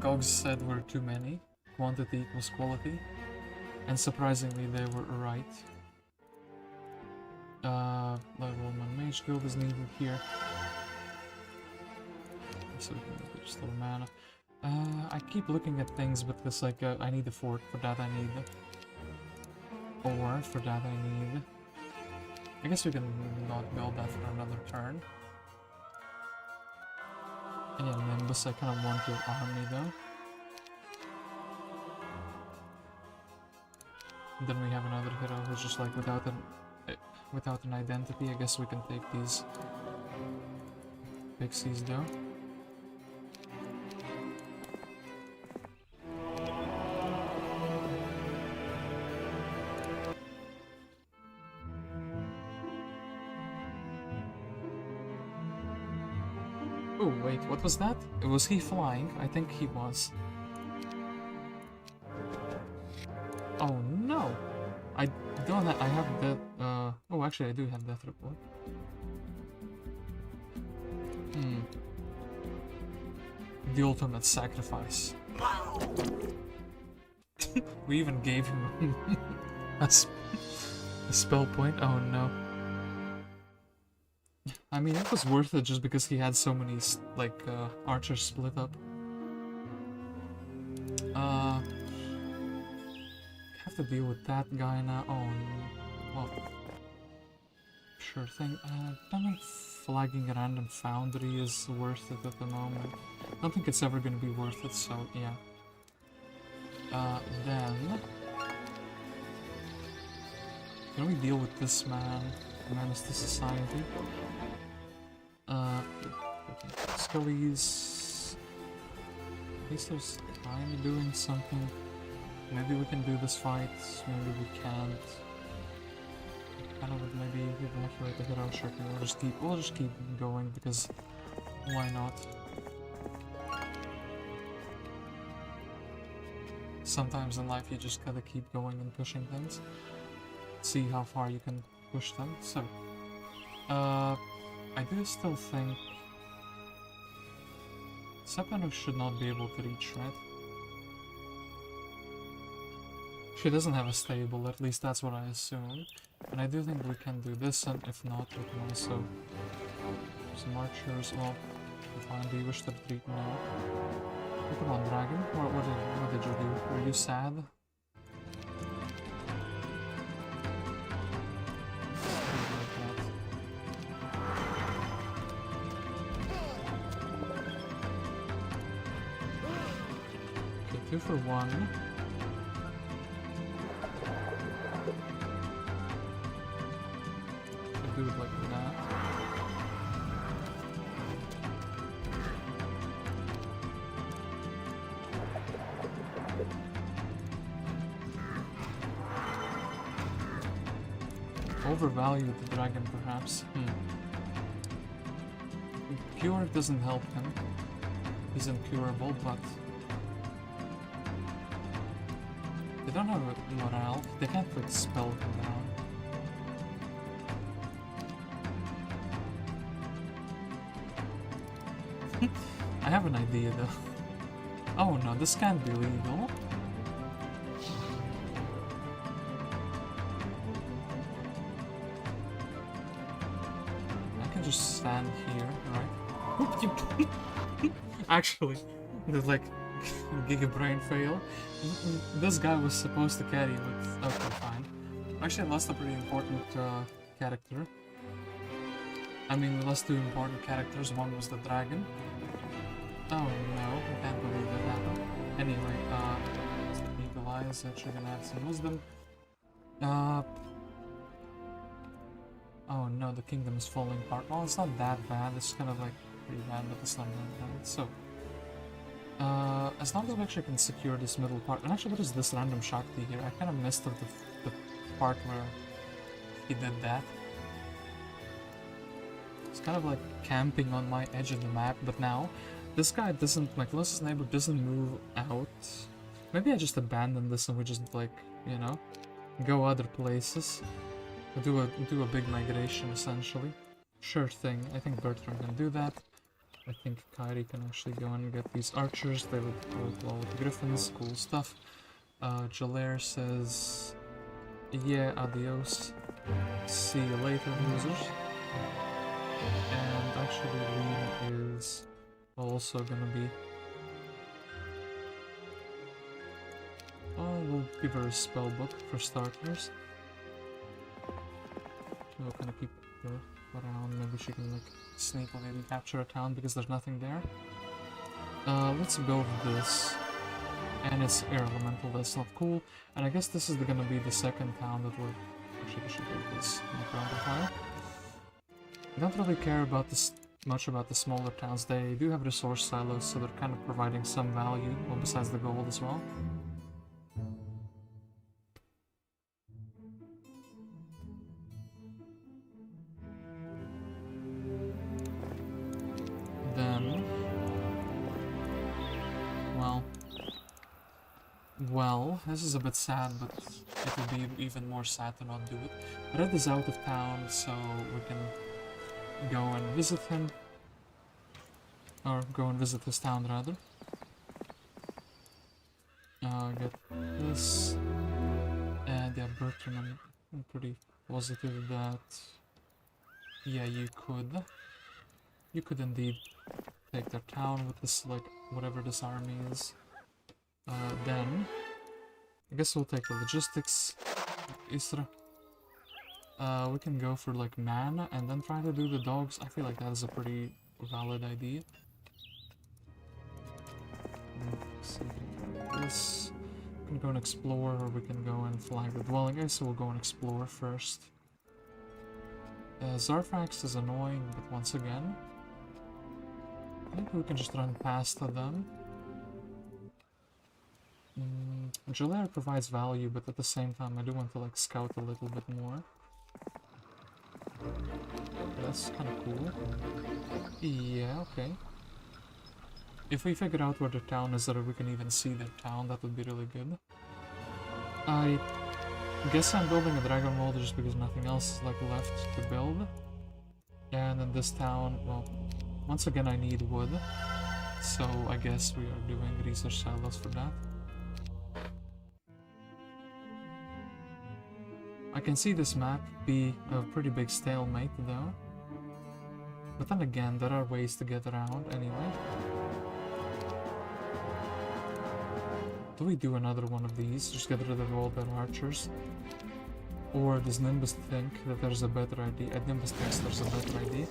Gogs said we're too many. Quantity equals quality. And surprisingly, they were right. Level 1 mage guild is needed here. So we can just a little mana. I keep looking at things, but it's like, I need a fort, for that I need... Or, for that I need... I guess we can not build that for another turn. And yeah, Nymus, I kind of want your army though. And then we have another hero who's just like, without an identity. I guess we can take these pixies though. Oh wait, what was that? Was he flying? I think he was. Oh no! I don't have, I have that, oh actually I do have that report. The ultimate sacrifice. We even gave him a spell point. Oh no. I mean, it was worth it just because he had so many, like, archers split up. Have to deal with that guy now. Oh, well, sure thing. I don't think flagging a random foundry is worth it at the moment. I don't think it's ever going to be worth it, so yeah. Then... Can we deal with this man? Menace to society. Scully's... At least there's kind of doing something. Maybe we can do this fight, maybe we can't. Kind of would maybe evacuate the hero. Sure, we'll just keep going because why not? sometimes in life you just gotta keep going and pushing things. See how far you can push them. So, I do still think Sephinroth should not be able to reach, right? She doesn't have a stable, at least that's what I assume. And I do think we can do this, and if not, we can also some archers. Well, fine, do you wish to retreat now? Come on, dragon. What did you do? Were you sad? Okay, 2 for 1. Do it like that. Overvalue the dragon, perhaps. Cure doesn't help him. He's incurable, but they don't have a morale. They can't like spell him down. I have an idea though. Oh no, this can't be legal. I can just stand here, right? Actually, there's like Giga Brain fail. This guy was supposed to carry with. Okay, fine. Actually, I lost a pretty important character. I mean, we lost 2 important characters. One was the dragon. Oh no, I can't believe that happened. Anyway, Eagle Eyes, actually gonna have some wisdom. Oh no, the kingdom is falling apart. Well, it's not that bad, it's kind of like pretty bad, but it's not that bad. So, as long as we actually can secure this middle part. And actually, what is this random Shakti here? I kind of missed the part where he did that. It's kind of like camping on my edge of the map, but now this guy doesn't, my closest neighbor doesn't move out. Maybe I just abandon this and we just like, you know, go other places. Do a big migration essentially. Sure thing. I think Bertram can do that. I think Kairi can actually go and get these archers. They would work well with the griffins. Cool stuff. Jaegar says, yeah, adios. See you later, losers. And actually, Lean is also gonna be. Oh, we'll give her a spell book for starters. We'll kind of keep her around. Maybe she can like sneak or maybe capture a town because there's nothing there. Let's build this. And it's air elemental, that's not cool. And I guess this is gonna be the second town that we're. Actually, we should build this fire. I don't really care about this much about the smaller towns. They do have resource silos, so they're kind of providing some value, well, besides the gold as well. Then, well, this is a bit sad, but it would be even more sad to not do it. Red is out of town, so we can go and visit him. Or go and visit his town, rather. Get this. And yeah, Bertram, I'm pretty positive that... Yeah, you could indeed take their town with this, like, whatever this army is. Then... I guess we'll take the logistics. Isra. We can go for like mana and then try to do the dogs. I feel like that is a pretty valid idea. Let's see, this. We can go and explore, or we can go and flag the dwelling. Okay, so we'll go and explore first. Zarfax is annoying, but once again, I think we can just run past them. Jaegar provides value, but at the same time I do want to like scout a little bit more. That's kind of cool. Yeah, okay. if we figure out where the town is, or we can even see the town, that would be really good. I guess I'm building a dragon molder just because nothing else is like left to build. And in this town, well, once again I need wood, so I guess we are doing research silos for that. I can see this map be a pretty big stalemate though. But then again, there are ways to get around anyway. Do we do another one of these? Just get rid of all their archers? Or does Nimbus think that there's a better idea? Nimbus thinks there's a better idea.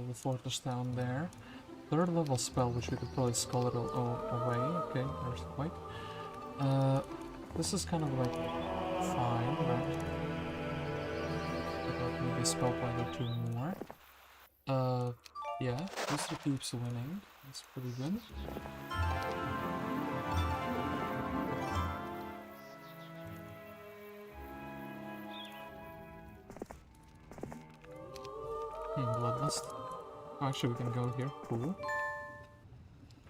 The fortress down there. Third level spell, which we could probably skull it away. Okay, earthquake. This is kind of like fine, right? Maybe a spell point or two more. Yeah, this keeps winning. That's pretty good. Bloodlust. Oh, actually, we can go here. Cool.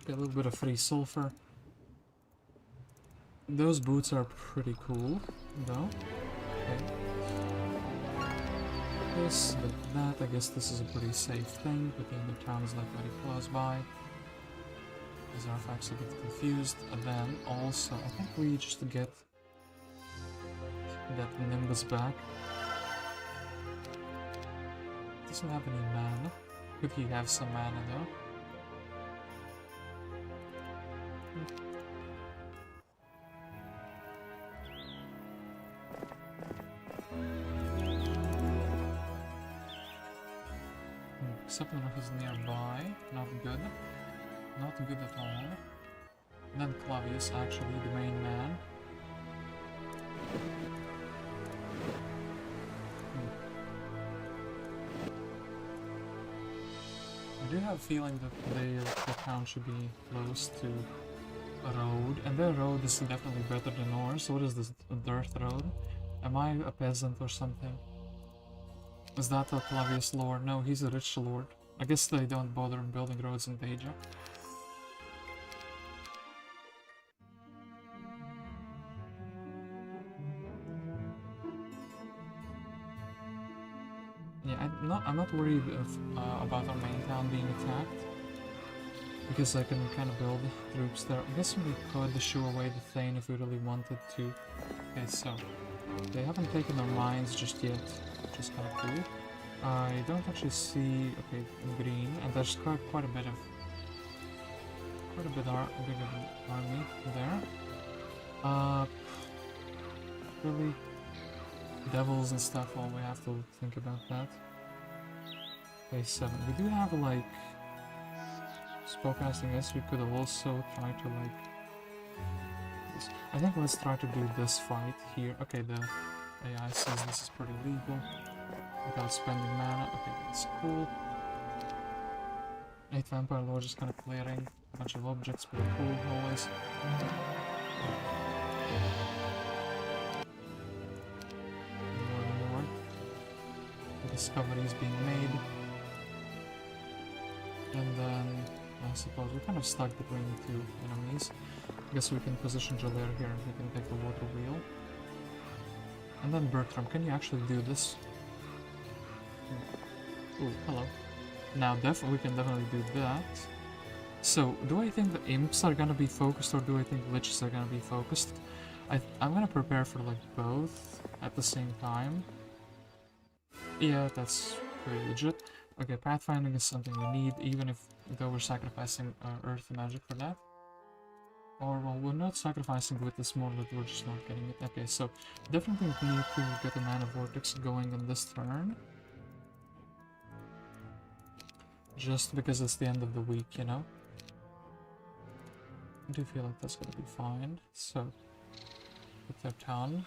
Get a little bit of free sulfur. Those boots are pretty cool, though. Okay. This, that. I guess this is a pretty safe thing, but the town is like very close by. These artifacts a bit confused. And then also, I think we just get that Nimbus back. Doesn't have any mana. Could he have some mana though? Sephinroth is nearby. Not good. Not good at all. And then Clavius, actually, the main man. I do have a feeling that the town should be close to a road, and their road is definitely better than ours. So what is this, a dirt road? Am I a peasant or something? Is that a Clavius lord? No, he's a rich lord. I guess they don't bother building roads in Deja. Yeah, I'm not worried about our main town being attacked, because I can kind of build troops there. I guess we could shoo away the Thane if we really wanted to. Okay, so they haven't taken our mines just yet, which is kind of cool. I don't actually see, okay, green, and there's quite a bit of big army there. Really, devils and stuff. Well, we have to think about that. Okay, 7. We do have like spellcasting. Yes, we could also try to like. I think let's try to do this fight here. Okay, the AI says this is pretty legal. Without spending mana. Okay, that's cool. 8 Vampire Lords is kind of clearing a bunch of objects, pretty cool always. More. The discovery is being made. And then, I suppose we're kind of stuck between the two enemies. I guess we can position Jaegar here, we can take the water wheel. And then Bertram, can you actually do this? Ooh, hello. Now we can definitely do that. So, do I think the imps are gonna be focused, or do I think liches are gonna be focused? I'm gonna prepare for like both at the same time. Yeah, that's pretty legit. Okay, pathfinding is something we need, even if though we're sacrificing earth magic for that. Or, well, we're not sacrificing with this more, but we're just not getting it. Okay, so definitely need to get a mana vortex going on this turn. Just because it's the end of the week, you know? I do feel like that's gonna be fine. So, put that down.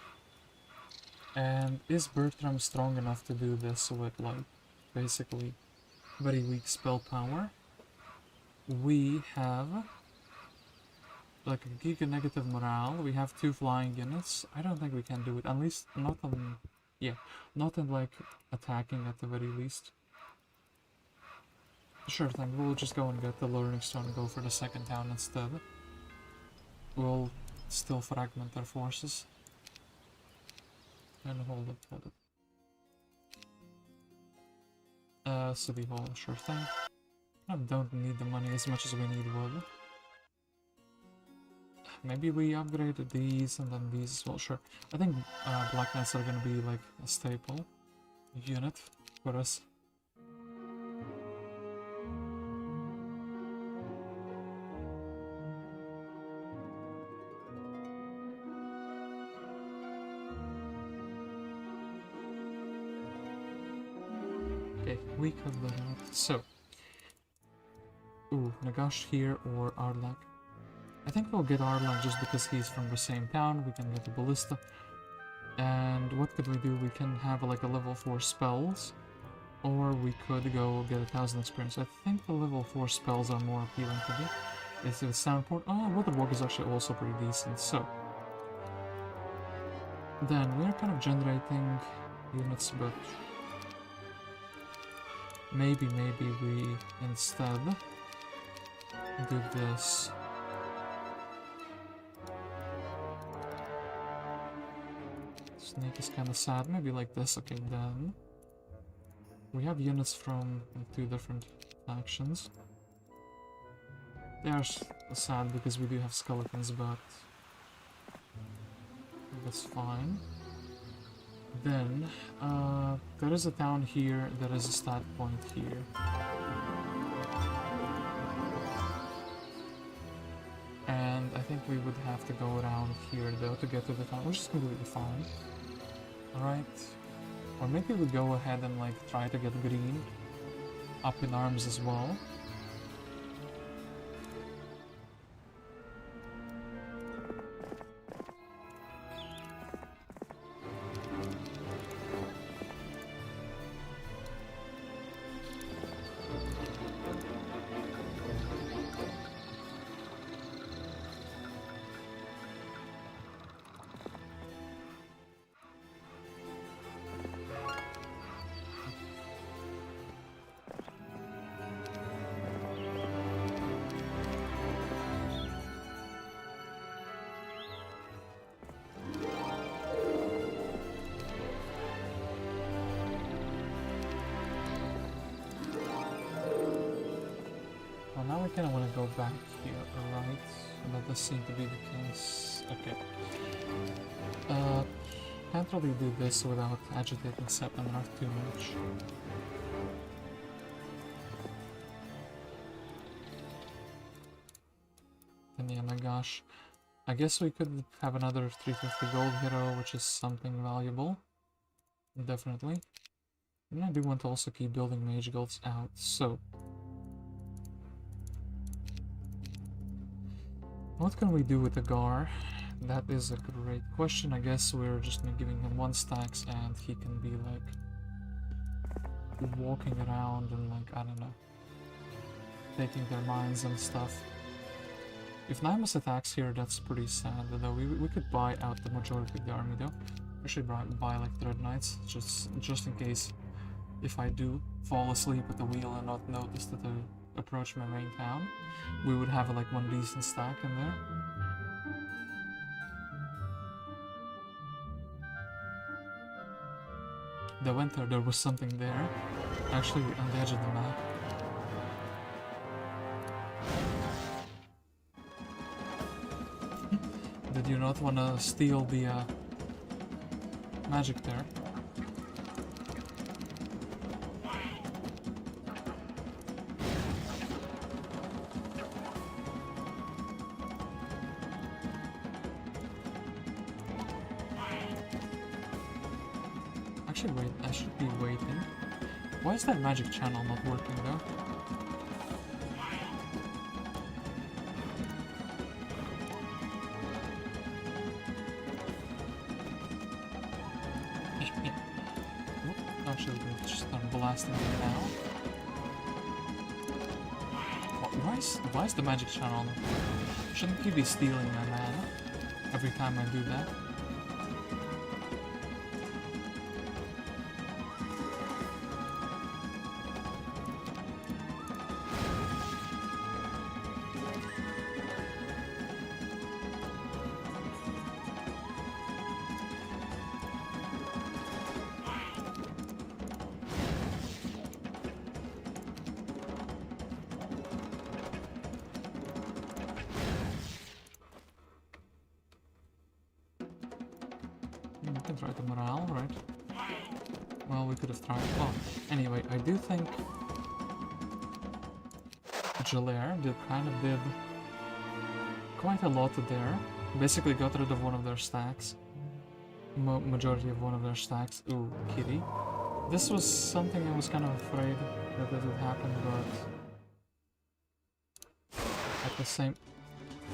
And is Bertram strong enough to do this with, like, basically very weak spell power? We have like a giga negative morale. We have 2 flying units. I don't think we can do it. At least not on, yeah, not in like attacking at the very least. Sure thing. We'll just go and get the learning stone and go for the second town instead. We'll still fragment our forces. And hold it. City hall, sure thing. I don't need the money as much as we need wood. Maybe we upgraded these and then these as well, sure. I think Black Knights are gonna be like a staple unit for us. Okay, we could let out. So, ooh, Nagash here or Arlach. I think we'll get Arlach just because he's from the same town. We can get the ballista. And what could we do? We can have like a level 4 spells. Or we could go get 1000 experience. I think the level 4 spells are more appealing to me. Is it Soundport? Oh, Waterwalk is actually also pretty decent. So, then we're kind of generating units, but maybe we instead do this. Snake is kind of sad. Maybe like this. Okay, then we have units from 2 different factions. They are sad because we do have skeletons, but that's fine. Then there is a town here. There is a stat point here. And I think we would have to go around here though to get to the town, which is completely fine. Alright. Or maybe we go ahead and like try to get green up in arms as well. Now I kind of want to go back here, alright? That does seem to be the case. Okay. Can't really do this without agitating Sephinroth too much. And yeah, my gosh. I guess we could have another 350 gold hero, which is something valuable. Definitely. And I do want to also keep building mage guilds out, so... what can we do with Agar? That is a great question. I guess we're just giving him 1 stacks and he can be like walking around and like, I don't know, taking their mines and stuff. If Nymus attacks here, that's pretty sad though. We could buy out the majority of the army though. Actually buy like the Red Knights, just in case if I do fall asleep at the wheel and not notice that I approach my main town, we would have like 1 decent stack in there. The winter, there was something there. Actually, on the edge of the map. Did you not want to steal the magic there? Actually, wait, I should be waiting. Why is that magic channel not working though? Actually, we're just start blasting it now. Why is the magic channel on? Shouldn't he be stealing my mana every time I do that? We can try the morale, right? Well, we could have tried. Oh, anyway, I do think Jaegar did quite a lot there. Basically got rid of one of their stacks. Majority of one of their stacks. Ooh, kitty. This was something I was kind of afraid that it would happen, but at the same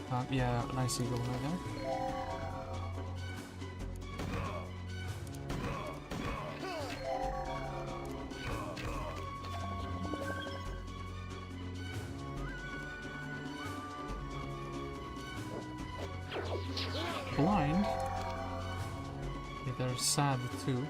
time, yeah, nice eagle right there. Blind. Okay, they're sad too.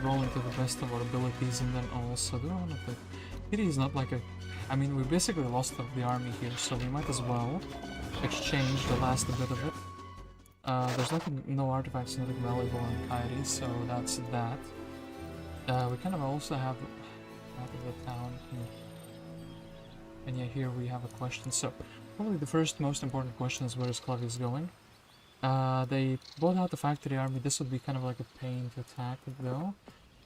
Rolling to the best of our abilities, and then also do I want to put Kitty is not like a I mean we basically lost the army here, so we might as well exchange the last bit of it. There's no artifacts, nothing valuable on Kairi, so that's that. We kind of also have out of the town and yeah, here we have a question. So probably the first most important question is, where is Clavius going? They bought out the factory army. This would be kind of like a pain to attack though.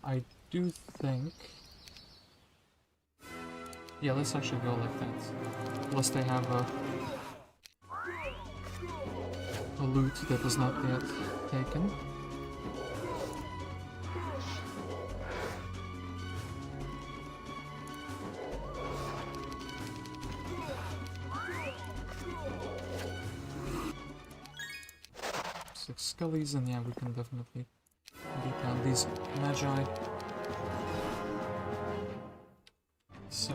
I do think... yeah, let's actually go like that. Unless they have a loot that is not yet taken. Six skellies, and yeah, we can definitely beat down these magi. So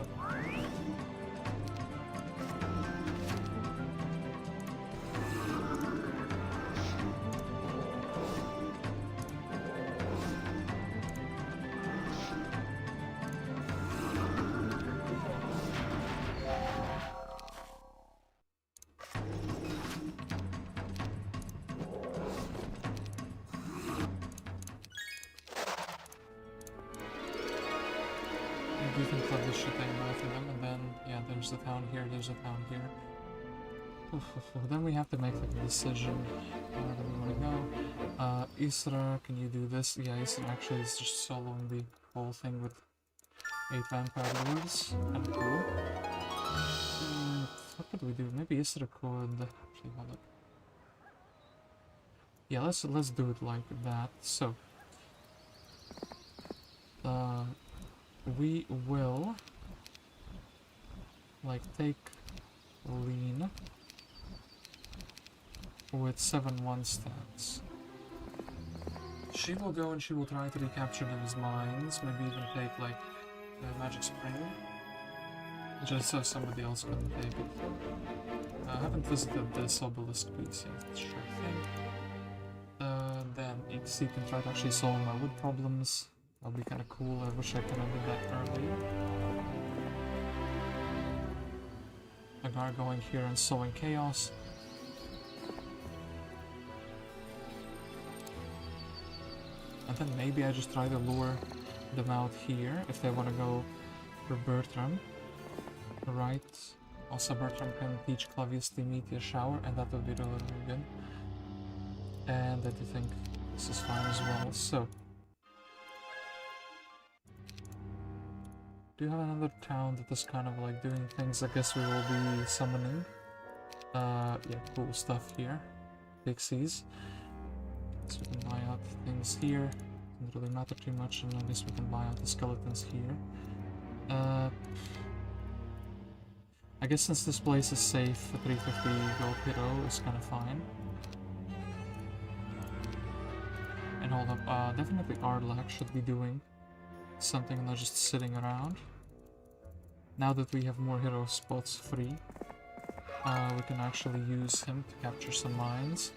I do think Clavius should take both of them, and then, yeah, there's a town here, there's a town here. Then we have to make like a decision where do we want to go. Isra, can you do this? Yeah, Isra actually is just soloing the whole thing with 8 vampire lords. Kinda cool. What could we do? Maybe Isra could... actually, hold up. Yeah, let's do it like that. So... we will like take lean with 7-1 stats. She will go and she will try to recapture those mines, maybe even take like the magic spring, just so somebody else couldn't take it. I haven't visited this obelisk piece yet, sure thing. Then XC can try to actually solve my wood problems. That'll be kind of cool. I wish I could have did that earlier. Agar going here and sowing chaos. And then maybe I just try to lure them out here if they want to go for Bertram. Right. Also Bertram can teach Clavius to meet a shower, and that would be really, really good. And I do think this is fine as well, so... Do you have another town that is kind of like doing things? I guess we will be summoning. Yeah, cool stuff here. Pixies. So we can buy out things here. Doesn't really matter too much, and I guess we can buy out the skeletons here. I guess since this place is safe, a 350 gold hero is kind of fine. And hold up, definitely Arlach should be doing something, not just sitting around. Now that we have more hero spots free, we can actually use him to capture some mines.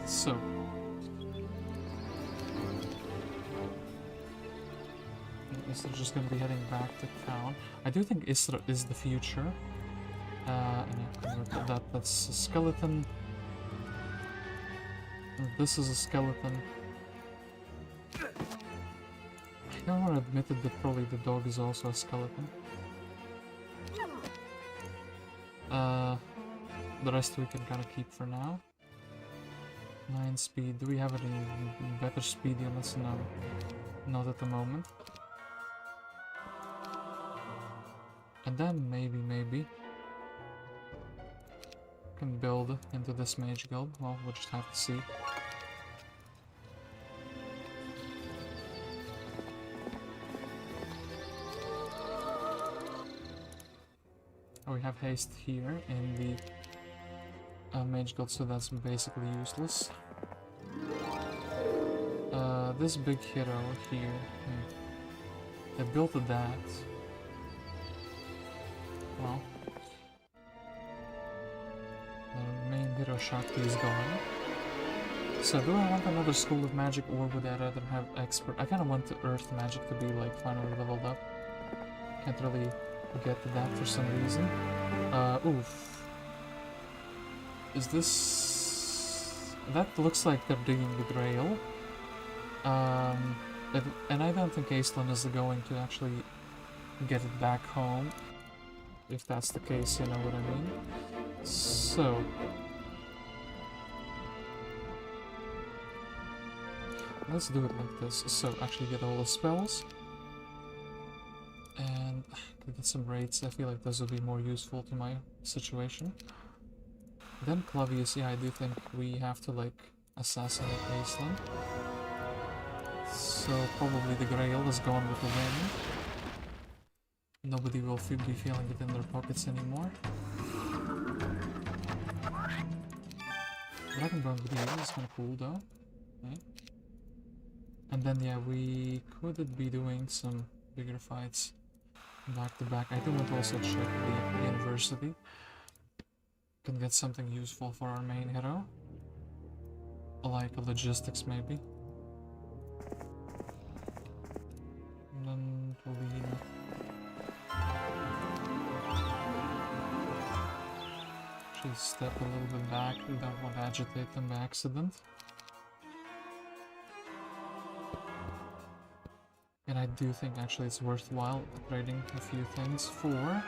So, Isra just gonna be heading back to town. I do think Isra is the future. And yeah, that's a skeleton. This is a skeleton. I don't want to admit it, that probably the dog is also a skeleton. The rest we can kind of keep for now. 9 speed. Do we have any better speed units? No. Not at the moment. And then maybe can build into this mage guild. Well, we'll just have to see. Oh, we have haste here in the mage guild, so that's basically useless. This big hero here, I built that. Well, the main hero Shakti is gone. So do I want another school of magic, or would I rather have expert? I kind of want the earth magic to be like finally leveled up. Can't really get to that for some reason. Oof. Is this... That looks like they're digging the grail. And I don't think Aislan is going to actually get it back home. If that's the case, you know what I mean? So... let's do it like this. So, actually get all the spells. And get some raids. I feel like those would be more useful to my situation. Then Clavius, yeah, I do think we have to, like, assassinate Aislan. So, probably the Grail is gone with the wind. Nobody will be feeling it in their pockets anymore. Dragonborn Grail is kinda cool, though. Okay. And then, yeah, we could be doing some bigger fights back to back. I do want to also check the university. Can get something useful for our main hero. Like a logistics, maybe. And then Vidomina. Actually step a little bit back. We don't want to agitate them by accident. And I do think actually it's worthwhile upgrading a few things for a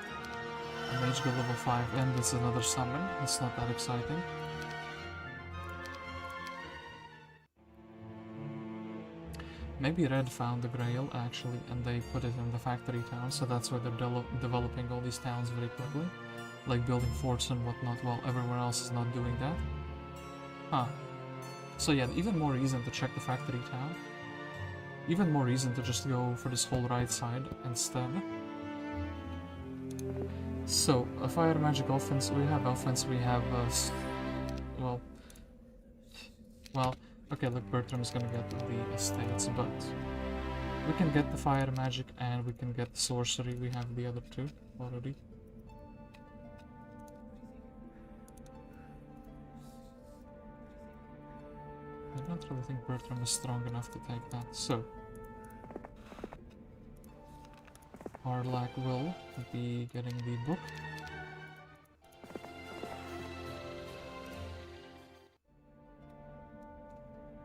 mage guild level 5, and this is another summon. It's not that exciting. Maybe Red found the Grail, actually, and they put it in the factory town, so that's why they're developing all these towns very quickly. Like building forts and whatnot, while everyone else is not doing that. Huh. So yeah, even more reason to check the factory town. Even more reason to just go for this whole right side instead. So, a fire magic offense, we have well, okay, look, Bertram is gonna get the estates, but we can get the fire magic and we can get the sorcery. We have the other two already. I don't really think Bertram is strong enough to take that, so Arlach will be getting the book.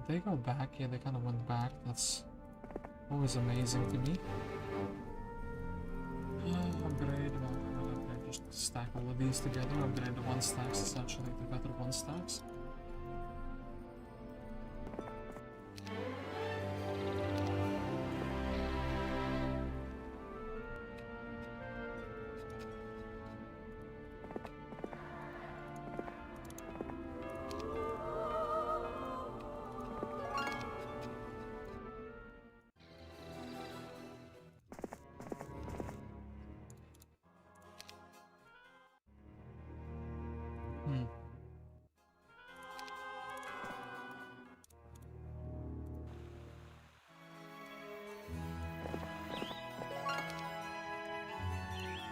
They go back? Yeah, they kind of went back. That's always amazing to me. Upgrade, well, upgrade, just stack all of these together. Upgrade the 1 stacks, essentially, the better 1 stacks.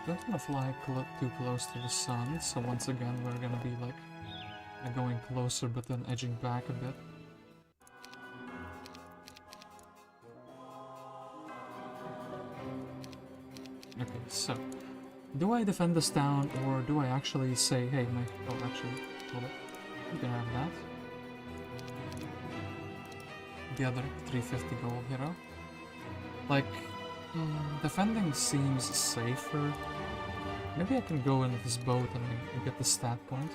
Don't want to fly too close to the sun, so once again we're gonna be like going closer but then edging back a bit. Okay, so do I defend this town or do I actually say, hey, oh, actually, hold up, you can have that. The other 350 gold hero. Like, defending seems safer. Maybe I can go in with this boat and get the stat point.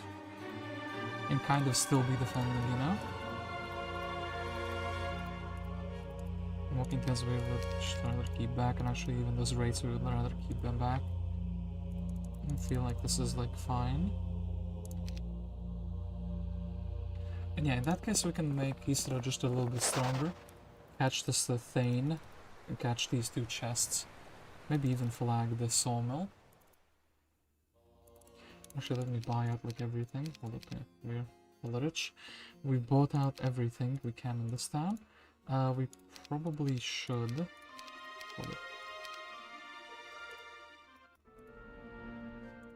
And kind of still be defending, you know? Walking because we would rather keep back, and actually even those raids we would rather keep them back. I feel like this is like fine. And yeah, in that case we can make Isra just a little bit stronger. Catch this Thane, and catch these 2 chests. Maybe even flag the sawmill. Actually, let me buy out like everything. Hold up, yeah, we're rich. We bought out everything we can in this town. We probably should. Hold up.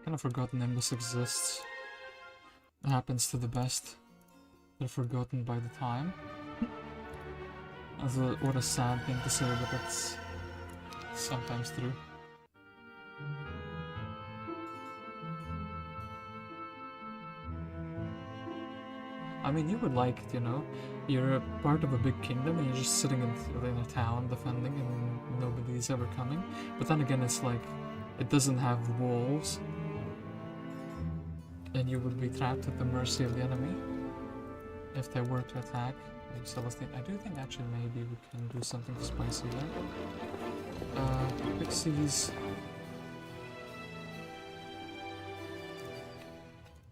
Kind of forgotten Nymus exists. It happens to the best. They're forgotten by the time. What a sad thing to say, but that's sometimes true. I mean, you would like it, you know? You're a part of a big kingdom and you're just sitting in a town defending and nobody's ever coming. But then again, it's like, it doesn't have walls. And you would be trapped at the mercy of the enemy if they were to attack. Red Celestine. I do think actually maybe we can do something spicy there. Pixies.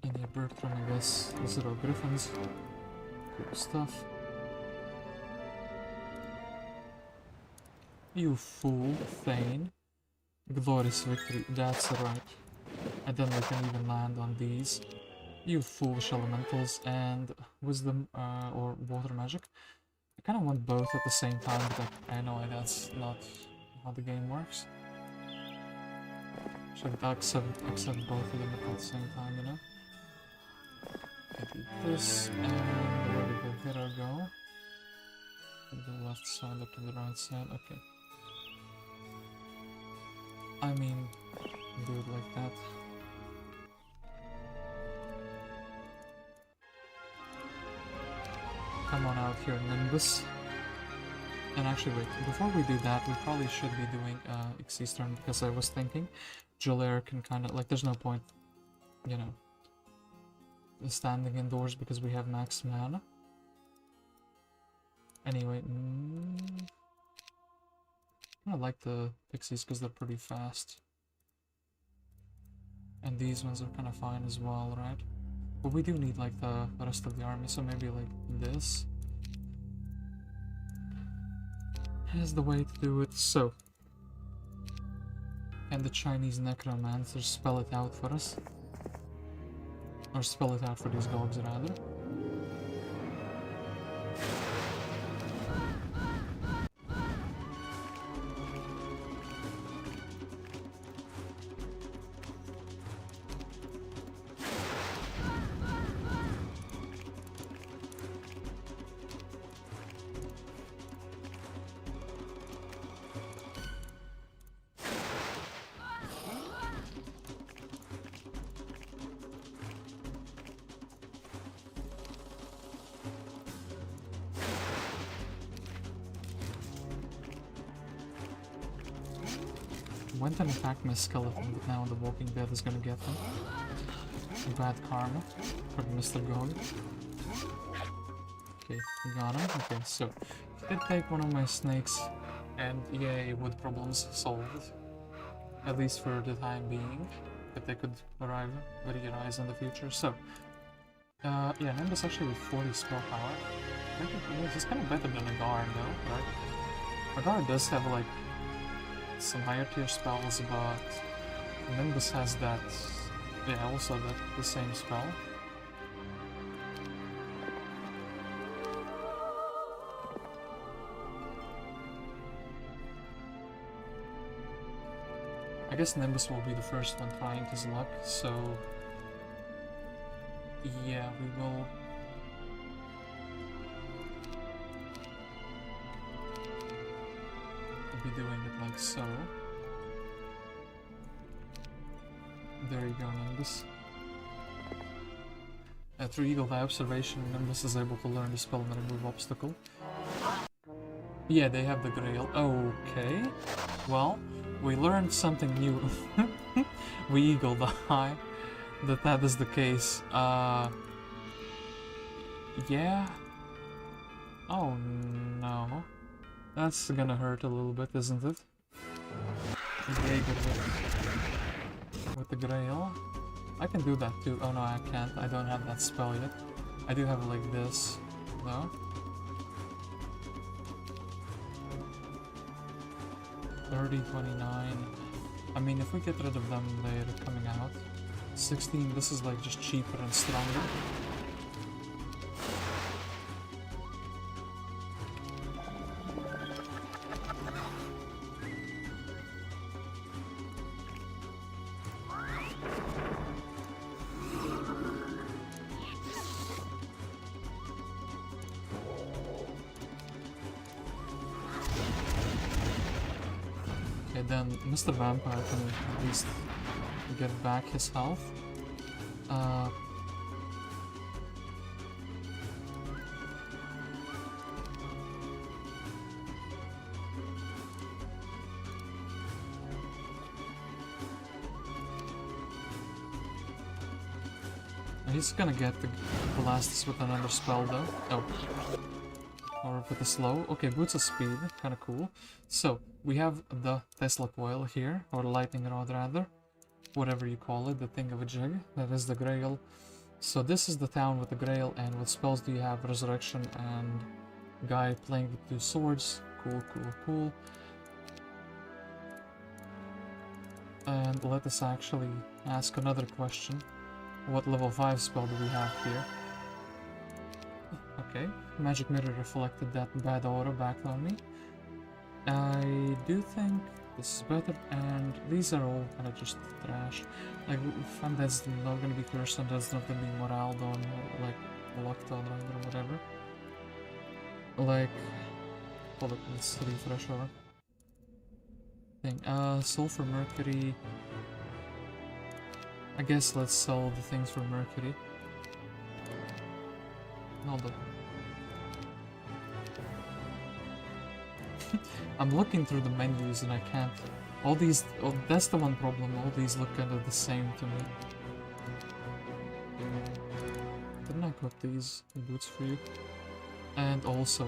And yeah, Bertram, I guess. Those little griffins. Cool stuff. You fool, Thane. Glorious victory, that's right. And then we can even land on these. You foolish elementals and wisdom or water magic. I kind of want both at the same time, but I know that's not how the game works. Should accept both of them at the same time, you know? I do this, and where did the hero go? From the left side up to the right side, okay. I mean, do it like that. Come on out here, Nimbus. And actually, wait, before we do that, we probably should be doing Xyron, because I was thinking Jaegar can kind of, like, there's no point, you know, standing indoors because we have max mana. Anyway, I like the pixies because they're pretty fast. And these ones are kind of fine as well, right? But we do need like the rest of the army, so maybe like this is the way to do it. So, can the Chinese necromancer spell it out for us? Or spell it out for these dogs, rather. Went and attacked my skeleton, but now the Walking Dead is gonna get them. Bad karma for Mr. Gog. Okay, we got him. Okay, so he did take one of my snakes, and yay, wood problems solved. At least for the time being. But they could arise in the future. So, yeah, Nymus actually with 40 spell power. I think he's kind of better than Agar, though, right? Agar does have like some higher tier spells, but Nymus has that, yeah, also the same spell. I guess Nymus will be the first one trying his luck, so yeah, we will. Be doing it like so. There you go, Nymus. Through Eagle Eye observation, Nymus is able to learn the spell and remove obstacle. Yeah, they have the Grail. Okay. Well, we learned something new. We Eagle Eye that is the case. Yeah. Oh no. That's gonna hurt a little bit, isn't it? Jaegar with the Grail. I can do that too. Oh no, I can't. I don't have that spell yet. I do have it like this, though. $30, $29. I mean, if we get rid of them, they're coming out. 16, this is like just cheaper and stronger. Then Mr. Vampire can at least get back his health. He's gonna get the Blastus with another spell though. Oh. Or with a slow. Okay, Boots of Speed, kinda cool. So, we have the Tesla Coil here, or Lightning Rod rather. Whatever you call it, the thing of a jig. That is the Grail. So this is the town with the Grail, and what spells do you have? Resurrection and guy playing with 2 swords. Cool, cool, cool. And let us actually ask another question. What level 5 spell do we have here? Okay, Magic Mirror reflected that bad aura back on me. I do think this is better, and these are all kind of just trash. Like, Undead's not gonna be cursed, Undead's not gonna be moraled on, or like, locked on, or whatever. Like, hold up, let's refresh our thing. Sulfur Mercury. I guess let's sell the things for Mercury. Hold up. I'm looking through the menus and I can't. All these. Oh, that's the one problem. All these look kind of the same to me. Didn't I got these boots for you? And also.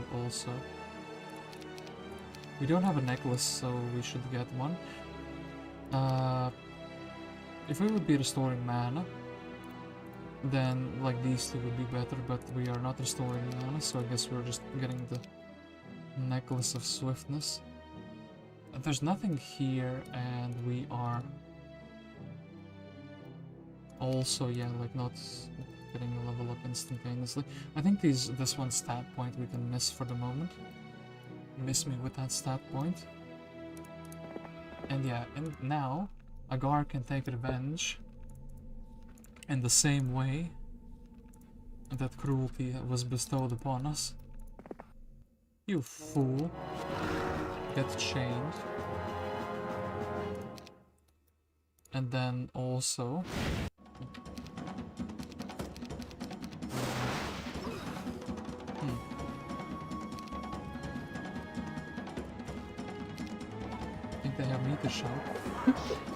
We don't have a necklace, so we should get one. If we would be restoring mana, then like these two would be better, but we are not restoring mana, so I guess we're just getting the necklace of swiftness. And there's nothing here, and we are also, yeah, like not getting a level up instantaneously. I think this one stat point we can miss for the moment. Miss me with that stat point. And yeah, and now Agar can take revenge in the same way that cruelty was bestowed upon us. You fool. Get chained. And then also... I think they have me to show.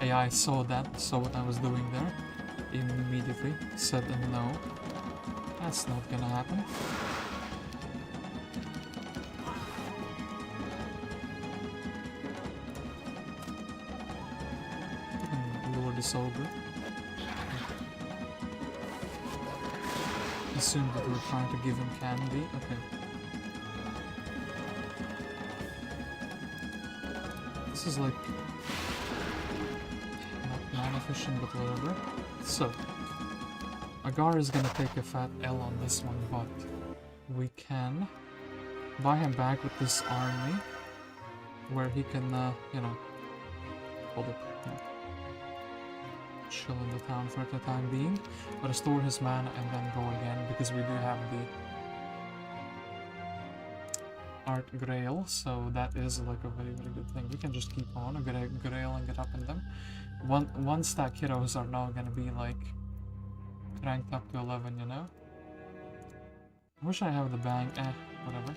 AI saw that, saw what I was doing there. Immediately said no. That's not gonna happen. Lure this ogre. Assume that we're trying to give him candy. Okay. This is like not mana efficient, but whatever. So Agar is gonna take a fat L on this one, but we can buy him back with this army where he can, you know, hold it, chill in the town for the time being, restore his mana and then go again, because we do have the Art Grail, so that is like a very, very good thing. We can just keep on a Grail and get up in them. One stack heroes are now gonna be like ranked up to 11, you know? I wish I have the bang. Whatever.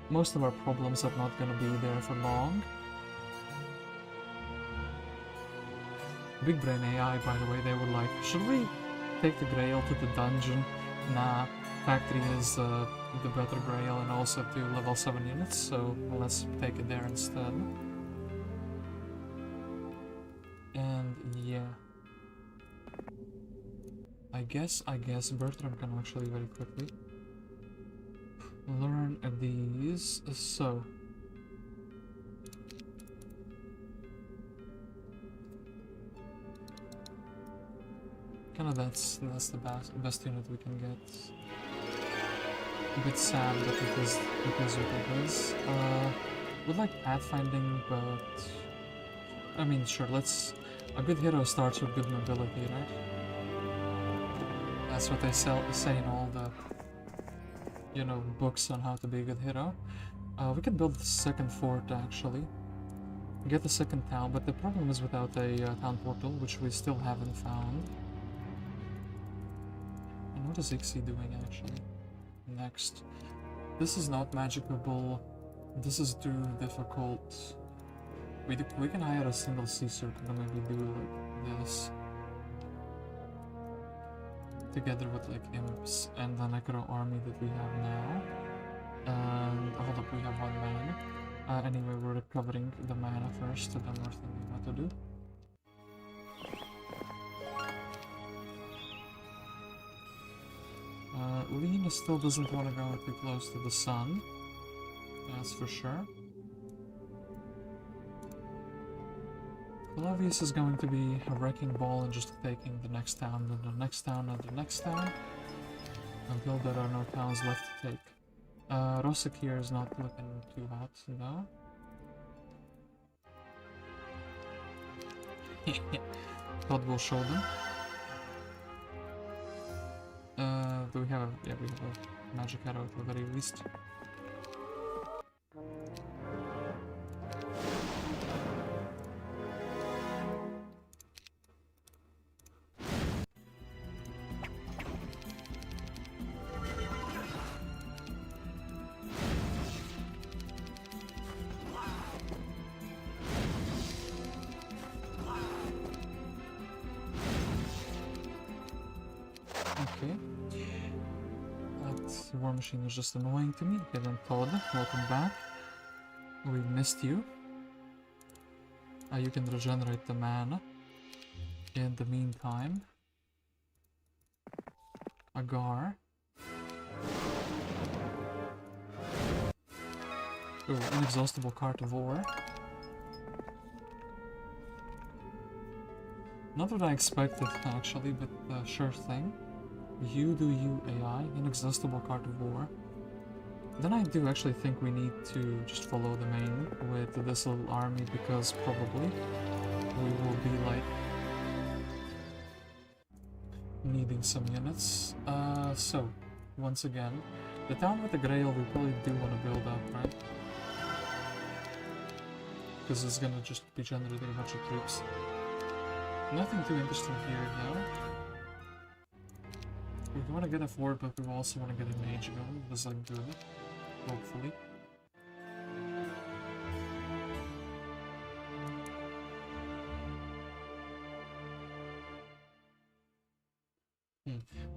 Most of our problems are not gonna be there for long. Big Brain AI, by the way, they were like, should we take the Grail to the dungeon? Nah, Factory is the better Grail and also to level 7 units, so let's take it there instead. And yeah. I guess Bertram can actually very quickly learn these, so... Kinda that's the best unit we can get. A bit sad that it is what it is. Would like pathfinding, but... I mean, sure, let's... A good hero starts with good mobility, right? That's what they say in all the, you know, books on how to be a good hero. We can build the second fort, actually. Get the second town, but the problem is without a town portal, which we still haven't found. And what is Ixie doing, actually? Next. This is not magicable. This is too difficult. We can hire a single sea serpent and maybe do like this. Together with like imps and the necro army that we have now. And hold up, we have 1 mana. Anyway, we're recovering the mana first, and then we're thinking what to do. Lena still doesn't want to go too close to the sun. That's for sure. Clavius is going to be a wrecking ball and just taking the next town, and the next town, and the next town, until there are no towns left to take. Rosic here is not looking too hot, no? Thought we'll show them. Do we have yeah, we have a magic arrow at the very least. Okay. Let's The war machine is just annoying to me. Okay, then Todd, welcome back. We missed you. You can regenerate the mana. In the meantime, Agar. Oh, inexhaustible Carnivore. Not what I expected, actually, but sure thing. You do you, AI, inexhaustible Carnivore. Then I do actually think we need to just follow the main with this little army, because probably we will be like needing some units. So once again, the town with the Grail we probably do want to build up, right? Because it's gonna just be generating a bunch of troops. Nothing too interesting here though. We want to get a fort, but we also want to get a mage going. This is like good, hopefully.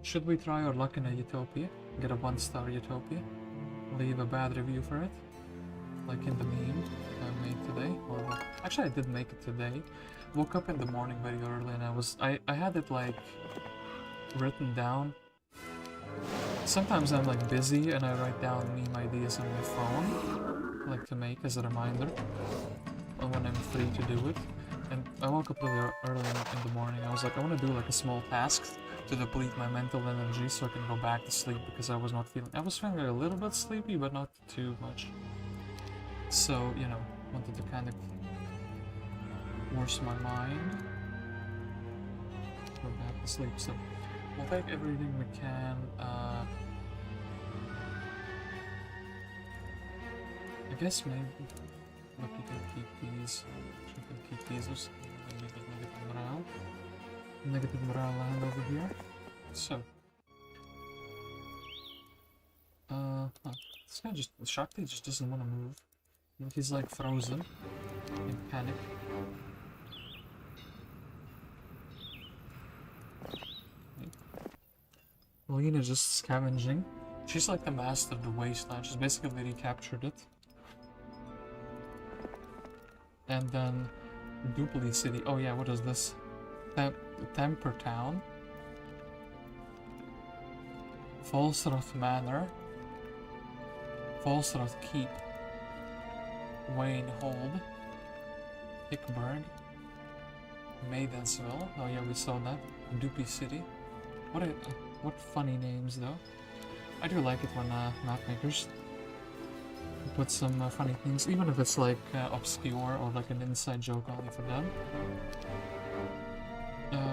Should we try our luck in a Utopia? Get a 1-star Utopia? Leave a bad review for it? Like in the meme I made today? Or what? Actually I did make it today. Woke up in the morning very early and I had it like written down. Sometimes I'm like busy and I write down meme ideas on my phone, like to make as a reminder when I'm free to do it. And I woke up really early in the morning. I was like, I want to do like a small task to deplete my mental energy so I can go back to sleep, because I was feeling a little bit sleepy, but not too much. So, you know, wanted to kind of force my mind, go back to sleep. So we'll take everything we can. I guess maybe look, you can keep these. You can keep these. There's negative morale. Negative morale land over here. So this guy Shakti just doesn't want to move. And he's like frozen in panic. Aine is just scavenging. She's like the master of the wasteland. She's basically recaptured it. And then Duplicity City. Oh yeah, what is this? Temper Town. Falsroth Manor. Falsroth Keep. Wayne Hold. Hickburg. Maidensville. Oh yeah, we saw that. Duplicity City. What funny names though. I do like it when map makers put some funny things, even if it's like obscure or like an inside joke only for them.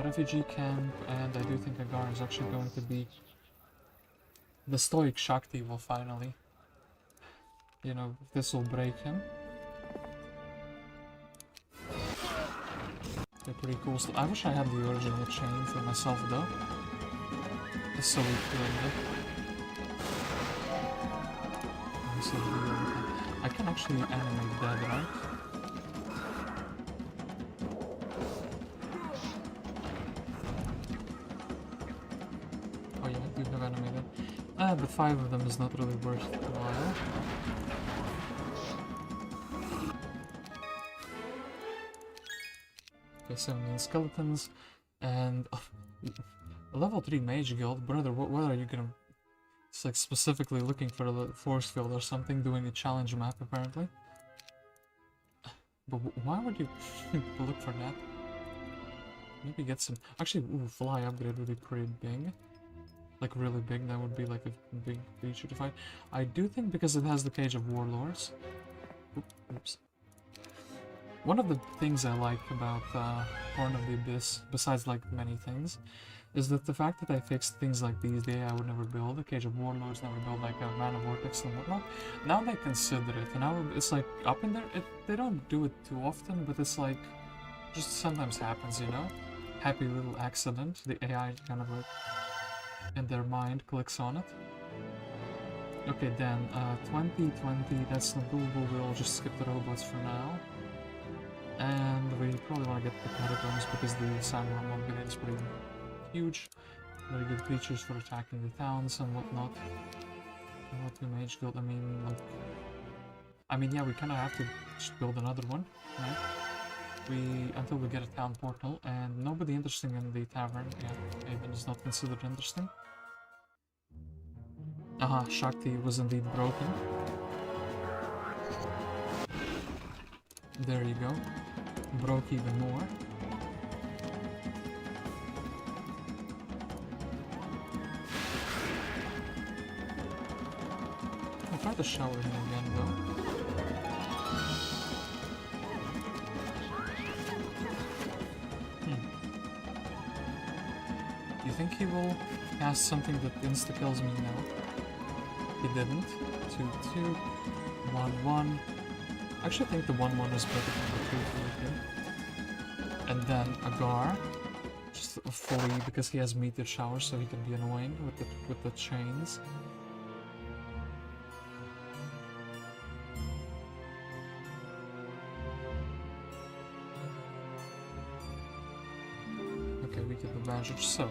Refugee camp, and I do think Agar is actually going to be the stoic Shakti will finally, you know, this will break him. They're pretty cool. I wish I had the original chain for myself though. Just so we could. I can actually animate that, right? Oh yeah, I do have animated. But 5 of them is not really worth a while. Okay, 17 skeletons, and a level 3 mage guild. Brother, what are you gonna... It's like specifically looking for a force field or something, doing a challenge map apparently. But why would you look for that? Maybe get some... Actually, ooh, fly upgrade would be pretty big. Like really big, that would be like a big creature to fight. I do think because it has the Cage of Warlords. Oops. One of the things I like about Horn of the Abyss, besides like many things, is that the fact that I fixed things like these, I would never build, a Cage of Warlords, never build like a Mana Vortex and whatnot. Now they consider it, and now it's like up in there, they don't do it too often, but it's like, just sometimes happens, you know? Happy little accident, the AI kind of like, in their mind, clicks on it. Okay, then, 2020, that's not doable, we'll just skip the robots for now. And we probably want to get the Catacombs because the Sandworm upgrade is pretty huge. Very good creatures for attacking the towns and whatnot. What to mage guild? I mean, like... I mean, yeah, we kind of have to just build another one, right? Until we get a town portal, and nobody interesting in the tavern. Yeah, Haven is not considered interesting. Aha, Shakti was indeed broken. There you go. Broke even more. I'll try to shower him again though. You think he will cast something that insta-kills me? No. He didn't. 2-2. 1-1. I actually think the 1-1 is better than the 2-2 here. And then Agar. Just fully because he has meteor shower, so he can be annoying with the chains. Okay, we get the bandage, so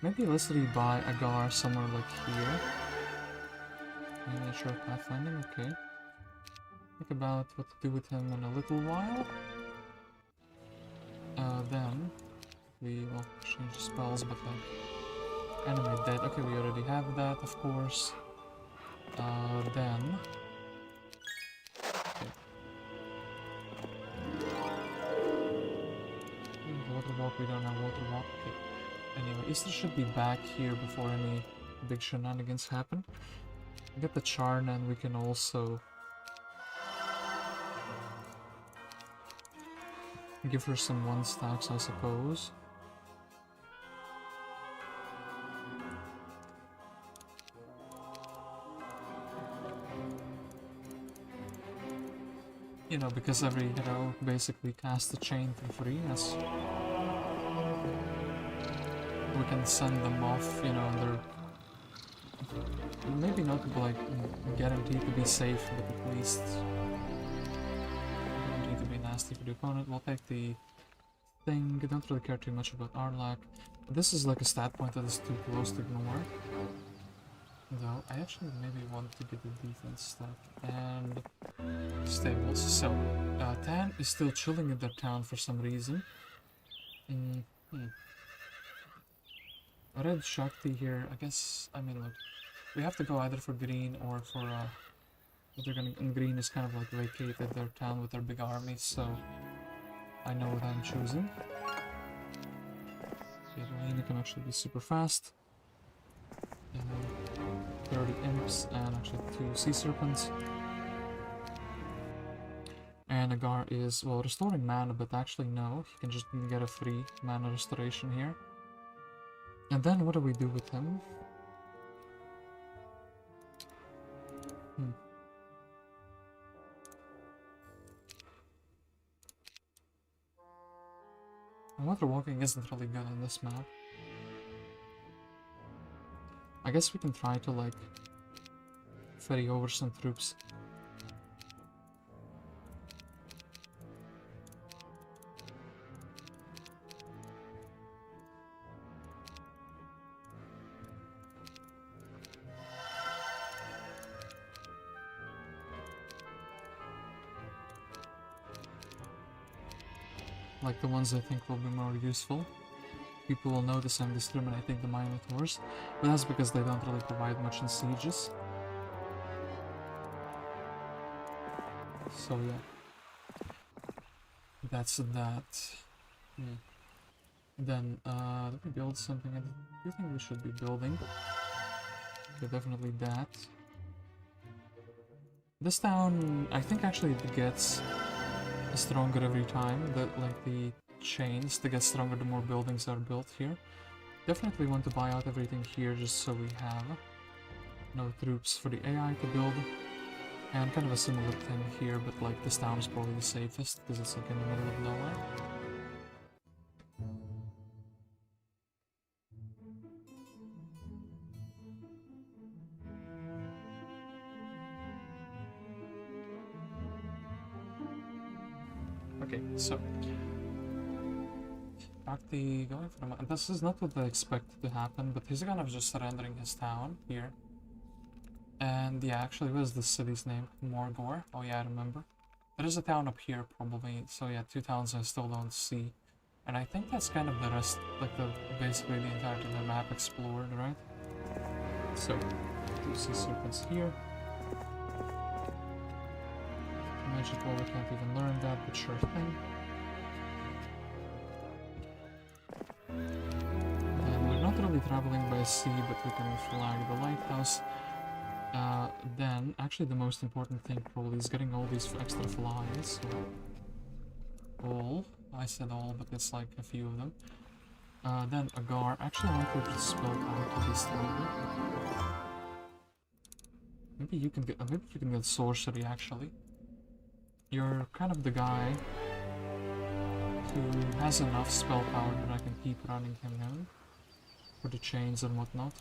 maybe let's buy Agar somewhere like here. Nature pathfinding, okay. Think about what to do with him in a little while. Then we will change the spells, but like enemy dead. Okay, we already have that, of course. Then okay. Water walk, we don't have water walk. Okay. Anyway, Easter should be back here before any big shenanigans happen. Get the Charn, and we can also give her some 1-stacks, I suppose. You know, because every hero basically casts a chain for free, as we can send them off, you know, and they're maybe not like guaranteed to be safe, but at least guaranteed to be nasty for the opponent. We'll take the thing. I don't really care too much about Arlach. This is like a stat point that is too close to ignore. Though I actually maybe want to get the defense stat and stables. So Tan is still chilling in their town for some reason. Red Shakti here, I guess. I mean, look, we have to go either for green or for what they're gonna. And green is kind of like vacated their town with their big armies, so I know what I'm choosing. Aine can actually be super fast. 30 imps and actually 2 sea serpents. And Agar is, well, restoring mana, but actually no, he can just get a free mana restoration here. And then what do we do with him? Water walking isn't really good on this map. I guess we can try to like ferry over some troops. Like the ones I think will be more useful. People will notice I'm discriminating the Minotaurs, but that's because they don't really provide much in sieges. So yeah, that's that. Then let me build something. I do think we should be building. Okay, definitely that. This town, I think actually it gets stronger every time. Like the chains to get stronger the more buildings are built here. Definitely want to buy out everything here just so we have no troops for the AI to build. And kind of a similar thing here, but like this town is probably the safest because it's like in the middle of nowhere. Okay, so Shakti going for the... This is not what I expected to happen, but he's kind of just surrendering his town here. And yeah, actually, what is the city's name? Morgor? Oh yeah, I remember. There is a town up here, probably. So yeah, 2 towns I still don't see. And I think that's kind of the rest, like basically the entirety of the map explored, right? So, 2 sea serpents here. Magic wall, we can't even learn that, but sure thing. And we're not really traveling by sea, but we can flag the lighthouse. Then, actually the most important thing probably is getting all these extra flies. So all. I said all, but it's like a few of them. Then Agar. Actually, I want to spell out to be stronger. Maybe you can get sorcery. Actually, you're kind of the guy who has enough spell power that I can keep running him in for the chains and whatnot.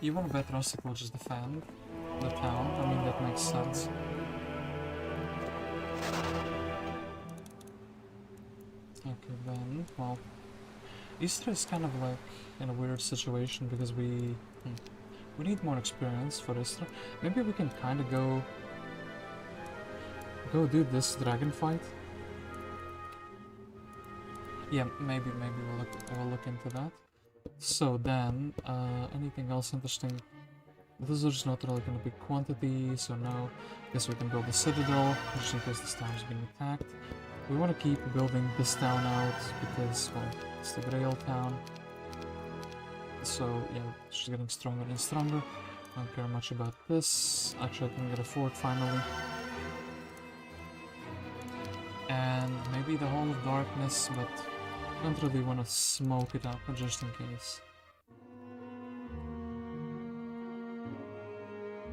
You want to bet Rosic will just defend the town? I mean, that makes sense. Okay, then, well... Easter is kind of like in a weird situation because we need more experience for Easter. Maybe we can kind of go do this dragon fight. Yeah, maybe we'll look into that. So then, anything else interesting? This is not really going to be quantity, so no. Guess we can build a citadel, just in case this town is being attacked. We want to keep building this town out, because, well, it's the Grail town. So, yeah, she's getting stronger and stronger. Don't care much about this. Actually, I can get a fort finally. And maybe the Hall of Darkness, but I don't really want to smoke it up, just in case.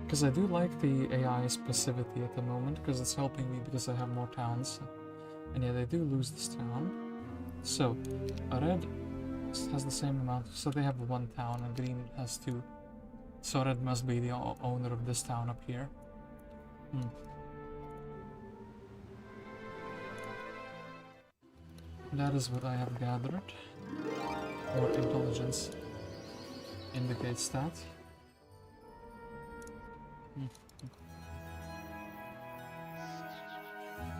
Because I do like the AI's passivity at the moment, because it's helping me because I have more towns. And yeah, they do lose this town. So, red has the same amount, so they have 1 town, and green has 2. So red must be the owner of this town up here. That is what I have gathered. More intelligence indicates that.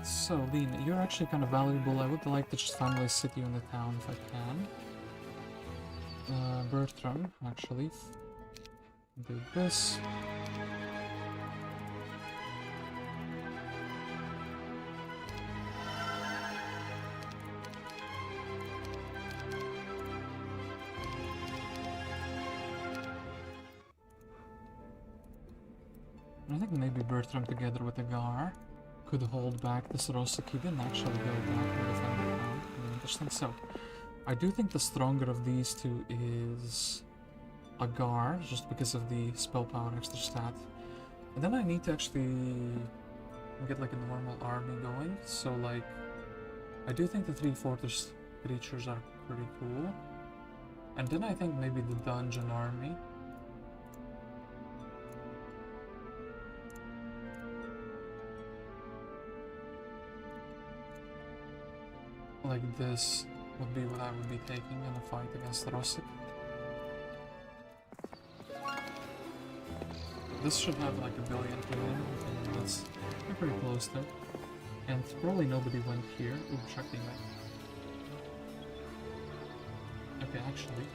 So, Lean, you're actually kind of valuable. I would like to just finally sit you in the town if I can. Bertram, actually. Do this. I think maybe Bertram together with Agar could hold back this Rosic. He didn't actually go back and defend the town. Interesting. So, I do think the stronger of these two is Agar, just because of the spell power extra stat. And then I need to actually get like a normal army going. So like, I do think the 3 fortress creatures are pretty cool. And then I think maybe the dungeon army. Like this would be what I would be taking in a fight against Rosic. This should have like 1 billion killing, and that's pretty close to. And probably nobody went here. Ooh, Shakti went. Okay, actually,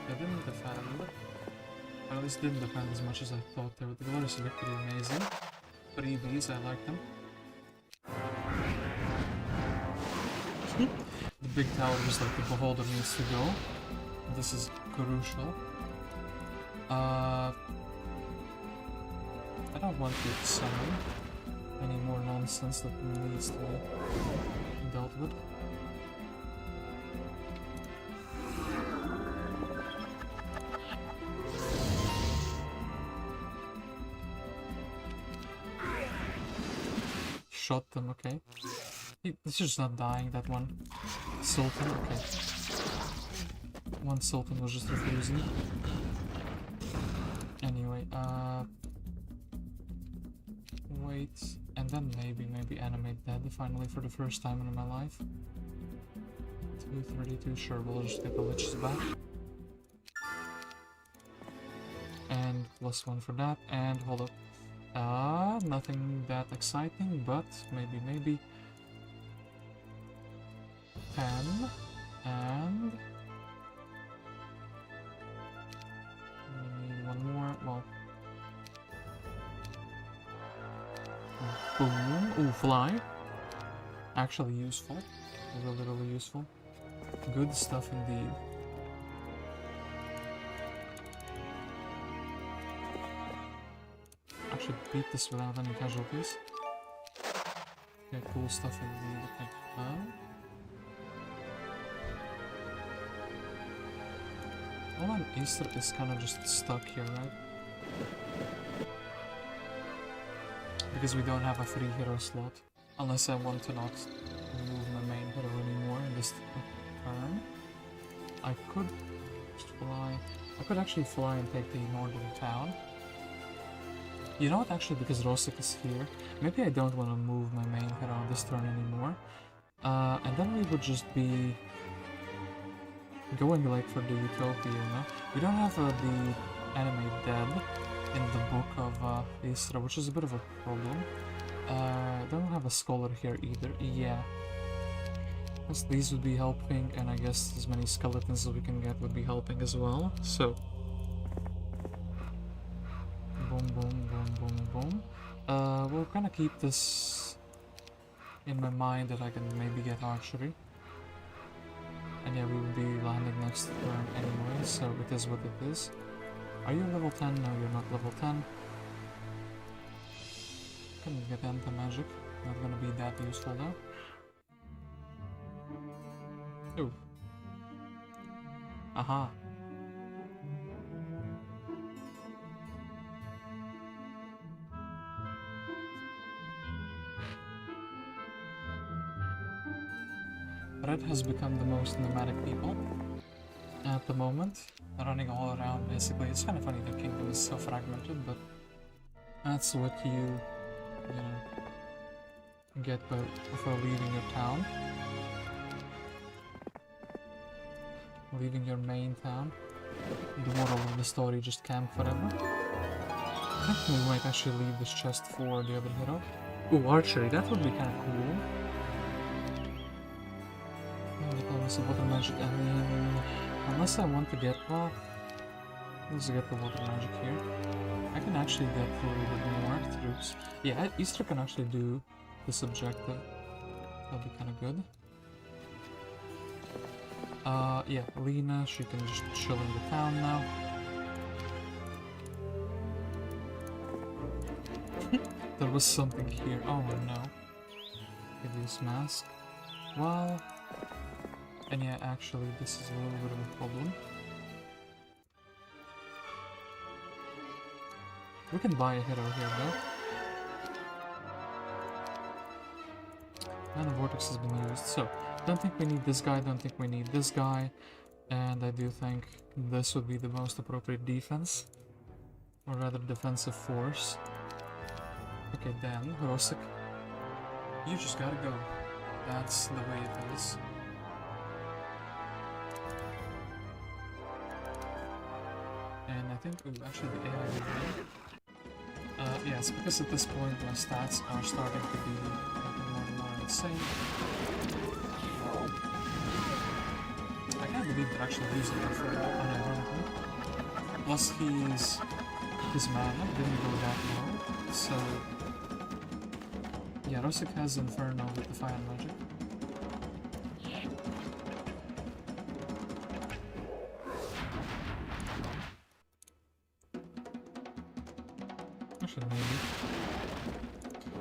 they didn't defend. Or at least didn't defend as much as I thought they would. The Glorious Victory, amazing. 3Bs, I like them. The big tower is like the beholder needs to go. This is crucial. I don't want to summon any more nonsense that needs to be dealt with. Shot them, okay. It's just not dying, that one. Sultan, okay. One Sultan was just refusing. Anyway, wait, and then maybe animate dead finally for the first time in my life. 232, sure, we'll just get the liches back. And +1 for that, and hold up. Nothing that exciting, but maybe 10, and we need one more, well, boom, ooh, fly, actually useful, really useful, good stuff indeed. I should beat this without any casualties. Okay, cool stuff indeed. Okay, Halon Easter is kind of just stuck here, right? Because we don't have a free hero slot. Unless I want to not move my main hero anymore in this turn. I could fly. I could actually fly and take the northern town. You know what, actually, because Rosic is here, maybe I don't want to move my main hero on this turn anymore. And then we would just be going like for the Utopia, you know? We don't have the anime dead in the book of Isra, which is a bit of a problem. Don't have a scholar here either, yeah. Because these would be helping, and I guess as many skeletons as we can get would be helping as well, so... Boom. We'll kind of keep this in my mind that I can maybe get archery. And yeah, we will be landing next turn anyway, so it is what it is. Are you level 10? No, you're not level 10. Can get anti-magic. Not gonna be that useful though. Ooh. Aha. Red has become the most nomadic people at the moment, running all around basically. It's kind of funny the kingdom is so fragmented, but that's what you get for leaving your town. Leaving your main town. The moral of the story, just camp forever. I think we might actually leave this chest for the other hero. Ooh, archery, that would be kind of cool. Water magic, I mean, unless I want to get, well, let's get the water magic here. I can actually get a little bit more troops. Yeah, Easter can actually do this objective. That'll be kind of good. Yeah, Lena, she can just chill in the town now. There was something here. Oh no. Hideous mask. Well... And yeah, actually, this is a little bit of a problem. We can buy a hero here, though. And the vortex has been used, so don't think we need this guy, don't think we need this guy. And I do think this would be the most appropriate defense. Or rather, defensive force. Okay, then, Rosic. You just gotta go. That's the way it is. And I think, ooh, actually the AI will win. Yeah, it's because at this point my stats are starting to be more and more insane. I can't believe they're actually using it for unironically. Plus his mana didn't go that low, so... Yeah, Rosic has Inferno with the fire magic.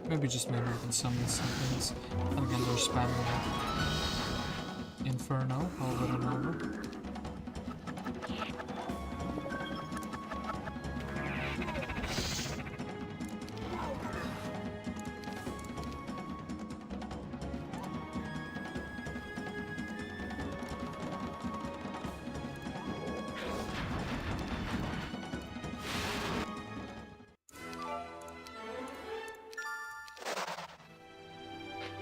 Maybe just maybe we can summon some things. And again, they're spamming that Inferno over and over.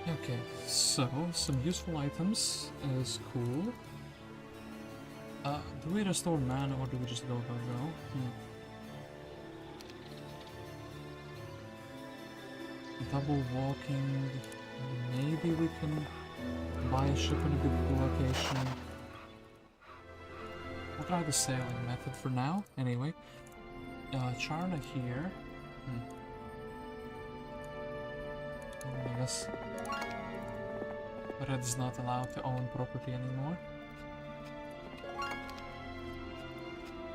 Okay, so some useful items is cool. Do we restore mana or do we just go? Double walking. Maybe we can buy a ship in a good location. We'll try the sailing method for now, anyway. Charna here. I guess Red is not allowed to own property anymore.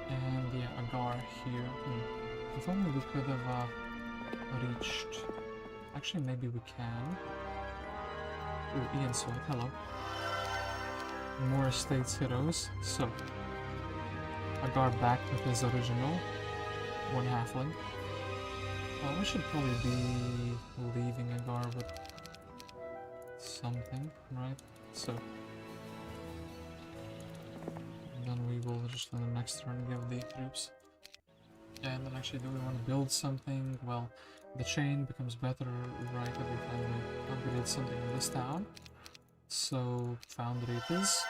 And yeah, Agar here. If only we could have reached... Actually, maybe we can. Ooh, Ian Sweat, hello. More estates heroes. So, Agar back with his original. One halfling. Well, we should probably be leaving Agar with something, right? So, then we will just in the next turn give the troops. Yeah, and then actually, do we want to build something? Well, the chain becomes better right every time we upgrade something in this town. So, foundry it is.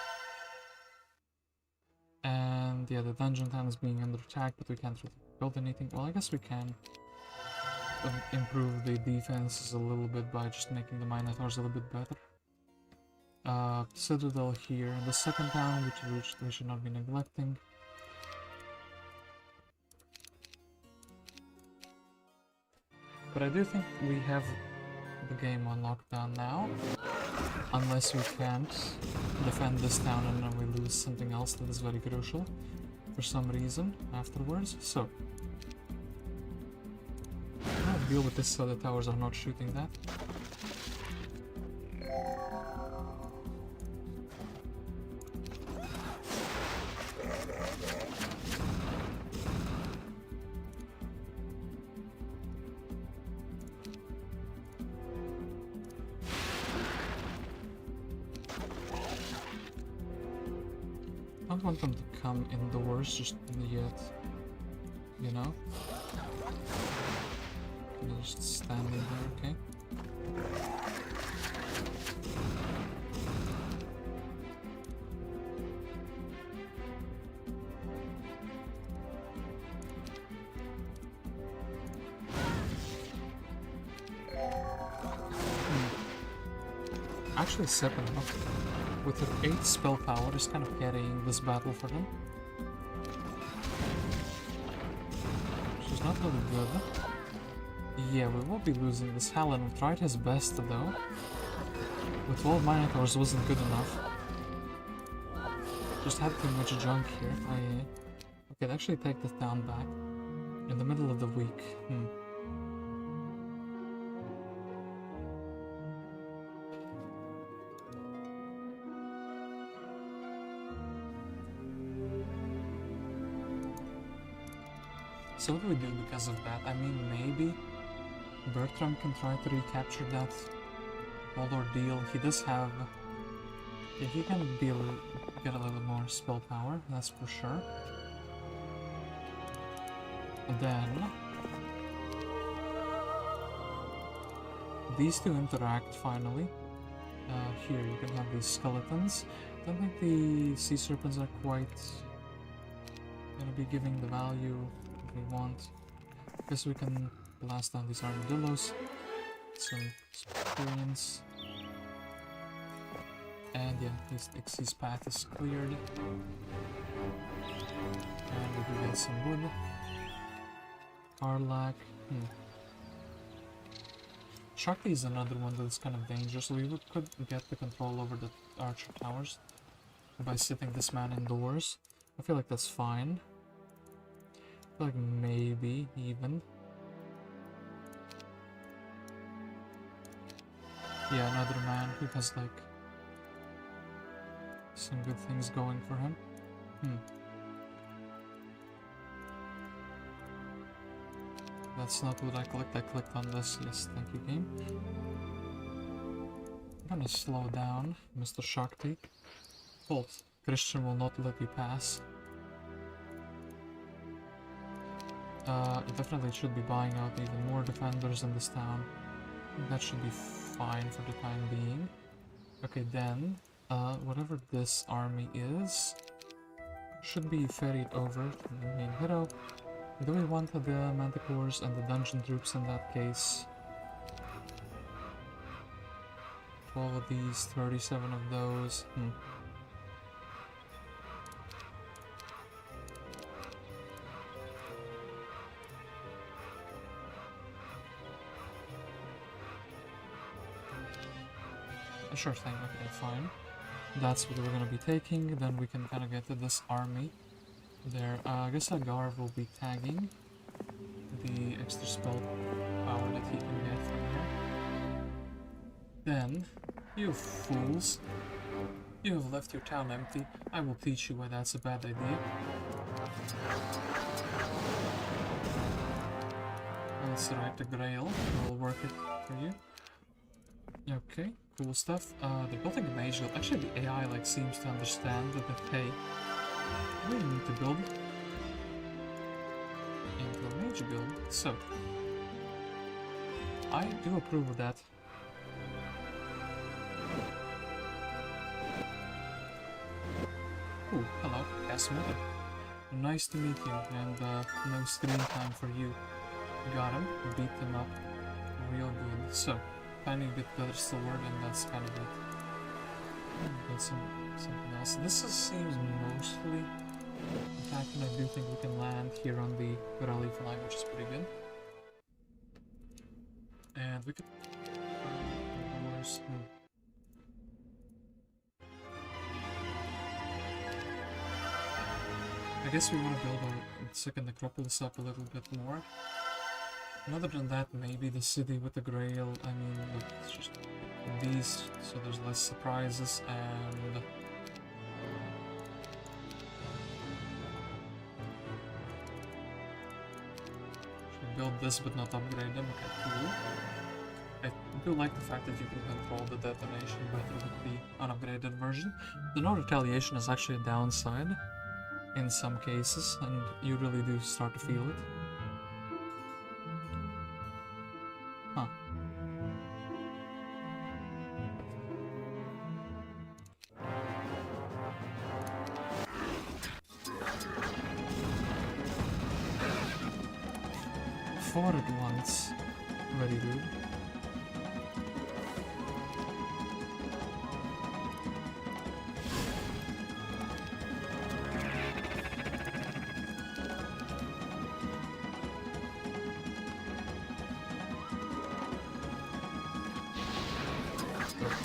And yeah, the dungeon town is being under attack, but we can't really build anything. Well, I guess we can improve the defenses a little bit by just making the Minotaurs a little bit better. Citadel here in the second town, which we should not be neglecting. But I do think we have the game on lockdown now, unless we can't defend this town and then we lose something else that is very crucial for some reason afterwards. So, I'll deal with this so the towers are not shooting that. I don't want them to come indoors just yet, you know? They're just standing there, okay? Actually, Sephinroth, with her 8 spell power, is kind of carrying this battle for them. She's not really good. Yeah, we will be losing this. Halon tried his best though. With 12 Minotaurs wasn't good enough. Just had too much junk here. We could actually take this town back in the middle of the week. So what do we do because of that? I mean, maybe Bertram can try to recapture that whole ordeal. He does have... Yeah, he can get a little more spell power, that's for sure. And then... these two interact, finally. Here, you can have these skeletons. I don't think the sea serpents are quite gonna be giving the value we want. Guess we can blast down these armadillos. Some experience. And yeah, his Ixie's path is cleared. And we can get some wood. Arlach. Shakti is another one that's kind of dangerous. We could get the control over the archer towers by sitting this man indoors. I feel like that's fine. Like maybe even. Yeah, another man who has like some good things going for him. That's not what I clicked. I clicked on this. Yes, thank you, game. I'm gonna slow down, Mr. Shakti. Halt. Christian will not let you pass. Definitely should be buying out even more defenders in this town. That should be fine for the time being. Okay, then, whatever this army is, should be ferried over to the main hero. Do we want the manticores and the dungeon troops in that case? 12 of these, 37 of those. Sure thing, okay, fine. That's what we're gonna be taking, then we can kind of get to this army there. I guess Agar will be tagging the extra spell power that he can get from here. Then, you fools, you have left your town empty. I will teach you why that's a bad idea. Let's write the Grail, we'll work it for you. Okay, cool stuff. They're building a mage guild. Actually, the AI like seems to understand that, hey, we need to build into a mage guild. So, I do approve of that. Ooh, hello, Casmeta. Nice to meet you, and no screen time for you. Got him, beat him up real good. So, tiny bit better sword, and that's kind of it. Got something else. This seems mostly attacking. I do think we can land here on the Raleigh fly, which is pretty good. And we could... I guess we want to build our second necropolis up a little bit more. And other than that, maybe the city with the Grail. I mean, look, it's just these, so there's less surprises, and should build this but not upgrade them. Okay, cool. I do like the fact that you can control the detonation better with the unupgraded version. The no retaliation is actually a downside in some cases, and you really do start to feel it. Huh. Four at once. Very rude.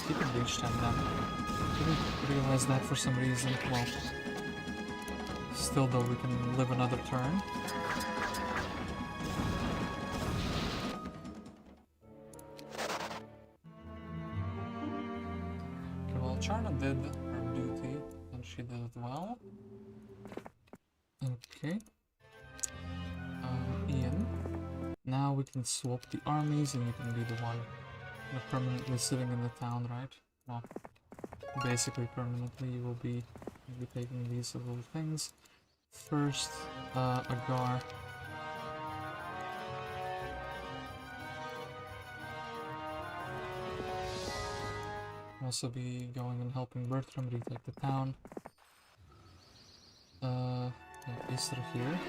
He can reach 10 damage. Didn't realize that for some reason. Well, still though, we can live another turn. Okay, well, Charna did her duty, and she did it well. Okay. Ian. Now we can swap the armies, and you can be the one permanently sitting in the town, right? Well, basically permanently you will be taking these little things. First, Agar. Also be going and helping Bertram retake the town. Yeah, Isra here.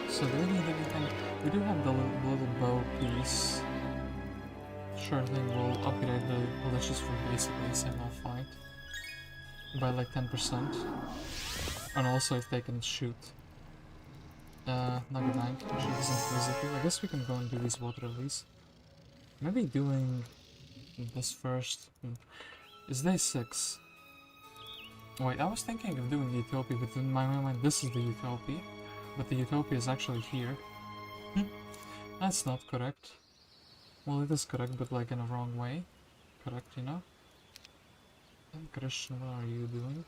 So do we need anything? We do have the little bow piece. Sure thing, we'll upgrade the militias for basically the same old fight by like 10%, and also if they can shoot. Nagabank, she isn't physical. I guess we can go and do these water release. Maybe doing this first. Is day 6? Wait, I was thinking of doing the Utopia, but in my mind this is the Utopia, but the Utopia is actually here. That's not correct. Well, it is correct, but like in a wrong way. Correct, you know? And Christian, what are you doing?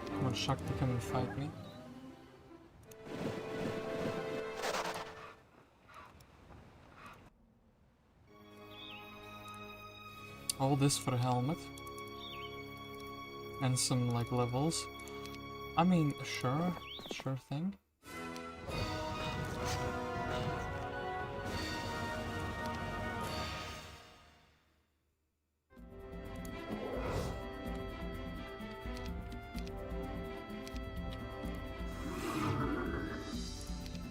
Come on, Shakti, come and fight me. All this for a helmet. And some, like, levels. I mean, sure thing.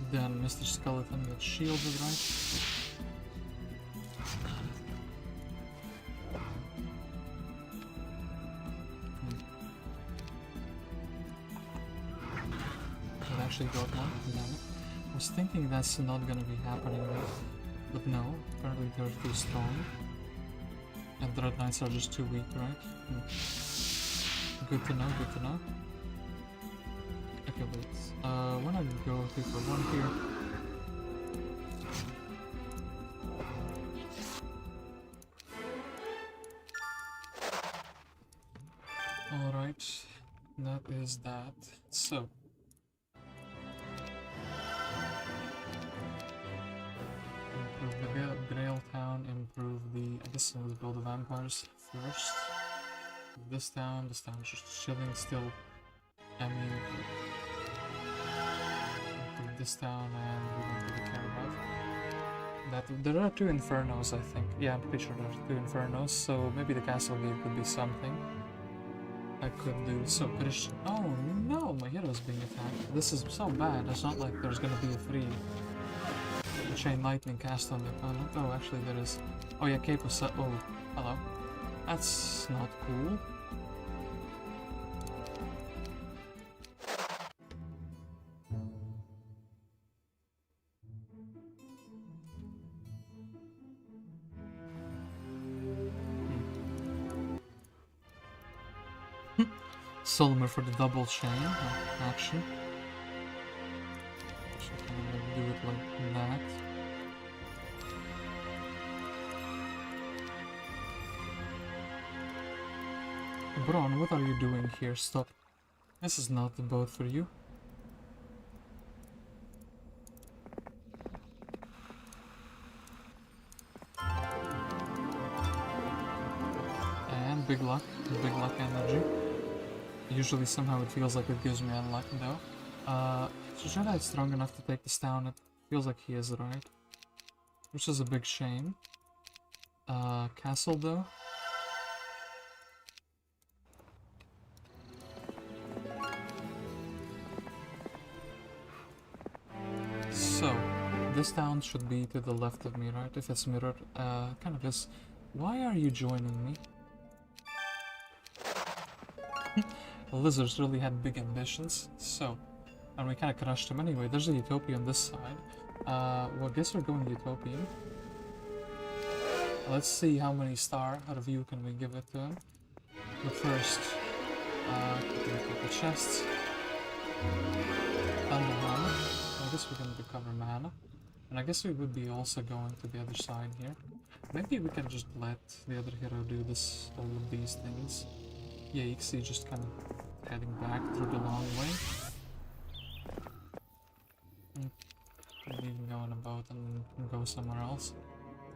Then Mr. Skeleton gets shielded, right? It actually got one, damn it. I was thinking that's not gonna be happening, right? But no, apparently they're too strong. And the Red Knights are just too weak, right? Good to know, good to know. Okay, wait. When I go 2 for 1 here. Alright, that is that. So. Improve the Grail Town, improve the. I guess we'll build the vampires first. This town is just chilling still. I mean. This town, and we don't really care about that. There are 2 Infernos, I think. Yeah, I'm pretty sure there are 2 Infernos, so maybe the castle gate could be something I could do. So, British. Oh no, my hero is being attacked. This is so bad. It's not like there's gonna be a free chain lightning cast on the opponent. Oh, actually, there is. Oh, yeah, Cape was. Oh, hello. That's not cool. Solomon for the double chain action. So I'm gonna do it like that. Braun, what are you doing here? Stop. This is not the boat for you. And big luck energy. Usually somehow it feels like it gives me unluck though. So Jedi is strong enough to take this down. It feels like he is, right? Which is a big shame. Castle though. So, this town should be to the left of me, right? If it's mirrored, kind of is. Why are you joining me? The lizards really had big ambitions, so, and we kind of crushed them anyway. There's a Utopia on this side. Well, I guess we're going Utopian. Let's see how many star review can we give it to him. But first, take the chests. Thunder mana. I guess we can recover mana. And I guess we would be also going to the other side here. Maybe we can just let the other hero do this, all of these things. Yeah, Ixie just kind of heading back through the long way. Maybe even go on a boat and go somewhere else.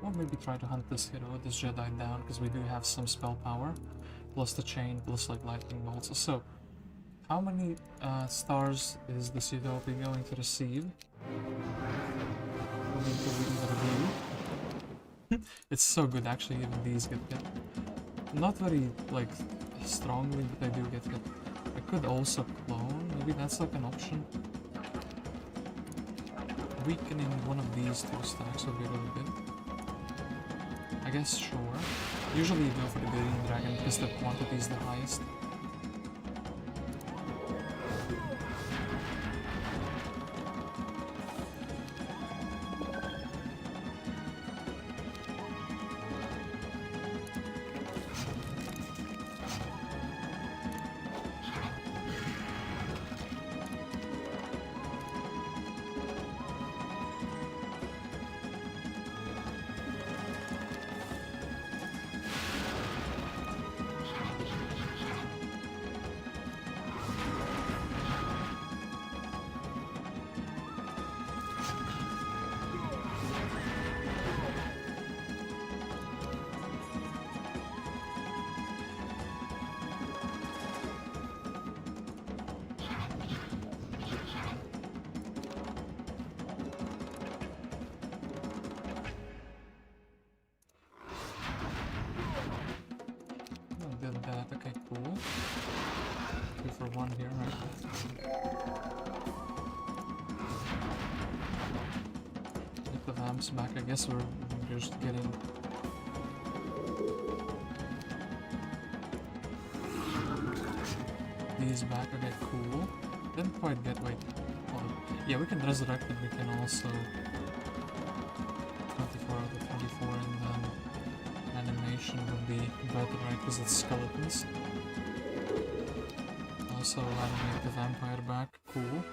Or maybe try to hunt this hero, this Jedi down, because we do have some spell power. Plus the chain, plus like lightning bolts. So, how many stars is this Utopia going to receive? We need to read the review. It's so good actually, even these get hit. Not very, like, strongly, but they do get hit. I could also clone, maybe that's like an option. Weakening one of these 2 stacks would be really good. I guess, sure. Usually you go for the green dragon because the quantity is the highest. for one here, right? Get the vamps back. I guess we're just getting... these back. Okay, cool. Didn't quite get... wait. Hold on. Yeah, we can resurrect it. We can also... 24 out of 24 and then... animation would be better, right? Because it's skeletons. Also animate the vampire back. Cool.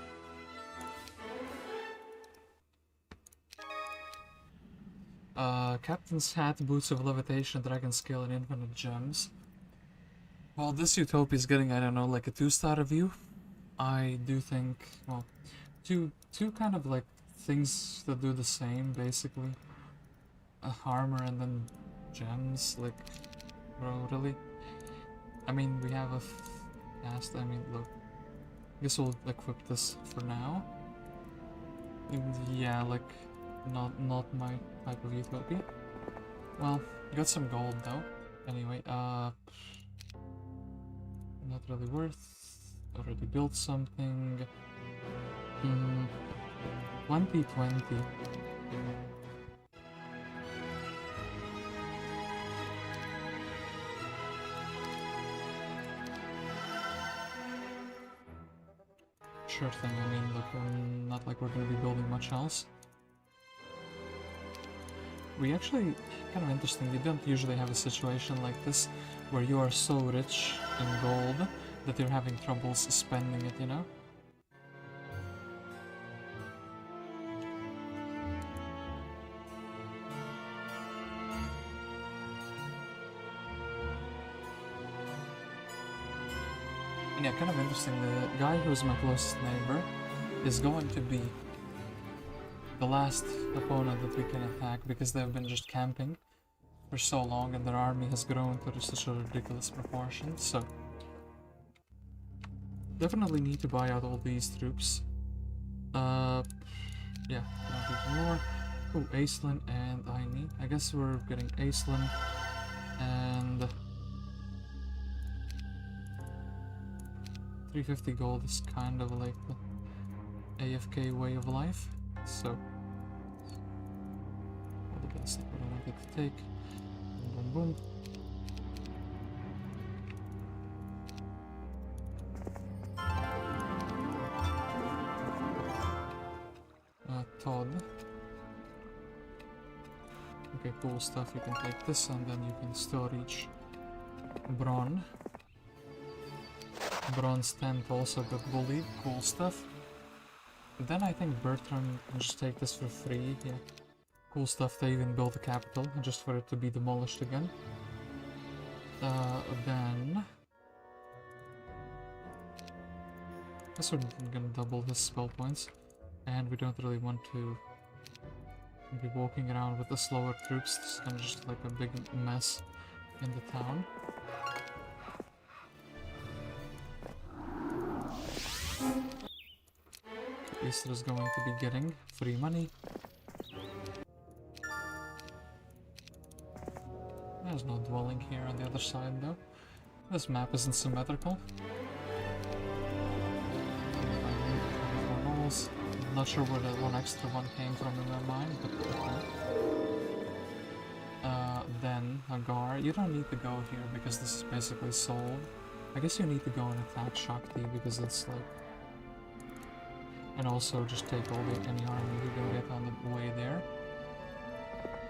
Captain's Hat, Boots of Levitation, Dragon Scale, and Infinite Gems. Well, this Utopia is getting, I don't know, like a 2-star review. I do think, well, two kind of like things that do the same, basically. Armor and then gems, like, bro, really? I mean, we have a cast, I mean, look. I guess we'll equip this for now. Yeah, like, not my type of Utopia. Well, got some gold though. Anyway, not really worth. Already built something. 2020. Sure thing, I mean, look, not like we're gonna be building much else. We actually, kind of interesting, you don't usually have a situation like this where you are so rich in gold that you're having troubles spending it, you know? And yeah, kind of interesting, the guy who's my closest neighbor is going to be the last opponent that we can attack because they've been just camping for so long and their army has grown to such a ridiculous proportion, so... Definitely need to buy out all these troops. Yeah, not even more. Oh, Aislinn and Aine. I guess we're getting Aislinn and... 350 gold is kind of like the AFK way of life, so that's what I wanted to take. Boom, boom, boom. Todd. Okay, cool stuff. You can take this and then you can still reach Bronn. Bronn's tent also got bullied. Cool stuff. Then I think Bertram can just take this for free. Yeah. Cool stuff. They even built a capital just for it to be demolished again. Then... I guess we're gonna double his spell points. And we don't really want to be walking around with the slower troops. It's kind of just like a big mess in the town. Easter is going to be getting free money. There's no dwelling here on the other side though. This map isn't symmetrical. Not sure where that one extra one came from in my mind, but okay. Then Agar, you don't need to go here because this is basically sold. I guess you need to go and attack Shakti because it's like... And also just take all the any army you can get on the way there.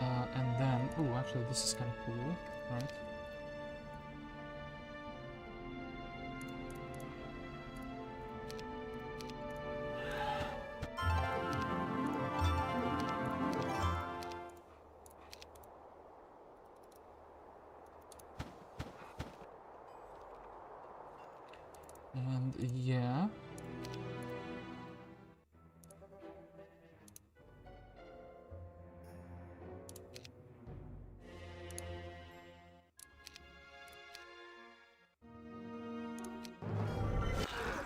And then... Oh, actually this is kind of cool, right? And yeah...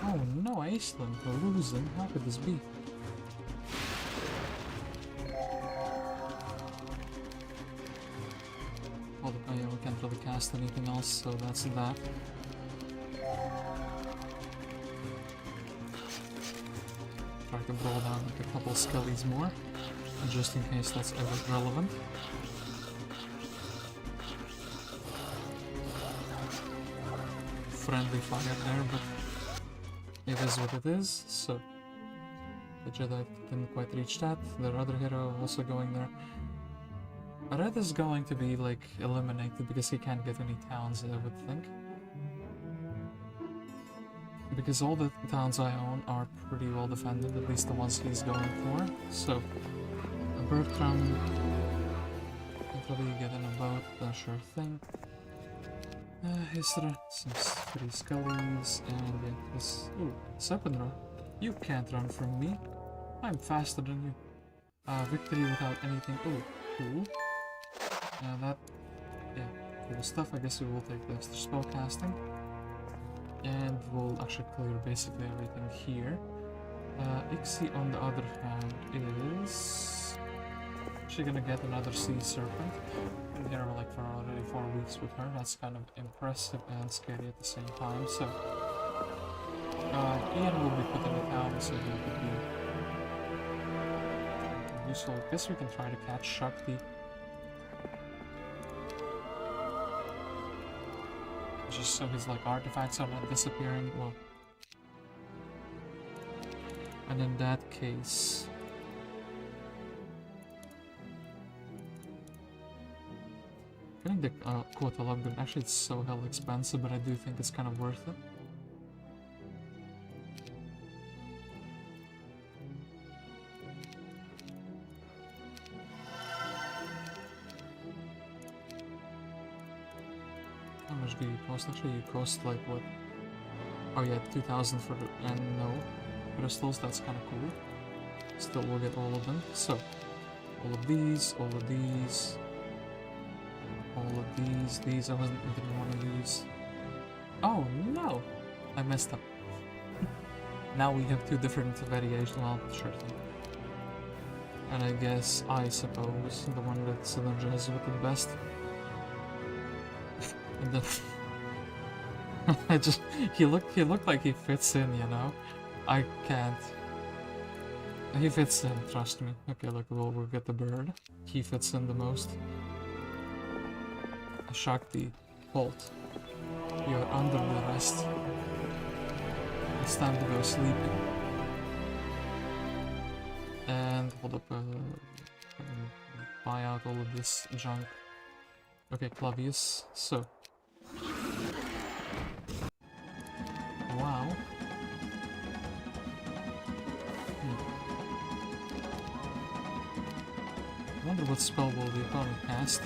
Oh no, Aislinn, we're losing. How could this be? Well, yeah, we can't really cast anything else, so that's that. try to brawl down like a couple skellies more, just in case that's ever relevant. Friendly fire there, but it is what it is, so the Jedi didn't quite reach that. Their other hero also going there. Red is going to be like eliminated because he can't get any towns, I would think. Because all the towns I own are pretty well defended, at least the ones he's going for. So, Bertram can't really get in a boat, that's sure thing. History, some 3 skellies, and yeah, this. Ooh, Sephinroth. You can't run from me. I'm faster than you. Victory without anything. Ooh, cool. That. Yeah, cool stuff. I guess we will take the extra spell casting. And we'll actually clear basically everything here. Ixie, on the other hand, is actually gonna get another sea serpent. Been here like for already 4 weeks with her. That's kind of impressive and scary at the same time. So Aine will be put in the town, so he could be useful. I guess we can try to catch Shakti. Just so his like artifacts are not disappearing. Well, and in that case, getting the quota lockdown, actually it's so hell expensive, but I do think it's kind of worth it. How much do you cost? Actually, you cost like what? Oh yeah, 2,000 for the, and no crystals, that's kind of cool. Still, we'll get all of them. So, all of these, all of these. All of these I didn't want to use. Oh no! I messed up. Now we have 2 different variations, well, sure thing. And I guess, I suppose, the one that synergizes with the best. And then he looked like he fits in, you know? I can't. He fits in, trust me. Okay, look, we'll get the bird. He fits in the most. Shakti, halt. You're under the rest. It's time to go sleeping. And hold up, buy out all of this junk. Okay, Clavius, so. Wow. I wonder what spell will the opponent cast.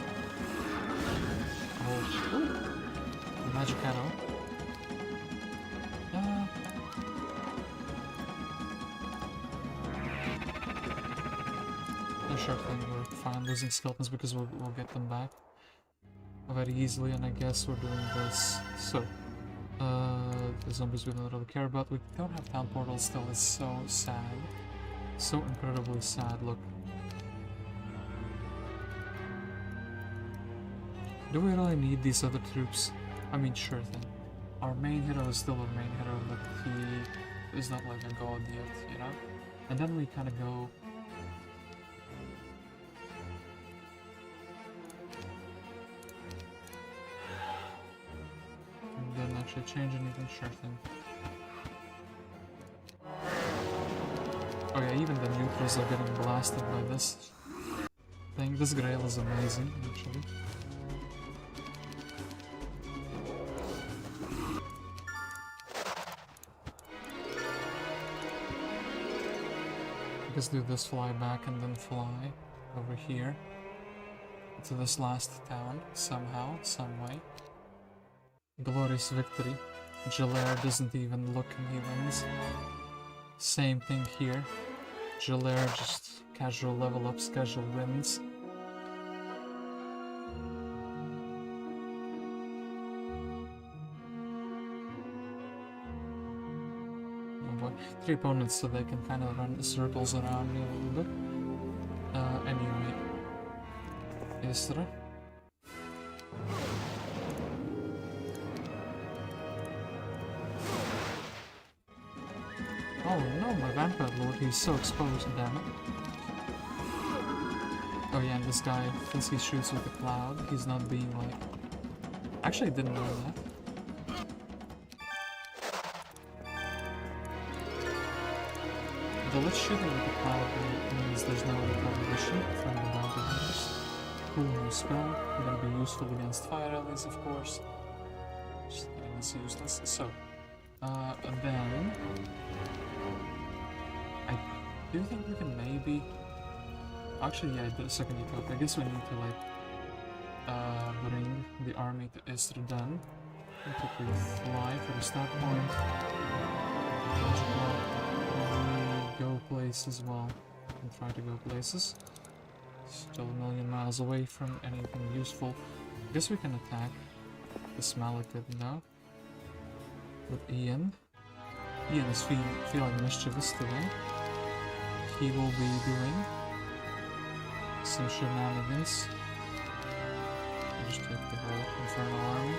Oh, ooh. Magic arrow. Sure thing, we're fine losing skeletons because we'll get them back very easily, and I guess we're doing this. So, the zombies we don't really care about. We don't have town portals still, it's so sad. So incredibly sad, look. Do we really need these other troops? I mean, sure thing. Our main hero is still our main hero, but he is not like a god yet, you know? And then we kind of go... And then actually change anything, sure thing. Oh yeah, even the neutrals are getting blasted by this thing. This Grail is amazing, actually. Let's do this, fly back, and then fly over here to this last town, somehow, some way. Glorious victory. Jaegar doesn't even look and he wins. Same thing here. Jaegar just casual level ups, casual wins. Three opponents, so they can kind of run circles around me a little bit. Anyway, Isra. Oh no, my Vampire Lord, he's so exposed, damn it. Oh yeah, and this guy, since he shoots with a cloud, he's not being like... Actually, I didn't know that. Though let's shoot him with a cloud means there's no prohibition from the bounty hunters. Cool new spell, gonna be useful against fire allies, of course. Just kidding, it's useless. So, and then... I do think we can maybe... Actually, yeah, the second Utopia. I guess we need to, like, bring the army to Istradun. And quickly fly for the start point. Go places, well, and try to go places. Still a million miles away from anything useful. I guess we can attack this Malekith now. With Ian. Ian is feeling mischievous today. He will be doing some shenanigans. Just take the whole Inferno army.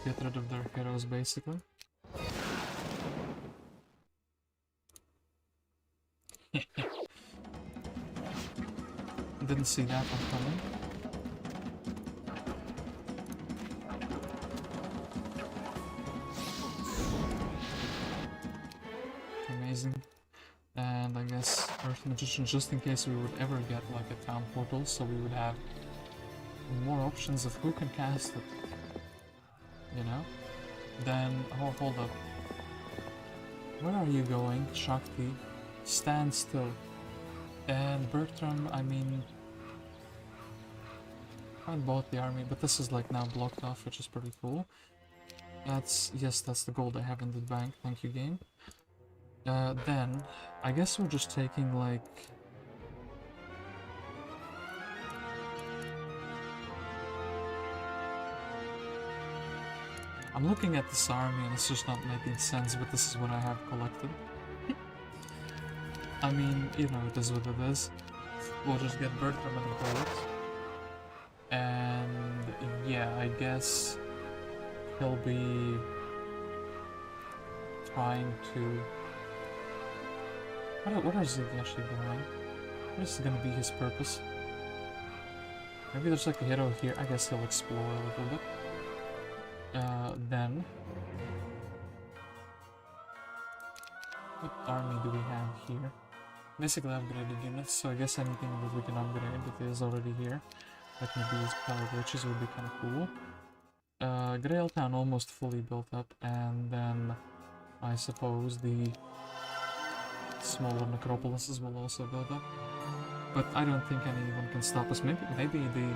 Get rid of their heroes, basically. Didn't see that one coming. Amazing. And I guess Earth Magician, just in case we would ever get like a town portal, so we would have more options of who can cast it. You know? Then, oh, hold up. Where are you going, Shakti? Stand still. And Bertram, I mean... I bought the army, but this is like now blocked off, which is pretty cool. That's... yes, that's the gold I have in the bank, thank you game. Then, I guess we're just taking like... I'm looking at this army and it's just not making sense, but this is what I have collected. I mean, you know, it is what it is. We'll just get Bertram and boat. And yeah, I guess he'll be trying to... What is he actually doing? What is gonna be his purpose? Maybe there's like a hero here. I guess he'll explore a little bit. Then... what army do we have here? Basically upgraded units, so I guess anything that we can upgrade that is already here. Like maybe these Power Witches would be kind of cool. Grail Town almost fully built up, and then I suppose the smaller necropolises will also build up. But I don't think anyone can stop us. Maybe the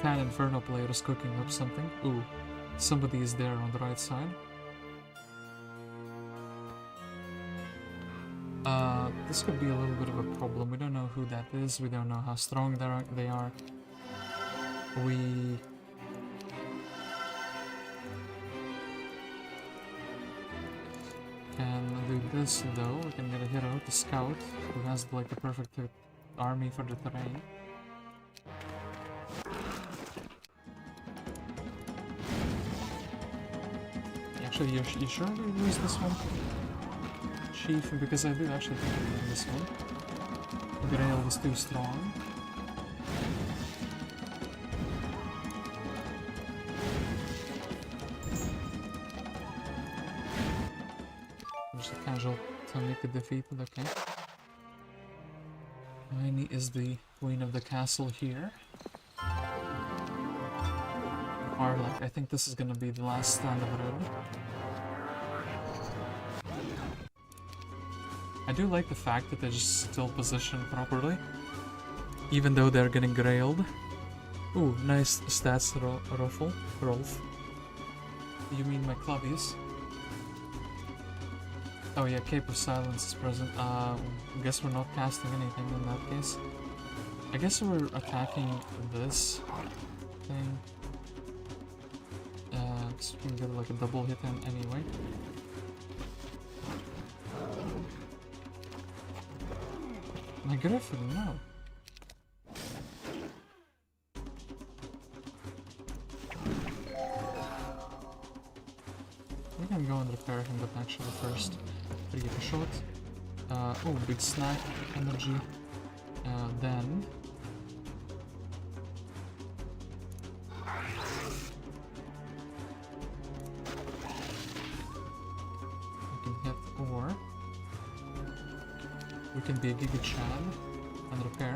Tan Inferno player is cooking up something. Ooh, somebody is there on the right side. This could be a little bit of a problem. We don't know who that is. We don't know how strong they are. We... can do this though. We can get a hero to scout who has like the perfect army for the terrain. Actually, you sure we lose this one? Chief, because I do actually think we win this one. Grail was too strong. Just a casual to make it defeated, okay. Aine is the queen of the castle here. Arlach, I think this is gonna be the last stand of red. I do like the fact that they're just still positioned properly, even though they're getting grailed. Ooh, nice stats, Rolf. You mean my Clavius? Oh yeah, Cape of Silence is present. Guess we're not casting anything in that case. I guess we're attacking this thing. So we can get like a double hit in anyway. My Griffin, no. We can go and repair him, but actually first I get a shot. Oh, big snack energy. Then we can hit or we can be a Giga Chad and repair.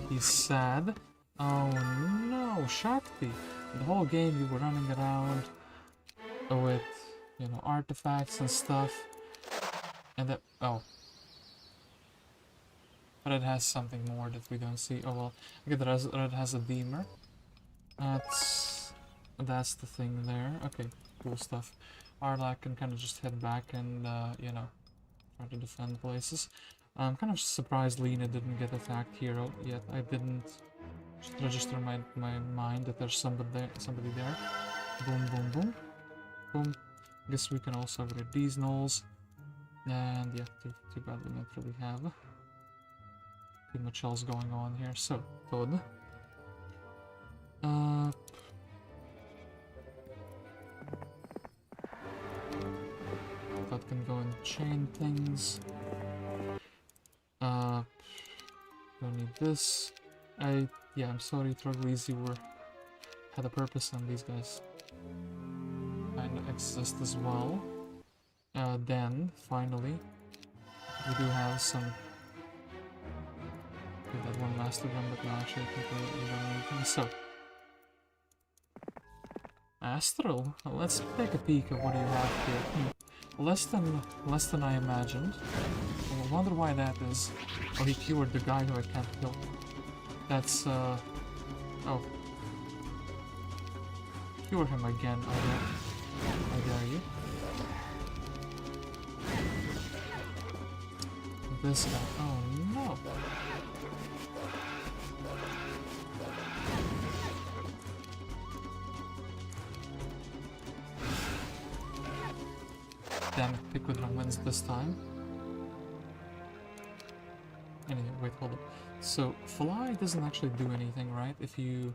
He's sad. Oh no, Shakti! The whole game you were running around with, you know, artifacts and stuff. And that, oh. But it has something more that we don't see. Oh well, okay, it has a beamer. That's the thing there. Okay, cool stuff. Arlach can kind of just head back and, you know, try to defend places. I'm kind of surprised Lena didn't get attacked here yet. I didn't register my mind that there's somebody there. Boom, boom, boom. Boom. Guess we can also upgrade these knolls. And yeah, too bad we don't really have too much else going on here. So, good. That can go and chain things. Don't need this. Yeah, I'm sorry, Trogleys, you had a purpose and these guys kind of exist as well. Then, finally, we do have some... We had one master gun, but now actually I think we don't need them. So, Astral, let's take a peek at what you have here. Less than I imagined. I wonder why that is. Oh, he cured the guy who I can't kill. That's, oh. Cure him again, I dare you. This guy, oh no. Damn it, Picodrum wins this time. Anyway, wait, hold up. So, Fly doesn't actually do anything, right? If you...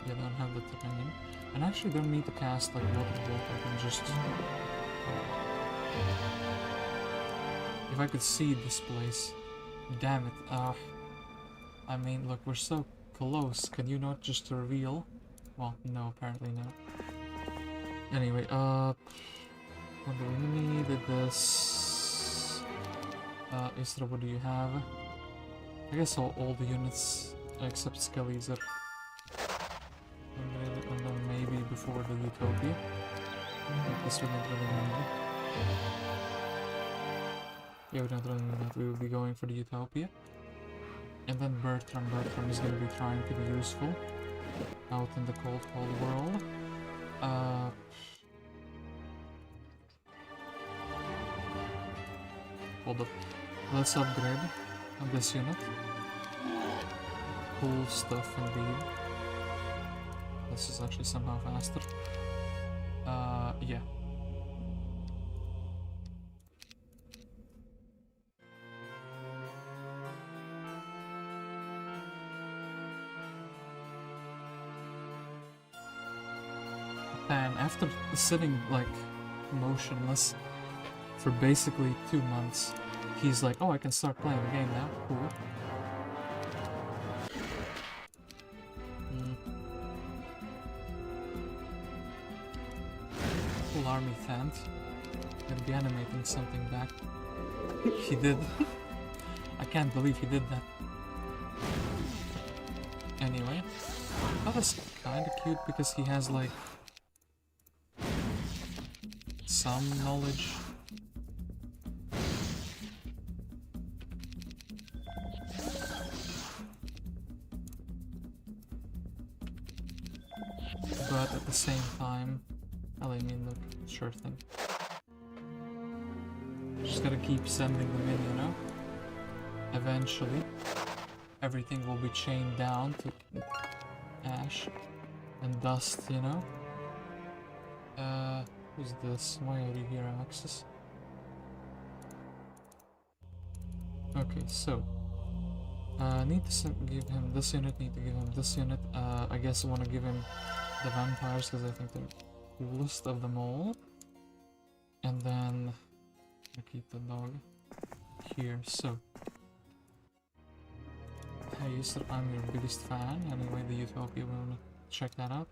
Yeah, don't have the terrain. And actually don't need to cast like water block, I can just... If I could see this place. Damn it, I mean, look, we're so close. Can you not just reveal? Well, no, apparently not. Anyway, what do we need? This... Isra, what do you have? I guess all the units except Skellies are... And then maybe before the Utopia. This we don't really need. Yeah, we don't really need that. We will be going for the Utopia. And then Bertram is going to be trying to be useful out in the cold world. Hold up. Let's upgrade on this unit. Cool stuff indeed. This is actually somehow faster. Yeah. And after sitting like motionless for basically 2 months, he's like, oh, I can start playing the game now. Cool. Full army Thant. Gonna be animating something back. He did. I can't believe he did that. Anyway, that is kinda cute because he has like some knowledge. But at the same time, well, I mean, look, sure thing. Just gotta keep sending them in, you know? Eventually, everything will be chained down to ash and dust, you know? Who's this? Why are you here, Axis? Okay, so need to give him this unit, need to give him this unit. I guess I want to give him the vampires because I think they're coolest of them all. And then I keep the dog here. So, hey, I'm your biggest fan. Anyway, the Utopia, we wanna check that out.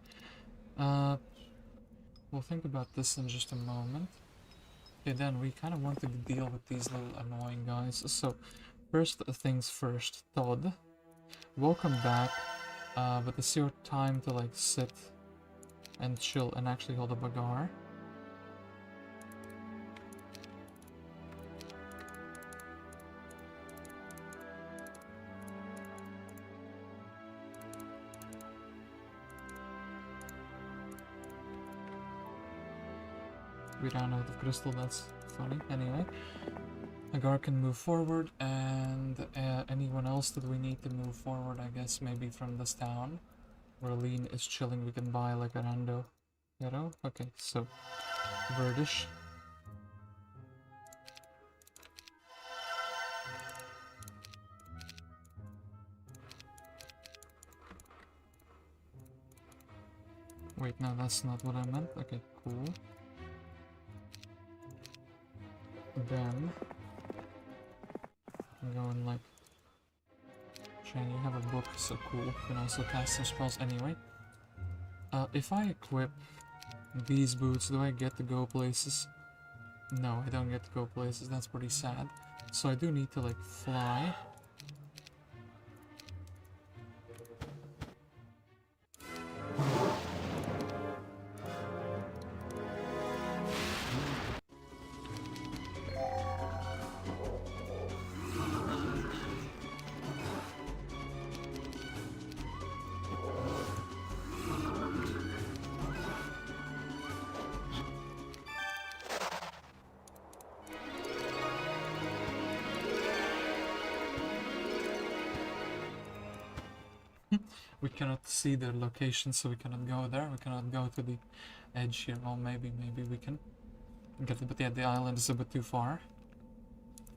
We'll think about this in just a moment. Okay, then we kind of want to deal with these little annoying guys. So, first things first, Todd. Welcome back. But it's your time to like sit and chill and actually hold up Agar. We ran out of crystal, that's funny. Anyway, Agar can move forward, and anyone else that we need to move forward, I guess maybe from this town where Lean is chilling, we can buy like a rando. Ghetto? Okay, so Verdish. Wait, no, that's not what I meant. Okay, cool. Then I'm going like Shane, you have a book, so cool. You can also cast some spells anyway. If I equip these boots, do I get to go places? No, I don't get to go places. That's pretty sad. So I do need to like fly. We cannot see their location, so we cannot go there. We cannot go to the edge here. Well, maybe we can get it, but yeah, the island is a bit too far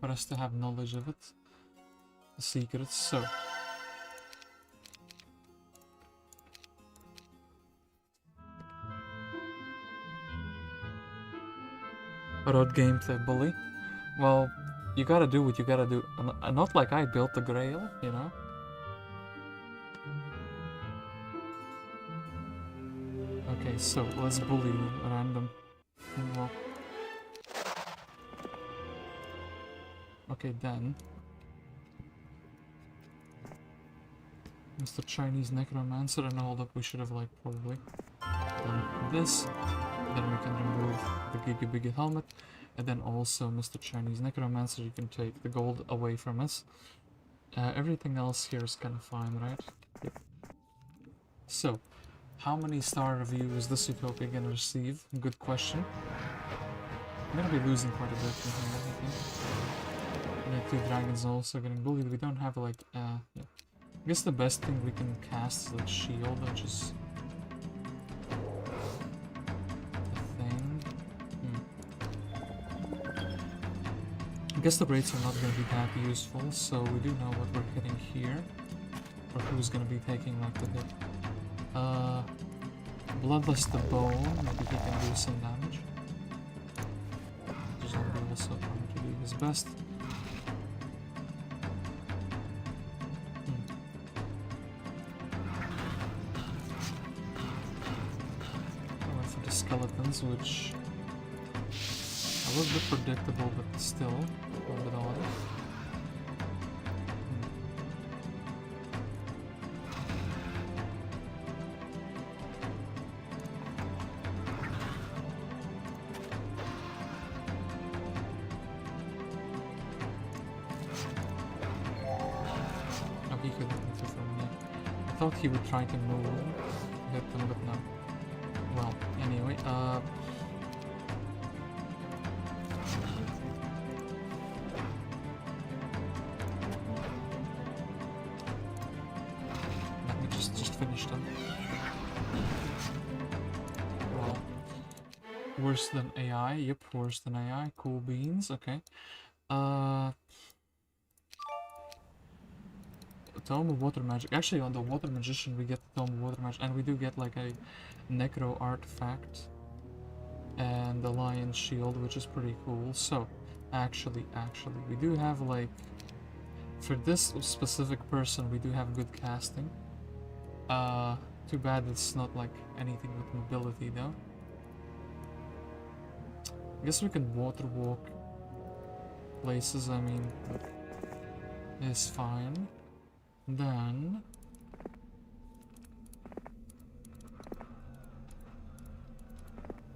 for us to have knowledge of it. The secrets, so. Road gameplay, bully. Well, you gotta do what you gotta do. Not like I built the Grail, you know? Okay, so let's bully random. Well. Okay, then. Mr. Chinese Necromancer, and hold up, we should have like probably done this. Then we can remove the Gigi Biggie helmet. And then also, Mr. Chinese Necromancer, you can take the gold away from us. Everything else here is kind of fine, right? Yep. So, how many star reviews is this Utopia gonna receive? Good question. I'm gonna be losing quite a bit from here, I think. And the two dragons also getting bullied. We don't have like, yeah. I guess the best thing we can cast is like shield, which is the thing. I guess the rates are not gonna be that useful, so we do know what we're hitting here. Or who's gonna be taking like the hit. Bloodless the Bone, maybe he can do some damage. The zombie also trying to do his best. I went for the skeletons, which a little bit predictable, but still a little bit odd. He would try to move, hit them, but no. Well, anyway, let me just finish them. Well, worse than AI, yep, worse than AI, cool beans, okay. Tome of Water Magic. Actually, on the Water Magician, we get the Tome of Water Magic, and we do get like a Necro artifact. and the lion shield, which is pretty cool. So, actually, we do have like, for this specific person, we do have good casting. Too bad it's not like anything with mobility though. I guess we can water walk places, I mean, is fine. Then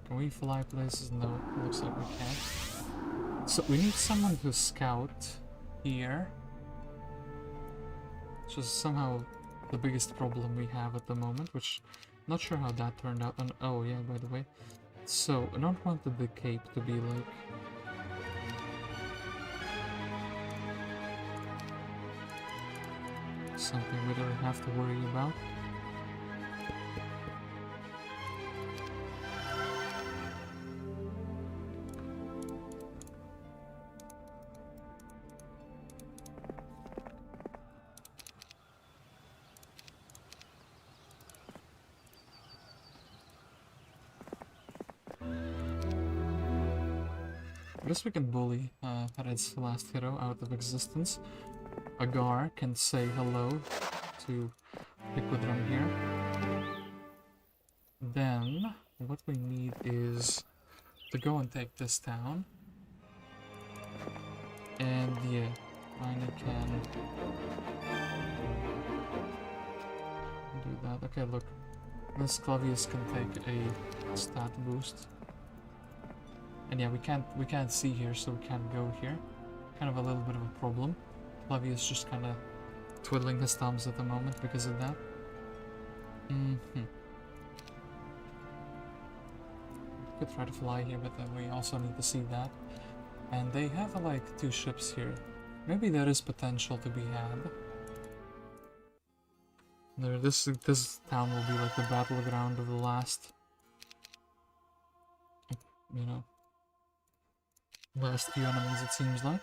can we fly places? No, looks like we can't. So we need someone to scout here, which is somehow the biggest problem we have at the moment, which not sure how that turned out. And oh yeah, by the way, so I don't want the cape to be like something we don't have to worry about. I guess we can bully Red's last hero out of existence. Agar can say hello to Liquidrum here. Then, what we need is to go and take this town. And yeah, Aine can do that. Okay, look. This Clavius can take a stat boost. And yeah, we can't see here, so we can't go here. Kind of a little bit of a problem. Clavius just kind of twiddling his thumbs at the moment because of that. Could try to fly here, but then we also need to see that. And they have like 2 ships here. Maybe there is potential to be had. This town will be like the battleground of the last, you know, last few enemies, it seems like.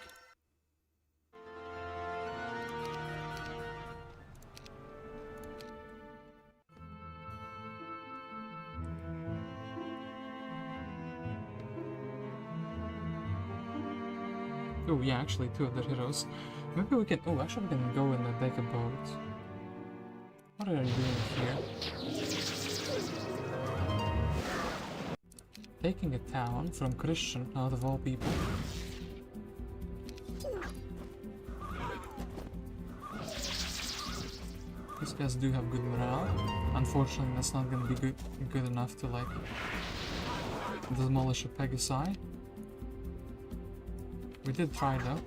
Oh yeah, actually 2 of their heroes. Maybe we can, oh actually we can go in and take a boat. What are you doing here? Taking a town from Christian, out of all people. These guys do have good morale. Unfortunately, that's not gonna be good enough to like demolish a Pegasi. We did try though.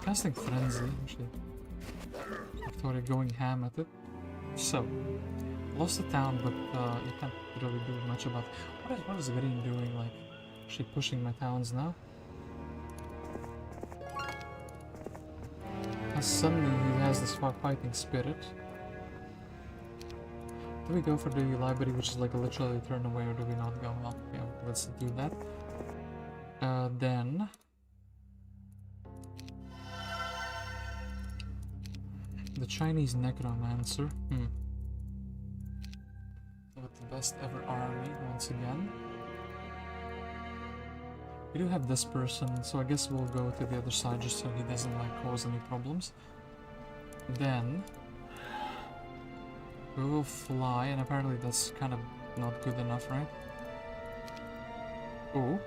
Casting Frenzy, actually. Victoria going ham at it. So, lost the town, but you can't really do much about it. What is Green doing? Like, is she pushing my towns now? And suddenly he has this fighting spirit. Do we go for the library, which is like literally turn away, or do we not go? Well, yeah, let's do that. Then the Chinese necromancer. With the best ever army once again. We do have this person, so I guess we'll go to the other side just so he doesn't like cause any problems. Then we will fly, and apparently that's kind of not good enough, right? Oh.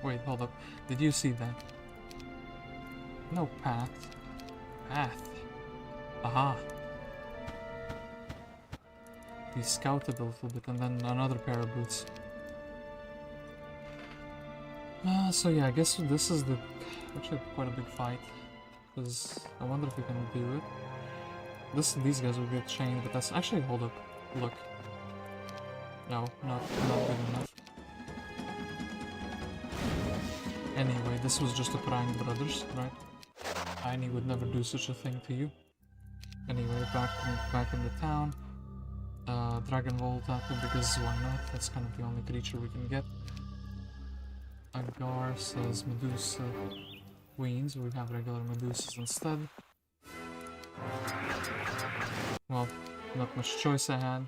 Wait, hold up. Did you see that? No path. Path. Aha. He scouted a little bit, and then another pair of boots. So yeah, I guess this is actually quite a big fight. Because I wonder if we can do it. These guys will get chained, but that's actually, hold up. Look. No, not good enough. Anyway, this was just a prank, brothers, right? Aine would never do such a thing to you. Anyway, back in the town. Dragon Volta, because why not? That's kind of the only creature we can get. Agar says Medusa queens. We have regular Medusas instead. Well, not much choice I had.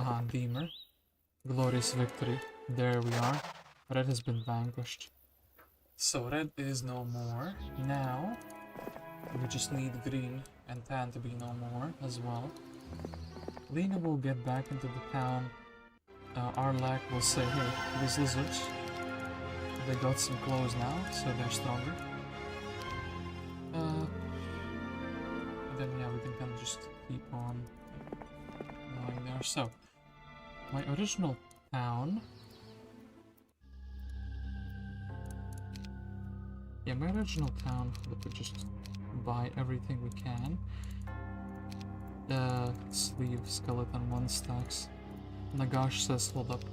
Aha, Deemer. Glorious victory. There we are. Red has been vanquished. So red is no more. Now, we just need green and tan to be no more as well. Lena will get back into the town. Arlach will say, hey, these lizards, they got some clothes now, so they're stronger. And then yeah, we can kind of just keep on going there. So, my original town... Yeah, my original town, we just buy everything we can. Sleeve, skeleton, 1 stacks. Nagash says, hold up,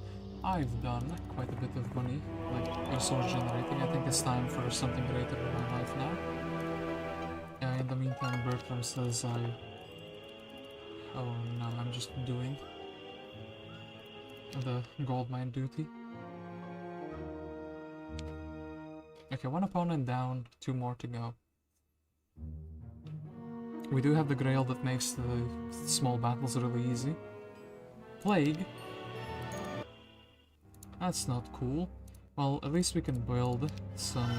I've done quite a bit of money, like resource generating. I think it's time for something greater in my life now. In the meantime, Bertram says oh no, I'm just doing the gold mine duty. Okay, 1 opponent down, 2 more to go. We do have the Grail that makes the small battles really easy. Plague. That's not cool. Well, at least we can build some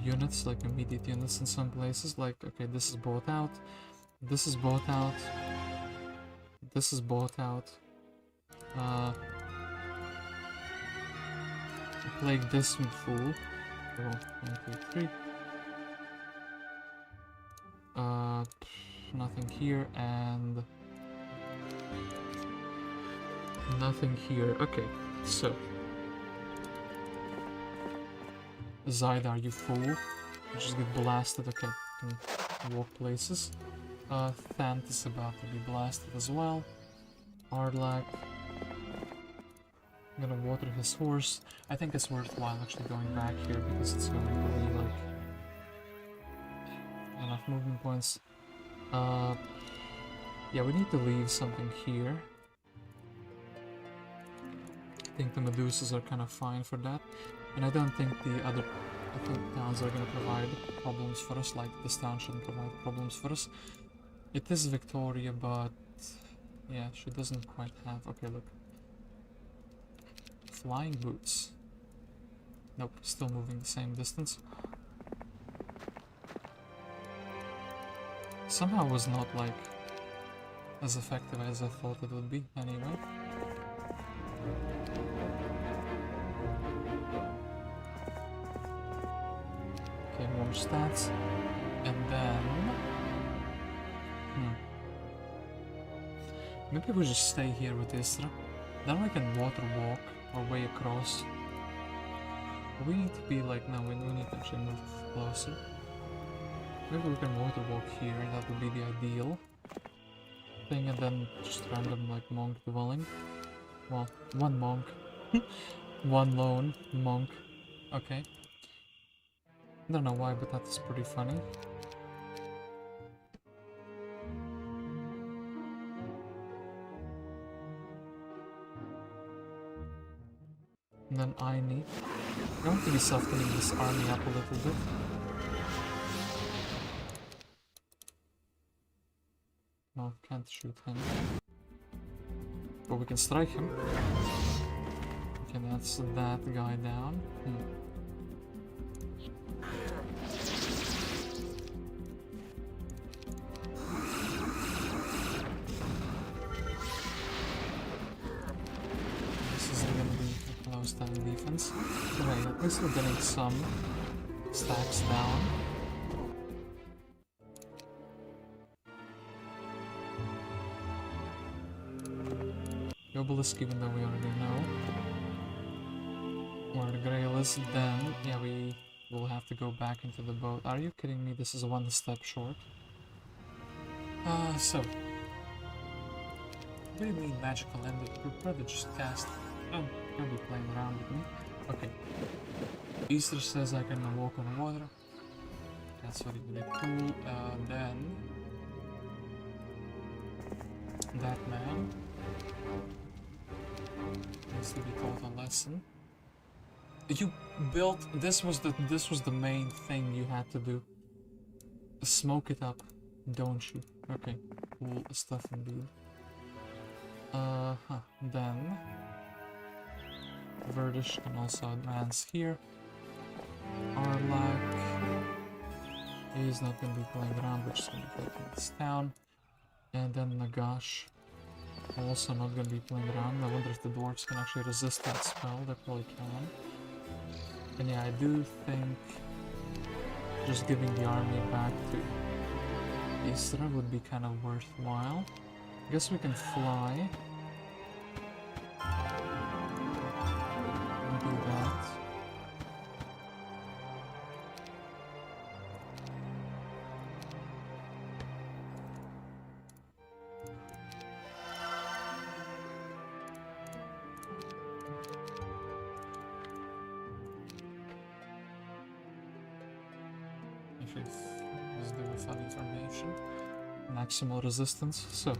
units, like immediate units in some places. Like, okay, this is bought out. This is bought out. This is bought out. Plague this fool. Oh, 1, 2, 3. Nothing here and nothing here. Okay, so Xyron, you fool! Just get blasted. Okay, can walk places. Thant is about to be blasted as well. Arlach. I'm gonna water his horse. I think it's worthwhile actually going back here because it's going to be like enough movement points. Yeah, we need to leave something here. I think the Medusas are kind of fine for that. And I don't think the other towns are going to provide problems for us, like this town shouldn't provide problems for us. It is Victoria, but yeah, she doesn't quite have... Okay, look. Flying boots. Nope, still moving the same distance. Somehow was not like as effective as I thought it would be anyway. Okay, more stats. And then... Maybe we just stay here with Istra. Then we can water walk our way across. We need to be like... No, we need to actually move closer. Maybe we can water walk here, that would be the ideal thing, and then just random like monk dwelling. Well, 1 monk. 1 lone monk. Okay. I don't know why, but that is pretty funny. And then Aine. I'm going to be softening this army up a little bit. No, can't shoot him. But we can strike him. Okay, that's that guy down. This is gonna be a close down defense. Okay, at least we're getting some stacks down. Obelisk, even though we already know where the Grail is, then yeah, we will have to go back into the boat. Are you kidding me? This is 1 step short. So what do you mean magical ended? We'd rather just cast. Oh, you'll be playing around with me. Okay. Easter says I can walk on water. That's really, really cool. Then that man needs to be taught a lesson. You built this was the main thing you had to do. Smoke it up, don't you? Okay, cool stuff indeed. Then Verdish can also advance here. Arlach is not going to be playing around, we're just going to be taking this down. And then Nagash also not going to be playing around. I wonder if the dwarves can actually resist that spell. They probably can. And yeah, I do think just giving the army back to Isra would be kind of worthwhile. I guess we can fly. And do that. Let's do a funny formation. Maximal resistance. So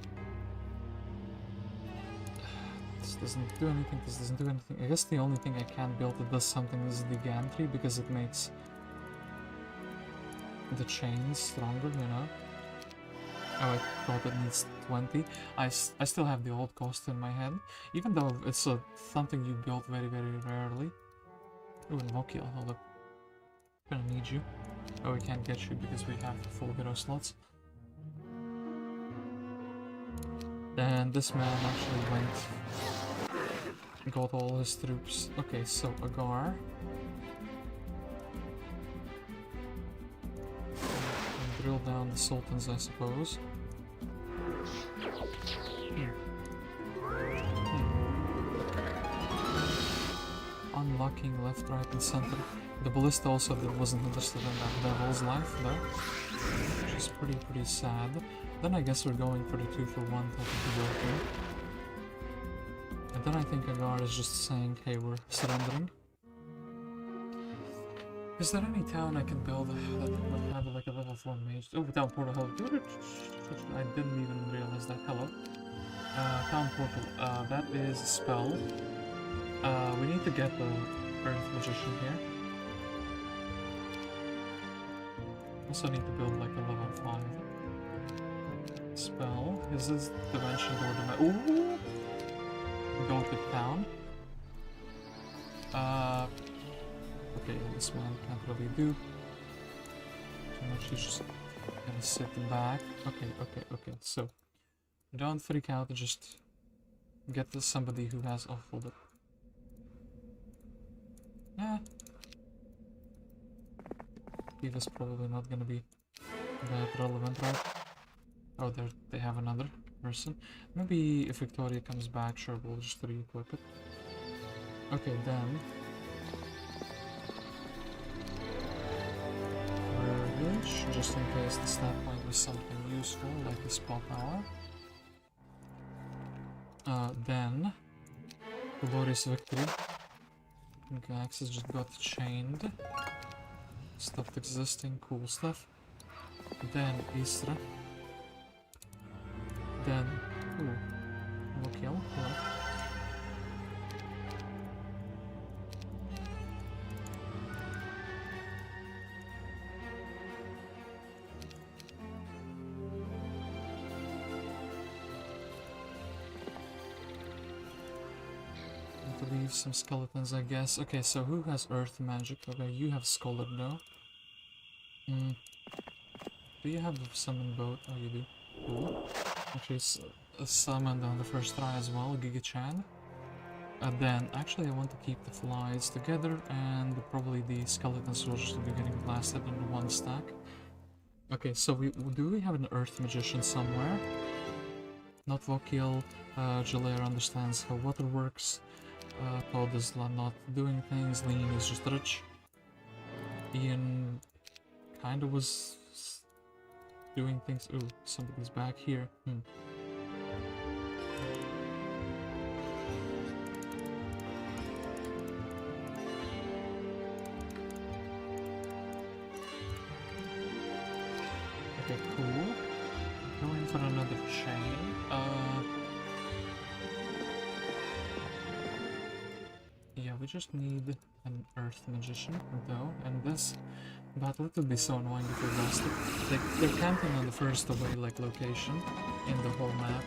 this doesn't do anything, this doesn't do anything. I guess the only thing I can build that does something is the gantry, because it makes the chains stronger, you know? Oh, I thought it needs 20. I still have the old cost in my head, even though it's something you build very, very rarely. Ooh, and Mokiel, hold up. Gonna need you. Oh, we can't get you because we have full Widow slots. And this man actually got all his troops. Okay, so Agar. And drill down the sultans, I suppose. Unlocking left, right, and center. The ballista also wasn't interested in that devil's life though, which is pretty sad. Then I guess we're going for the 2-for-1 type of working. And then I think Agar is just saying, hey, we're surrendering. Is there any town I can build that would have like a level 4 mage? Oh, town portal. I didn't even realize that. Hello. Town portal. That is a spell. We need to get the Earth Magician here. Also need to build like a level 5 spell. Is this dimension door to my— ooh! Go to town. Okay, this man can't really do too much. He's just gonna sit back. Okay. So don't freak out. Just get to somebody who has awful. Yeah. Is probably not gonna be that relevant, right? Oh, they have another person. Maybe if Victoria comes back, sure, we'll just re-equip it. Okay, then Verdish, just in case the stat point was something useful, like the spell power. Then Glorious Victory. Gaxes just got chained. Stuff existing, cool stuff. Then Isra. Then, ooh, Mokiel, hello. To leave some skeletons, I guess. Okay, so who has earth magic? Okay, you have Scholar now. Do you have a summon boat? Oh, you do. Cool. Actually, summoned on the first try as well, Giga-chan. Then, actually, I want to keep the flies together, and probably the skeletons will just be getting blasted into one stack. Okay, so do we have an Earth Magician somewhere? Not Vokiel. Jalair understands how water works. Todd is not doing things. Lean is just rich. Ian kinda was doing things. Ooh, somebody's back here. Okay, cool. Going for another chain. Yeah, we just need an Earth Magician, though, and this battle would be so annoying if we lost it. They're camping on the first away, like, location in the whole map.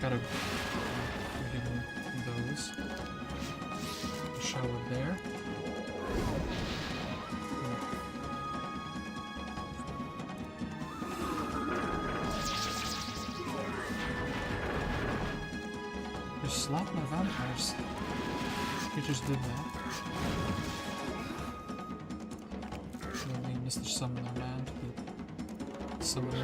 Gotta give him those. Shower there. Just slap my vampires. He just did that. Only Mr. Summoner Man to summon me.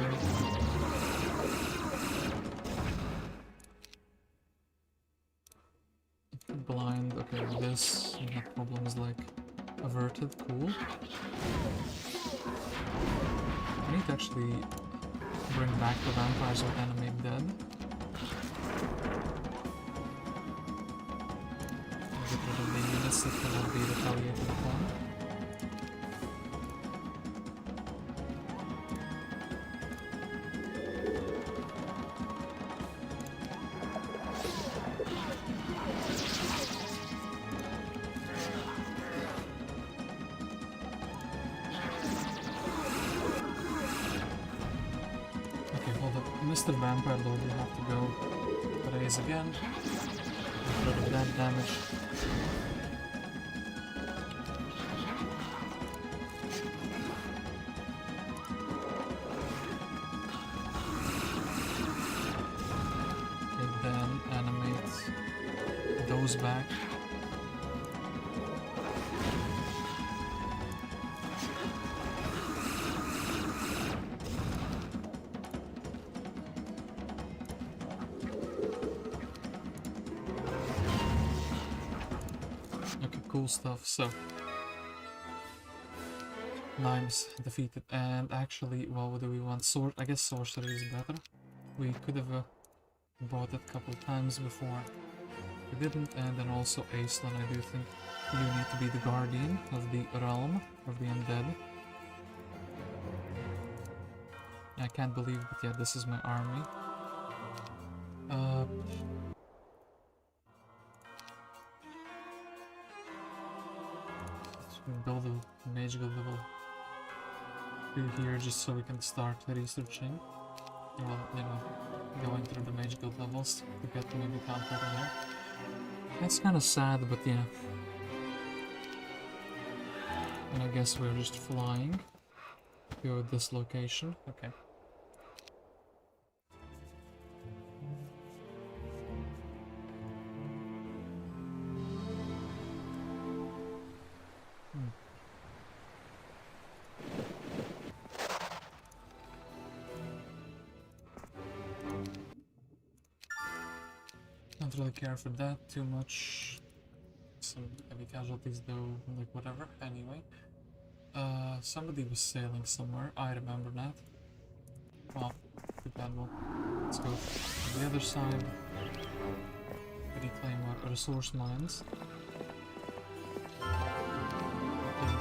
Blind, okay, this problem is like averted, cool. I need to actually bring back the vampires or animate dead. Get rid of the units that cannot be retaliated upon. Mr. Vampire Lord, you have to go raise again. Get rid of that damage. Okay, then animate those back. Cool stuff. So Nymus defeated, and actually, well, what do we want? I guess sorcery is better. We could have bought it a couple times before. We didn't, and then also Aislinn, I do think you need to be the guardian of the realm of the undead. I can't believe, but yeah, this is my army. Build a mage guild level 2 here just so we can start researching. Well, you know, going through the mage guild levels to get maybe counter there. That's kind of sad, but yeah. And I guess we're just flying to this location. Okay. Don't really care for that too much. Some heavy casualties though, like whatever. Anyway, somebody was sailing somewhere. I remember that. Well, too bad. Well, let's go to the other side. Reclaim our resource mines. And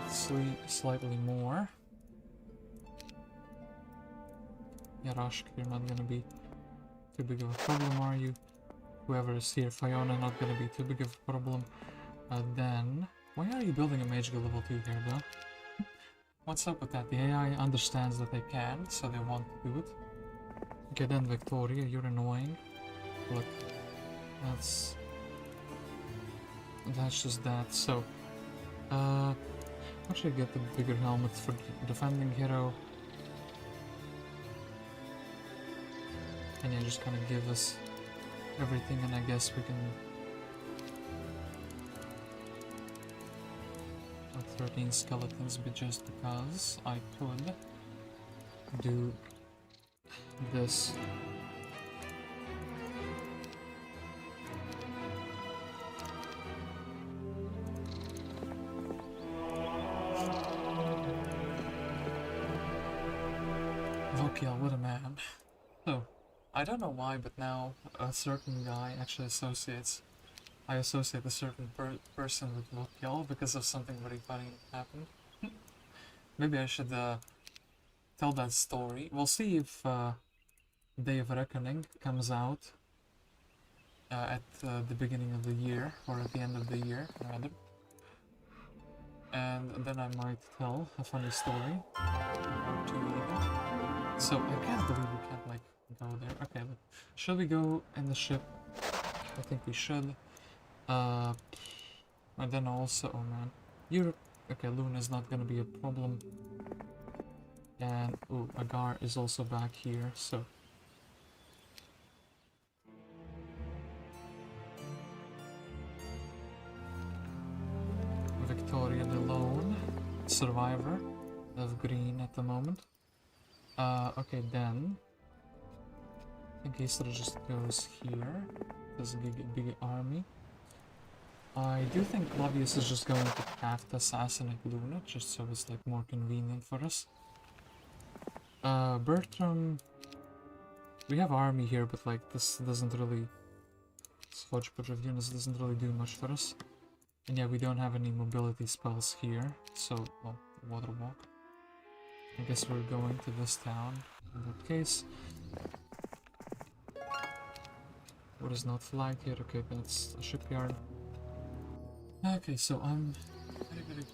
then slightly more. Yeah, Rashk, you're not gonna be too big of a problem, are you? Whoever is here, Fiona, not gonna be too big of a problem. Then, why are you building a mage guild level 2 here, though? What's up with that? The AI understands that they can, so they want to do it. Okay, then Victoria, you're annoying. Look, that's just that. So, actually get the bigger helmet for defending hero. And yeah, just kind of give us everything, and I guess we can... 13 skeletons, but just because I could do this. Vokiel, what a man. So, I don't know why, but now a certain guy actually I associate a certain person with Vokiel because of something very funny happened. Maybe I should tell that story. We'll see if Day of Reckoning comes out at the beginning of the year, or at the end of the year, rather. And then I might tell a funny story, or two even. So I can't believe we can't, like, go there. Okay, but should we go in the ship? I think we should. And then also, oh man, Europe. Okay, Luna is not gonna be a problem. And oh, Agar is also back here, so. Victoria the lone survivor of green at the moment. Okay, then I guess it just goes here. There's a big army. I do think Clavius is just going to have to assassinate Luna, just so it's like more convenient for us. Bertram, we have army here, but like this doesn't really, this hodgepodge of units doesn't really do much for us. And yeah, we don't have any mobility spells here, so, well, water walk. I guess we're going to this town in that case. What is not flagged here? Okay, that's a shipyard. Okay, so I'm very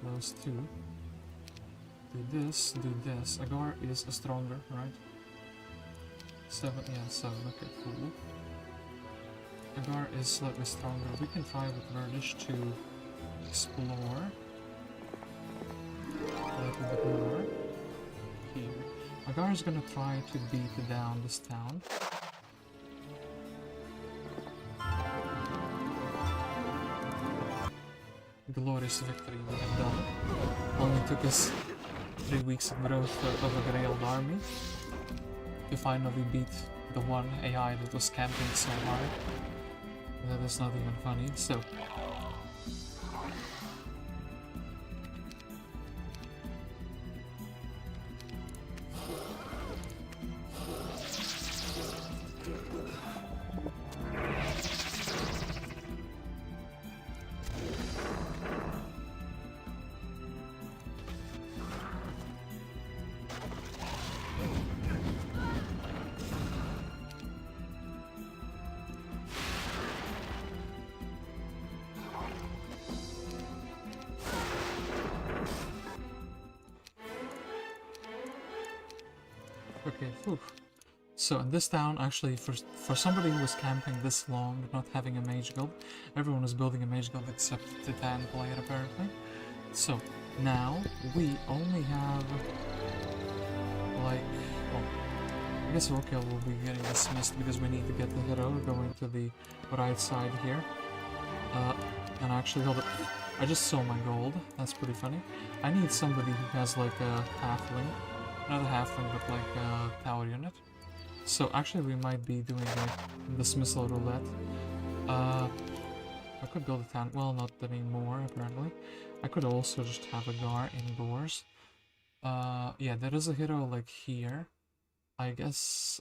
close to do this. Agar is stronger, right? 7, yeah, 7, okay, cool. Agar is slightly stronger. We can try with Verdish to explore a little bit more here. Agar is gonna try to beat down this town. Glorious victory, we have done it. Only took us 3 weeks of growth of a Grailed army to finally beat the one AI that was camping so hard. That is not even funny, so. Okay, whew. So in this town, actually, for somebody who was camping this long, not having a mage guild, everyone was building a mage guild except the Tan player apparently. So now we only have like, well, I guess Rokiel will be getting dismissed because we need to get the hero going to the right side here. And actually, hold up. I just saw my gold. That's pretty funny. I need somebody who has like a halfling. Not a halfling, but like a tower unit. So actually we might be doing a dismissal roulette. I could build a town, well, not anymore apparently. I could also just have Agar indoors. Yeah, there is a hero like here. I guess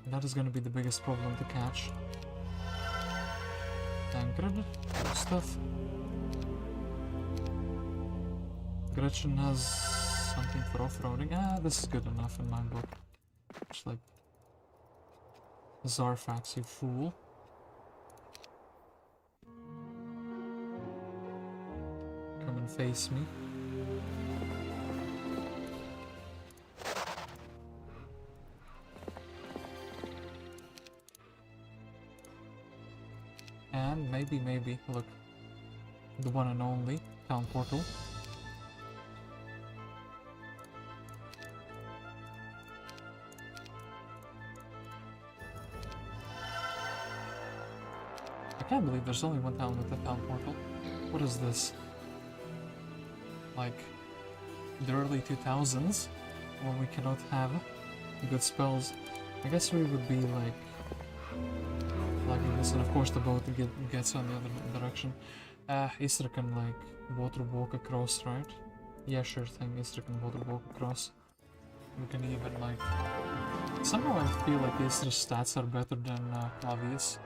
that is gonna be the biggest problem to catch. Tancred, good stuff. Gretchen has something for off-roading. Ah, this is good enough in my book. Just like Zarfax, you fool. Come and face me. And maybe, look, the one and only town portal. I can't believe there's only one town with a town portal. What is this? Like, the early 2000s, when we cannot have good spells. I guess we would be like this, and of course the boat gets on the other direction. Isra can like water walk across, right? Yeah, sure thing, Isra can water walk across. We can even like... Somehow I feel like Isra's stats are better than Clavius.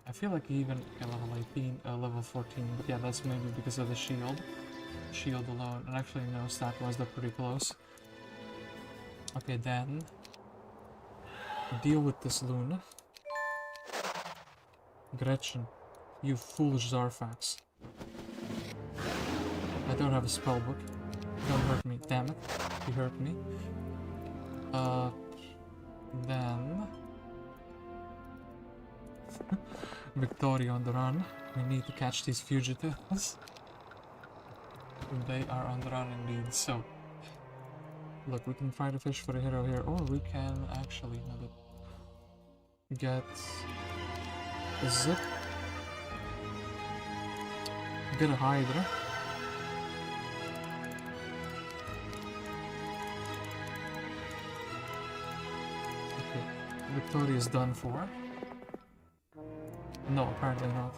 I feel like even level 18, level 14, but yeah, that's maybe because of the shield. Shield alone, and actually no, stat-wise they're pretty close. Okay, then... Deal with this Luna. Gretchen, you foolish Zarfax. I don't have a spellbook. Don't hurt me, damn it. You hurt me. Then... Victoria on the run. We need to catch these fugitives. They are on the run indeed, so... Look, we can try to fish for a hero here, or we can actually get a zip. Get a Hydra. Okay, Victoria is done for. No, apparently not.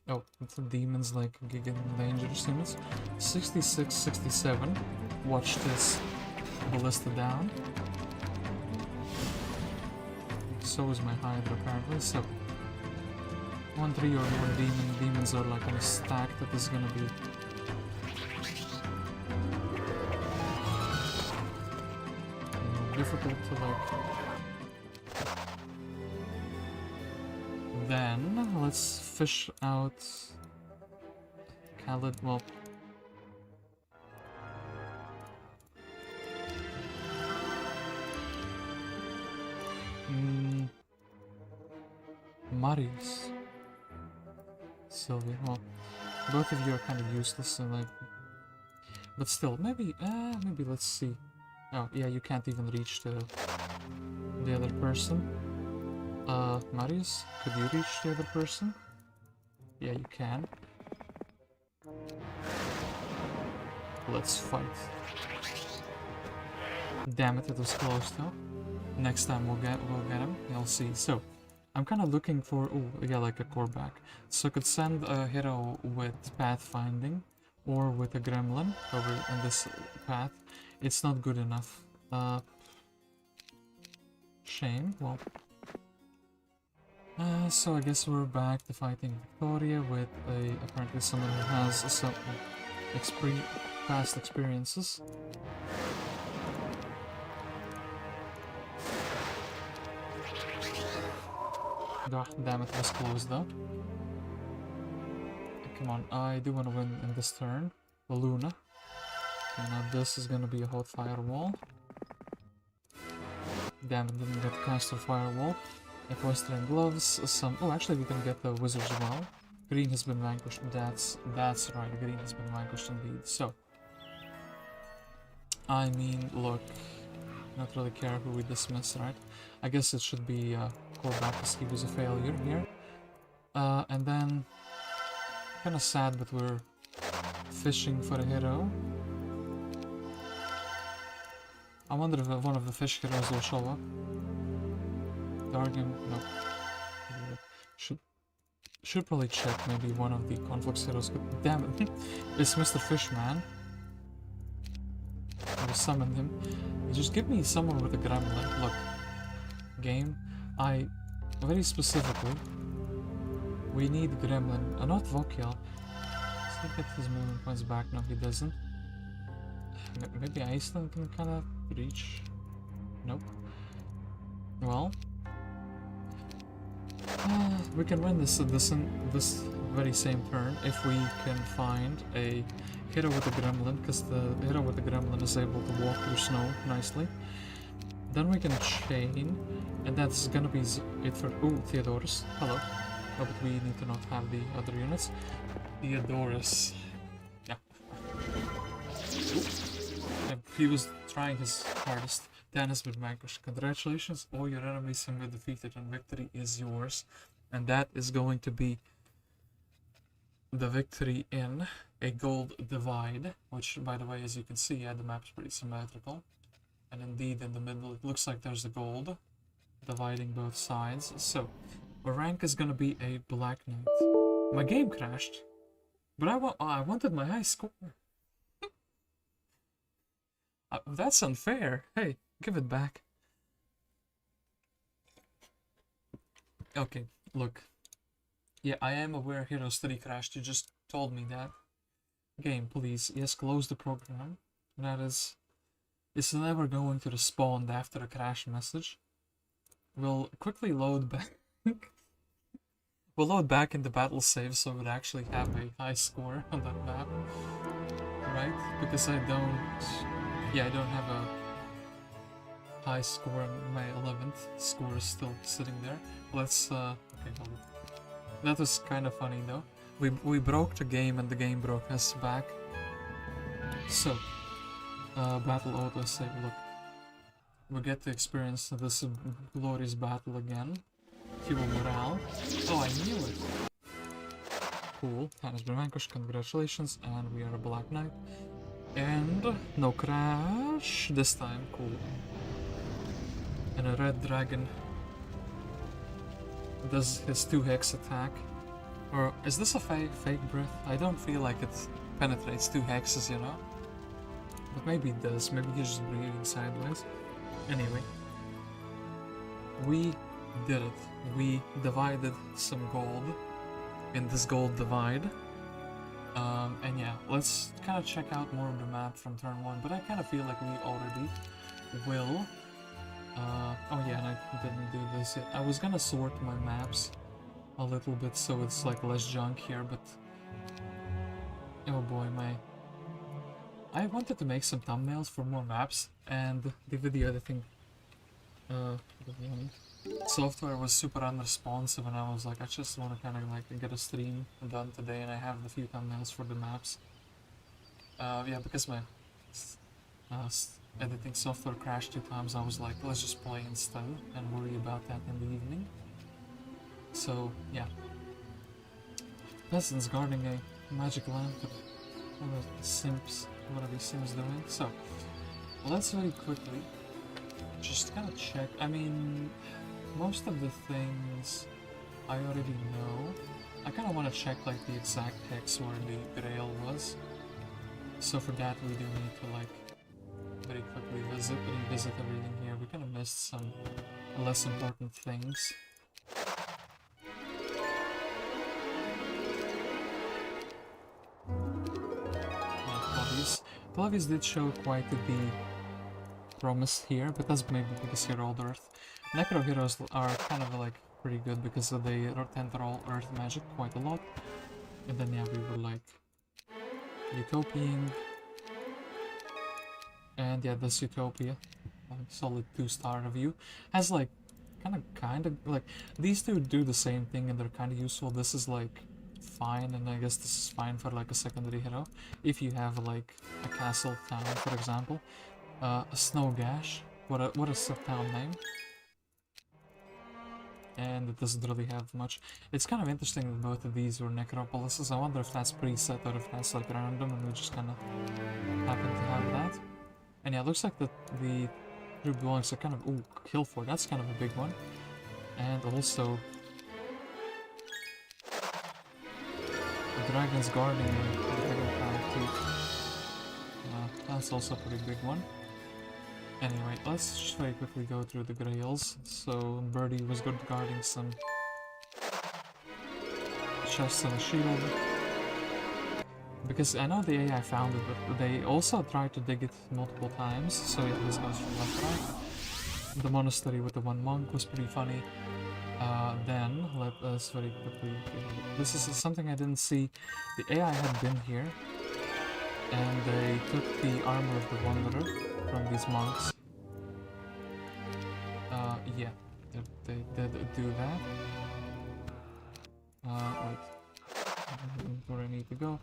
Oh, the demons like getting dangerous units. 66, 67. Watch this ballista down. So is my Hydra apparently, so 1, 3 or more demons are like on a stack that is gonna be difficult to like. Then let's fish out Khaled. Well, Marius. Sylvia. Well, both of you are kind of useless and like, but still, maybe let's see. Oh yeah, you can't even reach the other person. Marius, could you reach the other person? Yeah, you can. Let's fight. Damn it, it was close though. Next time we'll get him. You'll see. So, I'm kind of looking for like a core back. So I could send a hero with pathfinding or with a gremlin over in this path. It's not good enough. Shame. Well. So I guess we're back to fighting Victoria with apparently someone who has some past experiences. Oh, damn it, was close though. Come on, I do want to win in this turn. Luna. Okay, now this is gonna be a hot firewall. Damn it, didn't get caster firewall. Equestrian gloves, some... Oh, actually we can get the wizard's well. Green has been vanquished. That's right, green has been vanquished indeed. So, I mean, look, not really care who we dismiss, right? I guess it should be Korvac, because he was a failure here. And then, kind of sad, but we're fishing for a hero. I wonder if one of the fish heroes will show up. Dargan, no. Should probably check maybe one of the conflicts heroes could. Damn it! It's Mr. Fishman. I summoned him. Just give me someone with a gremlin. Look, game. Very specifically, we need gremlin, not Vokiel. Does he get his movement points back? No, he doesn't. Maybe Iceland can kind of reach. Nope. Well. We can win this very same turn if we can find a hero with a gremlin, because the hero with the gremlin is able to walk through snow nicely. Then we can chain, and that's gonna be it for... Ooh, Theodorus. Hello. Oh, but we need to not have the other units. Theodorus. Yeah. He was trying his hardest. Dan has been vanquished. Congratulations, all your enemies have been defeated and victory is yours. And that is going to be the victory in a gold divide, which, by the way, as you can see, yeah, the map's pretty symmetrical. And indeed, in the middle, it looks like there's a gold dividing both sides. So, our rank is going to be a Black Knight. My game crashed, but I wanted my high score. That's unfair. Hey, give it back. Okay, look. Yeah, I am aware Heroes 3 crashed. You just told me that. Game, please. Yes, close the program. That is... It's never going to respond after a crash message. We'll quickly load back. We'll load back into battle save so we'll actually have a high score on that map. Right? Because I don't... Yeah, I don't have a high score and my 11th score is still sitting there. Let's, okay, hold on. That was kind of funny though. We broke the game and the game broke us back. So, battle auto save, look. We get to experience this glorious battle again. Fuel morale. Oh, I knew it! Cool, Tan has been vanquished, congratulations, and we are a Black Knight. And no crash this time, cool. And a red dragon does his 2 hex attack. Or is this a fake breath? I don't feel like it penetrates 2 hexes, you know? But maybe it does, maybe he's just breathing sideways. Anyway, we did it. We divided some gold in this gold divide. And yeah, let's kind of check out more of the map from turn 1, but I kind of feel like we already will. Oh yeah, and I didn't do this yet. I was gonna sort my maps a little bit so it's like less junk here, but oh boy, I wanted to make some thumbnails for more maps, and the video editing software was super unresponsive, and I was like, I just want to kind of like get a stream done today, and I have a few thumbnails for the maps. Yeah, because my editing software crashed 2 times, I was like, let's just play instead and worry about that in the evening. So, yeah. Peasants guarding a magic lamp. What are these Sims doing? So, let's very quickly just kind of check. I mean, most of the things I already know. I kind of want to check like the exact hex where the grail was. So for that we do need to like very quickly revisit everything here. We kind of missed some less important things. Clavius did show quite the promise here, but that's maybe because he rolled Earth. Necro heroes are kind of like pretty good because they tend to roll Earth magic quite a lot. And then yeah, we were like Utopian. And yeah, this Utopia, solid 2-star review, has like kind of like these two do the same thing and they're kind of useful. This is like fine, and I guess this is fine for like a secondary hero if you have like a castle town, for example. A Snow Gash, what a town name, and it doesn't really have much. It's kind of interesting that both of these were necropolises. I wonder if that's preset or if that's like random and we just kind of happen to have that. And yeah, it looks like the group dwellings are kind of, ooh, Hillfort, that's kind of a big one. And also the Dragon's Guarding the Dragon Crown too. That's also a pretty big one. Anyway, let's just very quickly go through the grails. So Birdie was good guarding some chests and a shield. Because I know the AI found it, but they also tried to dig it multiple times. So yeah, this goes from left to right. The monastery with the 1 monk was pretty funny. Then, let us very quickly... This is something I didn't see. The AI had been here, and they took the armor of the Wanderer from these monks. Yeah, they did do that. Wait. Where I need to go.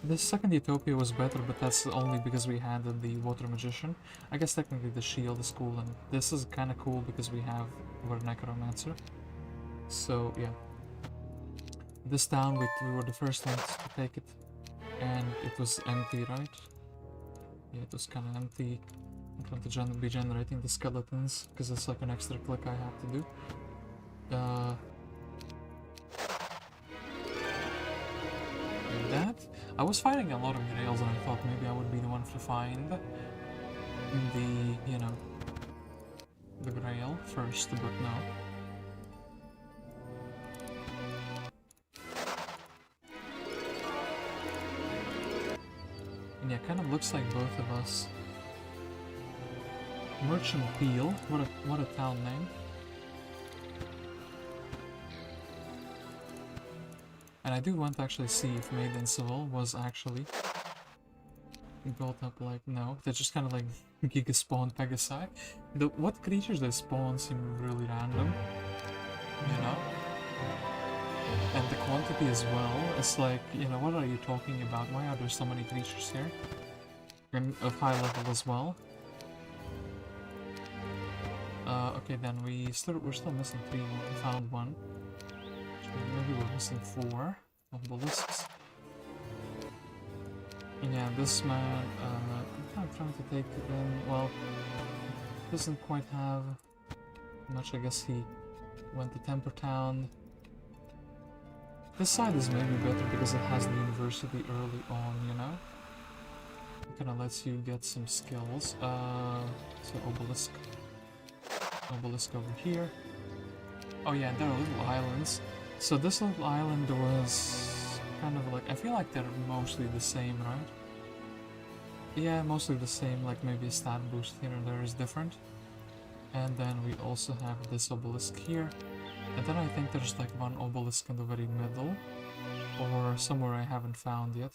This second Utopia was better, but that's only because we had the Water Magician. I guess technically the shield is cool, and this is kind of cool because we're Necromancer. So yeah, this town we were the first ones to take it, and it was empty, right? Yeah, it was kind of empty. I'm going to be generating the skeletons because it's like an extra click I have to do. That I was fighting a lot of grails, and I thought maybe I would be the one to find the grail first, but no. And yeah, kind of looks like both of us. Merchant Peel, what a town name. And I do want to actually see if Maiden Civil was actually built up like, no, they're just kind of like giga spawn Pegasi. What creatures they spawn seem really random, you know? And the quantity as well, it's like, you know, what are you talking about? Why are there so many creatures here? And of high level as well. Okay, then we're still missing 3. We found 1. Maybe we're missing 4 obelisks. Yeah, this man, I'm kind of trying to take it in. Well, doesn't quite have much. I guess he went to Temper Town. This side is maybe better because it has the university early on, you know? It kind of lets you get some skills. So obelisk. Obelisk over here. Oh yeah, there are little islands. So this little island was kind of like, I feel like they're mostly the same, right? Yeah, mostly the same, like maybe a stat boost here and there is different. And then we also have this obelisk here. And then I think there's like one obelisk in the very middle. Or somewhere I haven't found yet.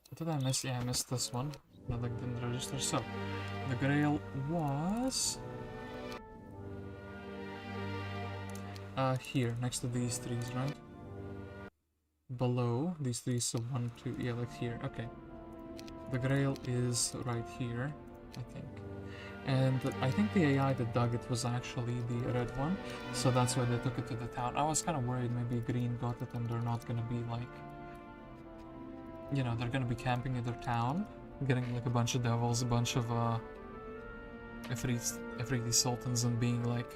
What did I miss? Yeah, I missed this one. That like didn't register. So, the grail was... here, next to these trees, right? Below these trees, so 1, 2, yeah, like here, okay. The grail is right here, I think. And I think the AI that dug it was actually the red one, so that's why they took it to the town. I was kind of worried maybe green got it and they're not gonna be like... You know, they're gonna be camping in their town, getting like a bunch of devils, a bunch of Ifriti sultans and being like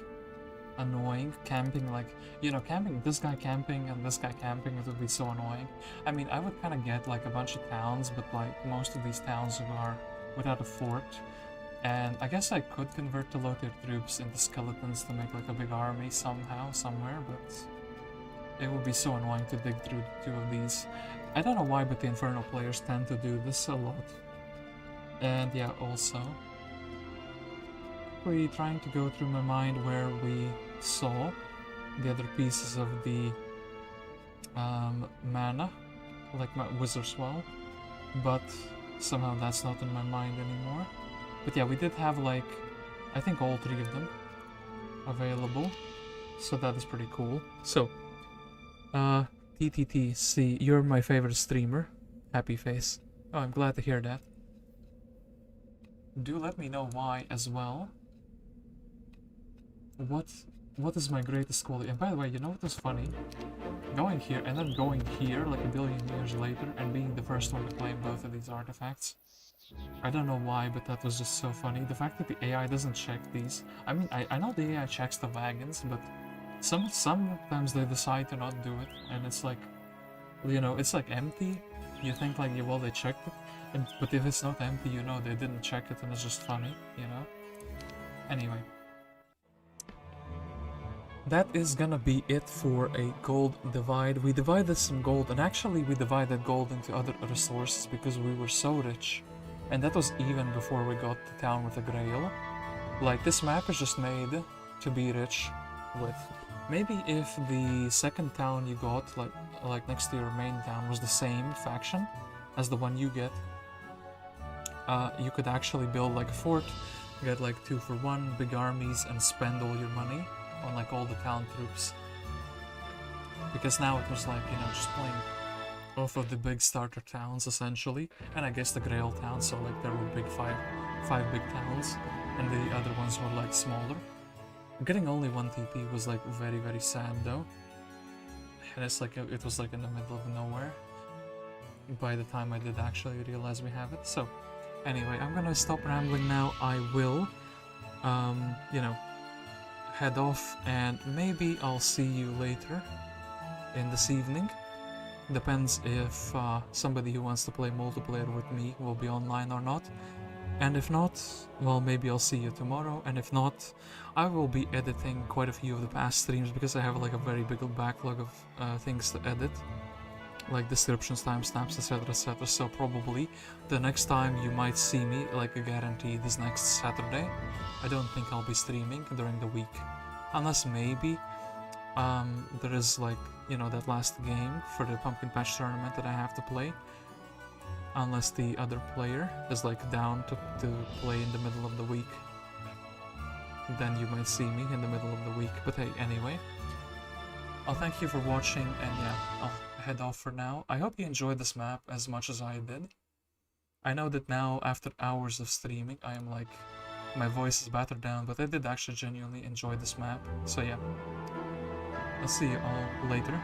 annoying, camping like, you know, camping, this guy camping and this guy camping, it would be so annoying. I mean, I would kind of get like a bunch of towns, but like most of these towns are without a fort. And I guess I could convert the low-tier troops into skeletons to make like a big army somehow, somewhere, but it would be so annoying to dig through 2 of these. I don't know why, but the Inferno players tend to do this a lot. And yeah, also, we're trying to go through my mind where we saw the other pieces of the mana, like my Wizard's Well, but somehow that's not in my mind anymore. But yeah, we did have like, I think all 3 of them available, so that is pretty cool. So, TTTC, you're my favorite streamer. Happy face. Oh, I'm glad to hear that. Do let me know why as well. What is my greatest quality? And by the way, you know what was funny? Going here and then going here like a billion years later and being the first one to claim both of these artifacts. I don't know why, but that was just so funny. The fact that the AI doesn't check these. I mean, I know the AI checks the wagons, but sometimes they decide to not do it, and it's like, you know, it's like empty. You think like, yeah, well, they checked it, but if it's not empty, you know, they didn't check it, and it's just funny, you know? Anyway. That is gonna be it for a gold divide. We divided some gold, and actually we divided gold into other resources because we were so rich. And that was even before we got to town with the Grail. Like, this map is just made to be rich with. Maybe if the second town you got, like next to your main town, was the same faction as the one you get, you could actually build like a fort, get like 2 for 1, big armies, and spend all your money on like all the town troops. Because now it was like, you know, just playing off of the big starter towns essentially, and I guess the Grail town, so like there were big five big towns, and the other ones were like smaller. Getting only 1 TP was like very, very sad though, and it's like it was like in the middle of nowhere by the time I did actually realize we have it. So anyway, I'm gonna stop rambling now. I will you know, head off, and maybe I'll see you later in this evening. Depends if somebody who wants to play multiplayer with me will be online or not. And if not, well, maybe I'll see you tomorrow. And if not, I will be editing quite a few of the past streams because I have like a very big backlog of things to edit, like descriptions, timestamps, etc, etc. So probably the next time you might see me, like a guarantee, is next Saturday. I don't think I'll be streaming during the week, unless maybe there is like, you know, that last game for the Pumpkin Patch tournament that I have to play. Unless the other player is like down to play in the middle of the week. Then you might see me in the middle of the week. But hey, anyway. I'll thank you for watching, and yeah, I'll head off for now. I hope you enjoyed this map as much as I did. I know that now, after hours of streaming, I am like, my voice is battered down, but I did actually genuinely enjoy this map. So yeah, I'll see you all later.